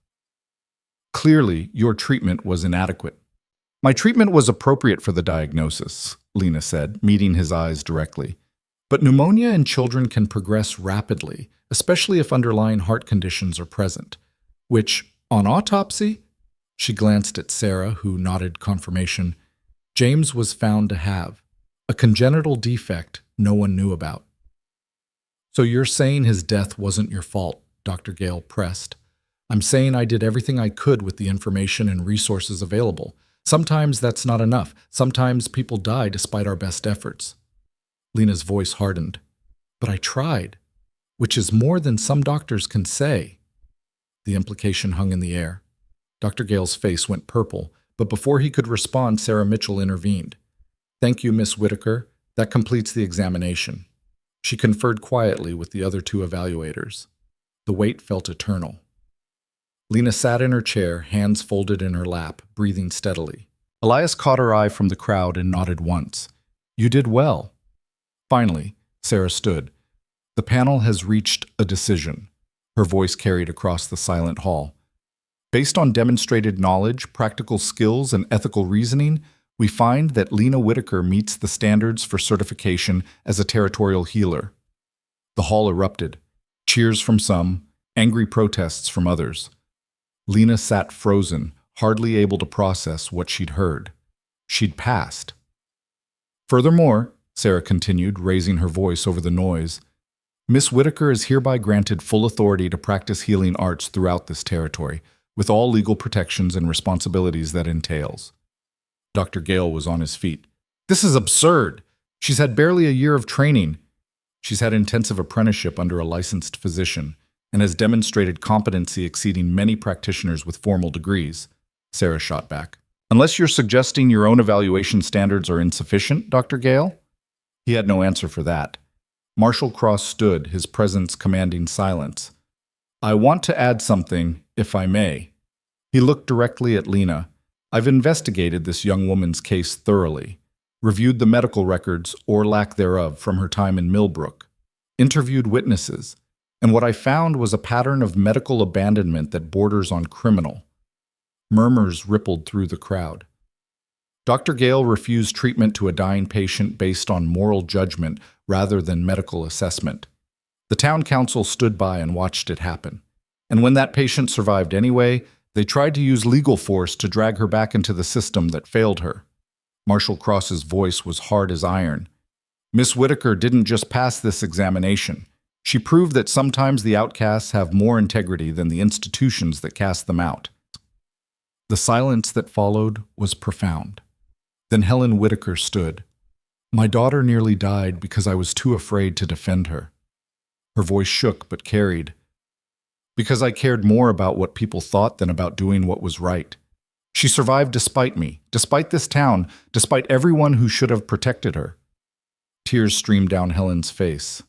Clearly, your treatment was inadequate. My treatment was appropriate for the diagnosis, Lena said, meeting his eyes directly. But pneumonia in children can progress rapidly, especially if underlying heart conditions are present, which, on autopsy, she glanced at Sarah, who nodded confirmation, James was found to have. a congenital defect no one knew about. So you're saying his death wasn't your fault, Dr. Gale pressed. I'm saying I did everything I could with the information and resources available. Sometimes that's not enough. Sometimes people die despite our best efforts. Lena's voice hardened. But I tried, which is more than some doctors can say. The implication hung in the air. Dr. Gale's face went purple, but before he could respond, Sarah Mitchell intervened. Thank you, Miss Whitaker. That completes the examination. She conferred quietly with the other two evaluators. The wait felt eternal. Lena sat in her chair, hands folded in her lap, breathing steadily. Elias caught her eye from the crowd and nodded once. You did well. Finally, Sarah stood. The panel has reached a decision. Her voice carried across the silent hall. Based on demonstrated knowledge, practical skills, and ethical reasoning, we find that Lena Whitaker meets the standards for certification as a territorial healer. The hall erupted. Cheers from some, angry protests from others. Lena sat frozen, hardly able to process what she'd heard. She'd passed. Furthermore, Sarah continued, raising her voice over the noise, Miss Whitaker is hereby granted full authority to practice healing arts throughout this territory, with all legal protections and responsibilities that entails. Dr. Gale was on his feet. This is absurd. She's had barely a year of training. She's had intensive apprenticeship under a licensed physician and has demonstrated competency exceeding many practitioners with formal degrees, Sarah shot back. Unless you're suggesting your own evaluation standards are insufficient, Dr. Gale? He had no answer for that. Marshall Cross stood, his presence commanding silence. I want to add something, if I may. He looked directly at Lena. I've investigated this young woman's case thoroughly, reviewed the medical records, or lack thereof, from her time in Millbrook, interviewed witnesses, and what I found was a pattern of medical abandonment that borders on criminal. Murmurs rippled through the crowd. Dr. Gale refused treatment to a dying patient based on moral judgment rather than medical assessment. The town council stood by and watched it happen. And when that patient survived anyway, they tried to use legal force to drag her back into the system that failed her. Marshall Cross's voice was hard as iron. Miss Whitaker didn't just pass this examination. She proved that sometimes the outcasts have more integrity than the institutions that cast them out. The silence that followed was profound. Then Helen Whitaker stood. My daughter nearly died because I was too afraid to defend her. Her voice shook but carried. Because I cared more about what people thought than about doing what was right. She survived despite me, despite this town, despite everyone who should have protected her. Tears streamed down Helen's face.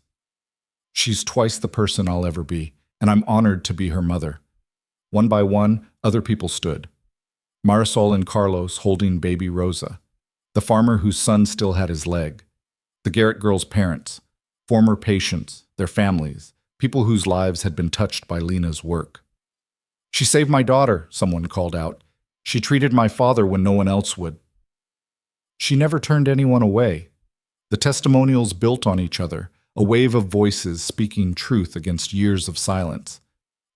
She's twice the person I'll ever be, and I'm honored to be her mother. One by one, other people stood. Marisol and Carlos holding baby Rosa, the farmer whose son still had his leg, the Garrett girls' parents, former patients, their families, people whose lives had been touched by Lena's work. She saved my daughter, someone called out. She treated my father when no one else would. She never turned anyone away. The testimonials built on each other, a wave of voices speaking truth against years of silence.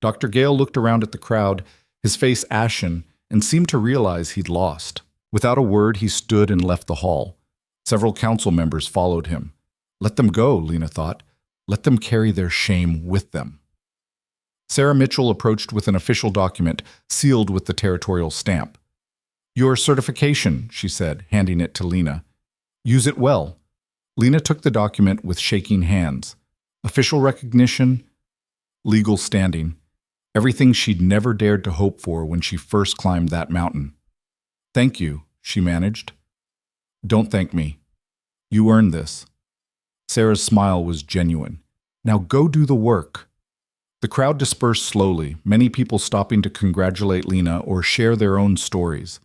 Dr. Gale looked around at the crowd, his face ashen, and seemed to realize he'd lost. Without a word, he stood and left the hall. Several council members followed him. Let them go, Lena thought. Let them carry their shame with them. Sarah Mitchell approached with an official document, sealed with the territorial stamp. Your certification, she said, handing it to Lena. Use it well. Lena took the document with shaking hands. Official recognition, legal standing, everything she'd never dared to hope for when she first climbed that mountain. Thank you, she managed. Don't thank me. You earned this. Sarah's smile was genuine. Now go do the work. The crowd dispersed slowly, many people stopping to congratulate Lena or share their own stories.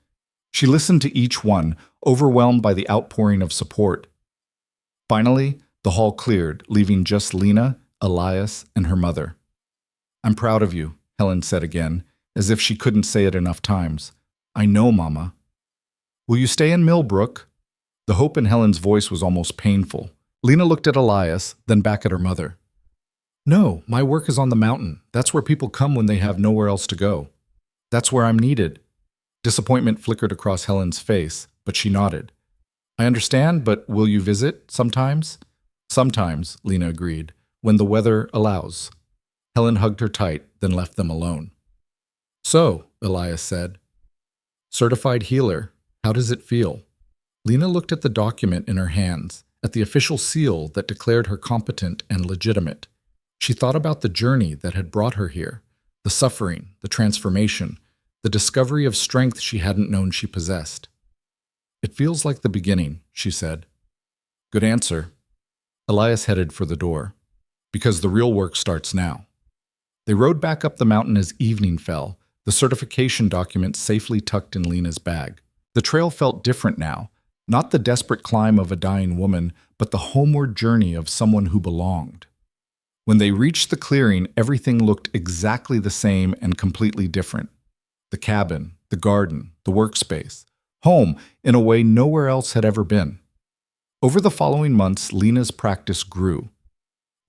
She listened to each one, overwhelmed by the outpouring of support. Finally, the hall cleared, leaving just Lena, Elias, and her mother. I'm proud of you, Helen said again, as if she couldn't say it enough times. I know, Mama. Will you stay in Millbrook? The hope in Helen's voice was almost painful. Lena looked at Elias, then back at her mother. No, my work is on the mountain. That's where people come when they have nowhere else to go. That's where I'm needed. Disappointment flickered across Helen's face, but she nodded. I understand, but will you visit sometimes? Sometimes, Lena agreed, when the weather allows. Helen hugged her tight, then left them alone. So, Elias said, certified healer, how does it feel? Lena looked at the document in her hands, at the official seal that declared her competent and legitimate. She thought about the journey that had brought her here, the suffering, the transformation, the discovery of strength she hadn't known she possessed. It feels like the beginning, she said. Good answer. Elias headed for the door. Because the real work starts now. They rode back up the mountain as evening fell, the certification document safely tucked in Lena's bag. The trail felt different now, not the desperate climb of a dying woman, but the homeward journey of someone who belonged. When they reached the clearing, everything looked exactly the same and completely different. The cabin, the garden, the workspace. Home in a way nowhere else had ever been. Over the following months, Lena's practice grew.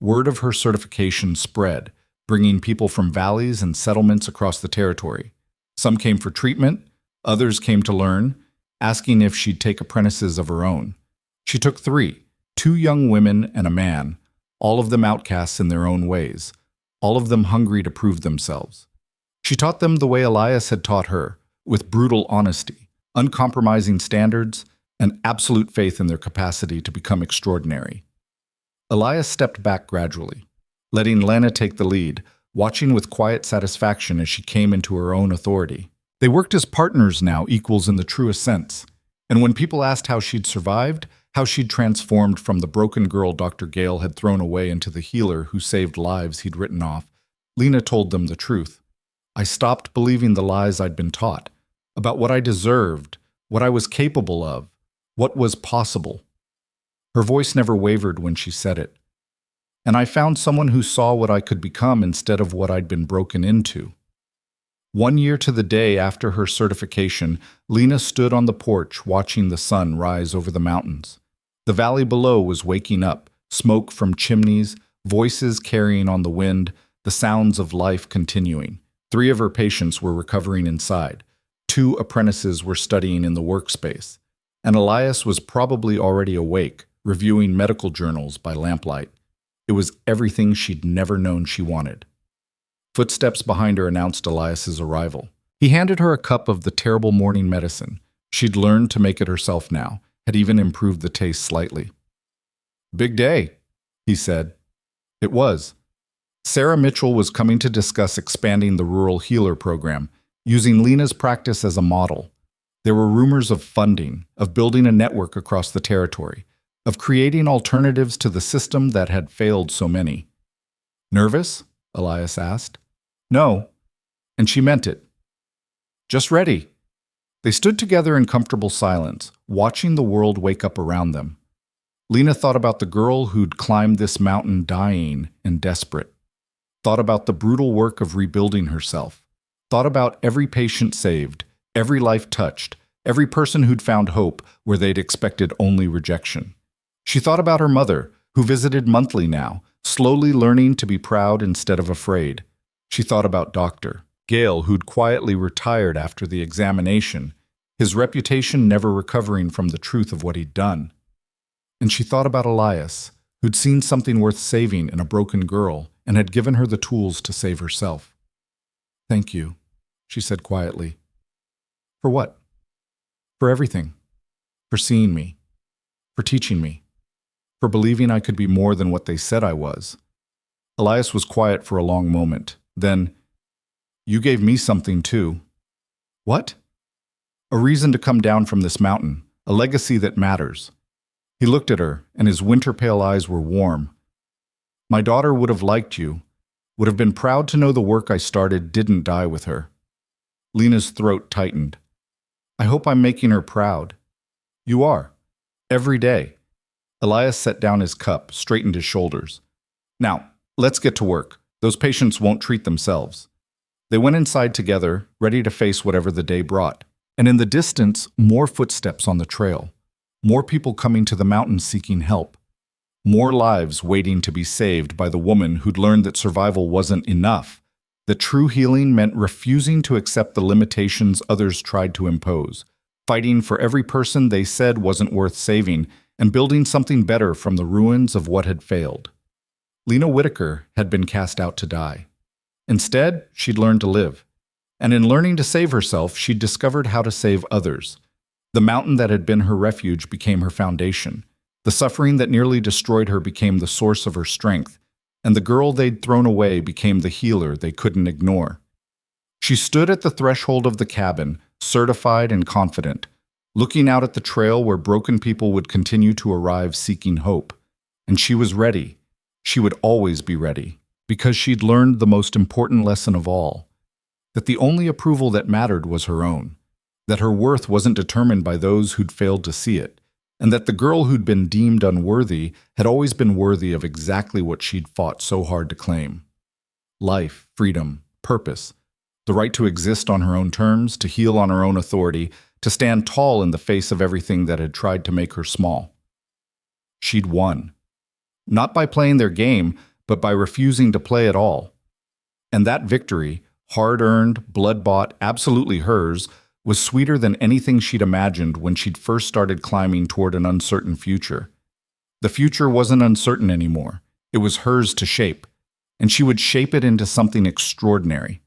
Word of her certification spread, bringing people from valleys and settlements across the territory. Some came for treatment, others came to learn, asking if she'd take apprentices of her own. She took 3, 2 young women and a man, all of them outcasts in their own ways, all of them hungry to prove themselves. She taught them the way Elias had taught her, with brutal honesty, uncompromising standards, and absolute faith in their capacity to become extraordinary. Elias stepped back gradually, letting Lena take the lead, watching with quiet satisfaction as she came into her own authority. They worked as partners now, equals in the truest sense. And when people asked how she'd survived, how she'd transformed from the broken girl Dr. Gale had thrown away into the healer who saved lives he'd written off, Lena told them the truth. I stopped believing the lies I'd been taught, about what I deserved, what I was capable of, what was possible. Her voice never wavered when she said it. And I found someone who saw what I could become instead of what I'd been broken into. 1 year to the day after her certification, Lena stood on the porch watching the sun rise over the mountains. The valley below was waking up, smoke from chimneys, voices carrying on the wind, the sounds of life continuing. 3 of her patients were recovering inside. 2 apprentices were studying in the workspace. And Elias was probably already awake, reviewing medical journals by lamplight. It was everything she'd never known she wanted. Footsteps behind her announced Elias's arrival. He handed her a cup of the terrible morning medicine. She'd learned to make it herself now, had even improved the taste slightly. Big day, he said. It was. Sarah Mitchell was coming to discuss expanding the rural healer program, using Lena's practice as a model. There were rumors of funding, of building a network across the territory, of creating alternatives to the system that had failed so many. Nervous? Elias asked. No. And she meant it. Just ready. They stood together in comfortable silence, watching the world wake up around them. Lena thought about the girl who'd climbed this mountain dying and desperate. Thought about the brutal work of rebuilding herself. Thought about every patient saved, every life touched, every person who'd found hope where they'd expected only rejection. She thought about her mother, who visited monthly now, slowly learning to be proud instead of afraid. She thought about Dr. Gale, who'd quietly retired after the examination, his reputation never recovering from the truth of what he'd done. And she thought about Elias, who'd seen something worth saving in a broken girl and had given her the tools to save herself. Thank you, she said quietly. For what? For everything. For seeing me. For teaching me. For believing I could be more than what they said I was. Elias was quiet for a long moment. Then, you gave me something too. What? A reason to come down from this mountain, a legacy that matters. He looked at her, and his winter-pale eyes were warm. My daughter would have liked you, would have been proud to know the work I started didn't die with her. Lena's throat tightened. I hope I'm making her proud. You are. Every day. Elias set down his cup, straightened his shoulders. Now, let's get to work. Those patients won't treat themselves. They went inside together, ready to face whatever the day brought. And in the distance, more footsteps on the trail. More people coming to the mountain seeking help. More lives waiting to be saved by the woman who'd learned that survival wasn't enough, that true healing meant refusing to accept the limitations others tried to impose, fighting for every person they said wasn't worth saving, and building something better from the ruins of what had failed. Lena Whitaker had been cast out to die. Instead, she'd learned to live. And in learning to save herself, she'd discovered how to save others. The mountain that had been her refuge became her foundation. The suffering that nearly destroyed her became the source of her strength, and the girl they'd thrown away became the healer they couldn't ignore. She stood at the threshold of the cabin, certified and confident, looking out at the trail where broken people would continue to arrive seeking hope. And she was ready. She would always be ready, because she'd learned the most important lesson of all, that the only approval that mattered was her own, that her worth wasn't determined by those who'd failed to see it, and that the girl who'd been deemed unworthy had always been worthy of exactly what she'd fought so hard to claim. Life, freedom, purpose, the right to exist on her own terms, to heal on her own authority, to stand tall in the face of everything that had tried to make her small. She'd won. Not by playing their game, but by refusing to play at all. And that victory, hard-earned, blood-bought, absolutely hers, was sweeter than anything she'd imagined when she'd first started climbing toward an uncertain future. The future wasn't uncertain anymore. It was hers to shape, and she would shape it into something extraordinary.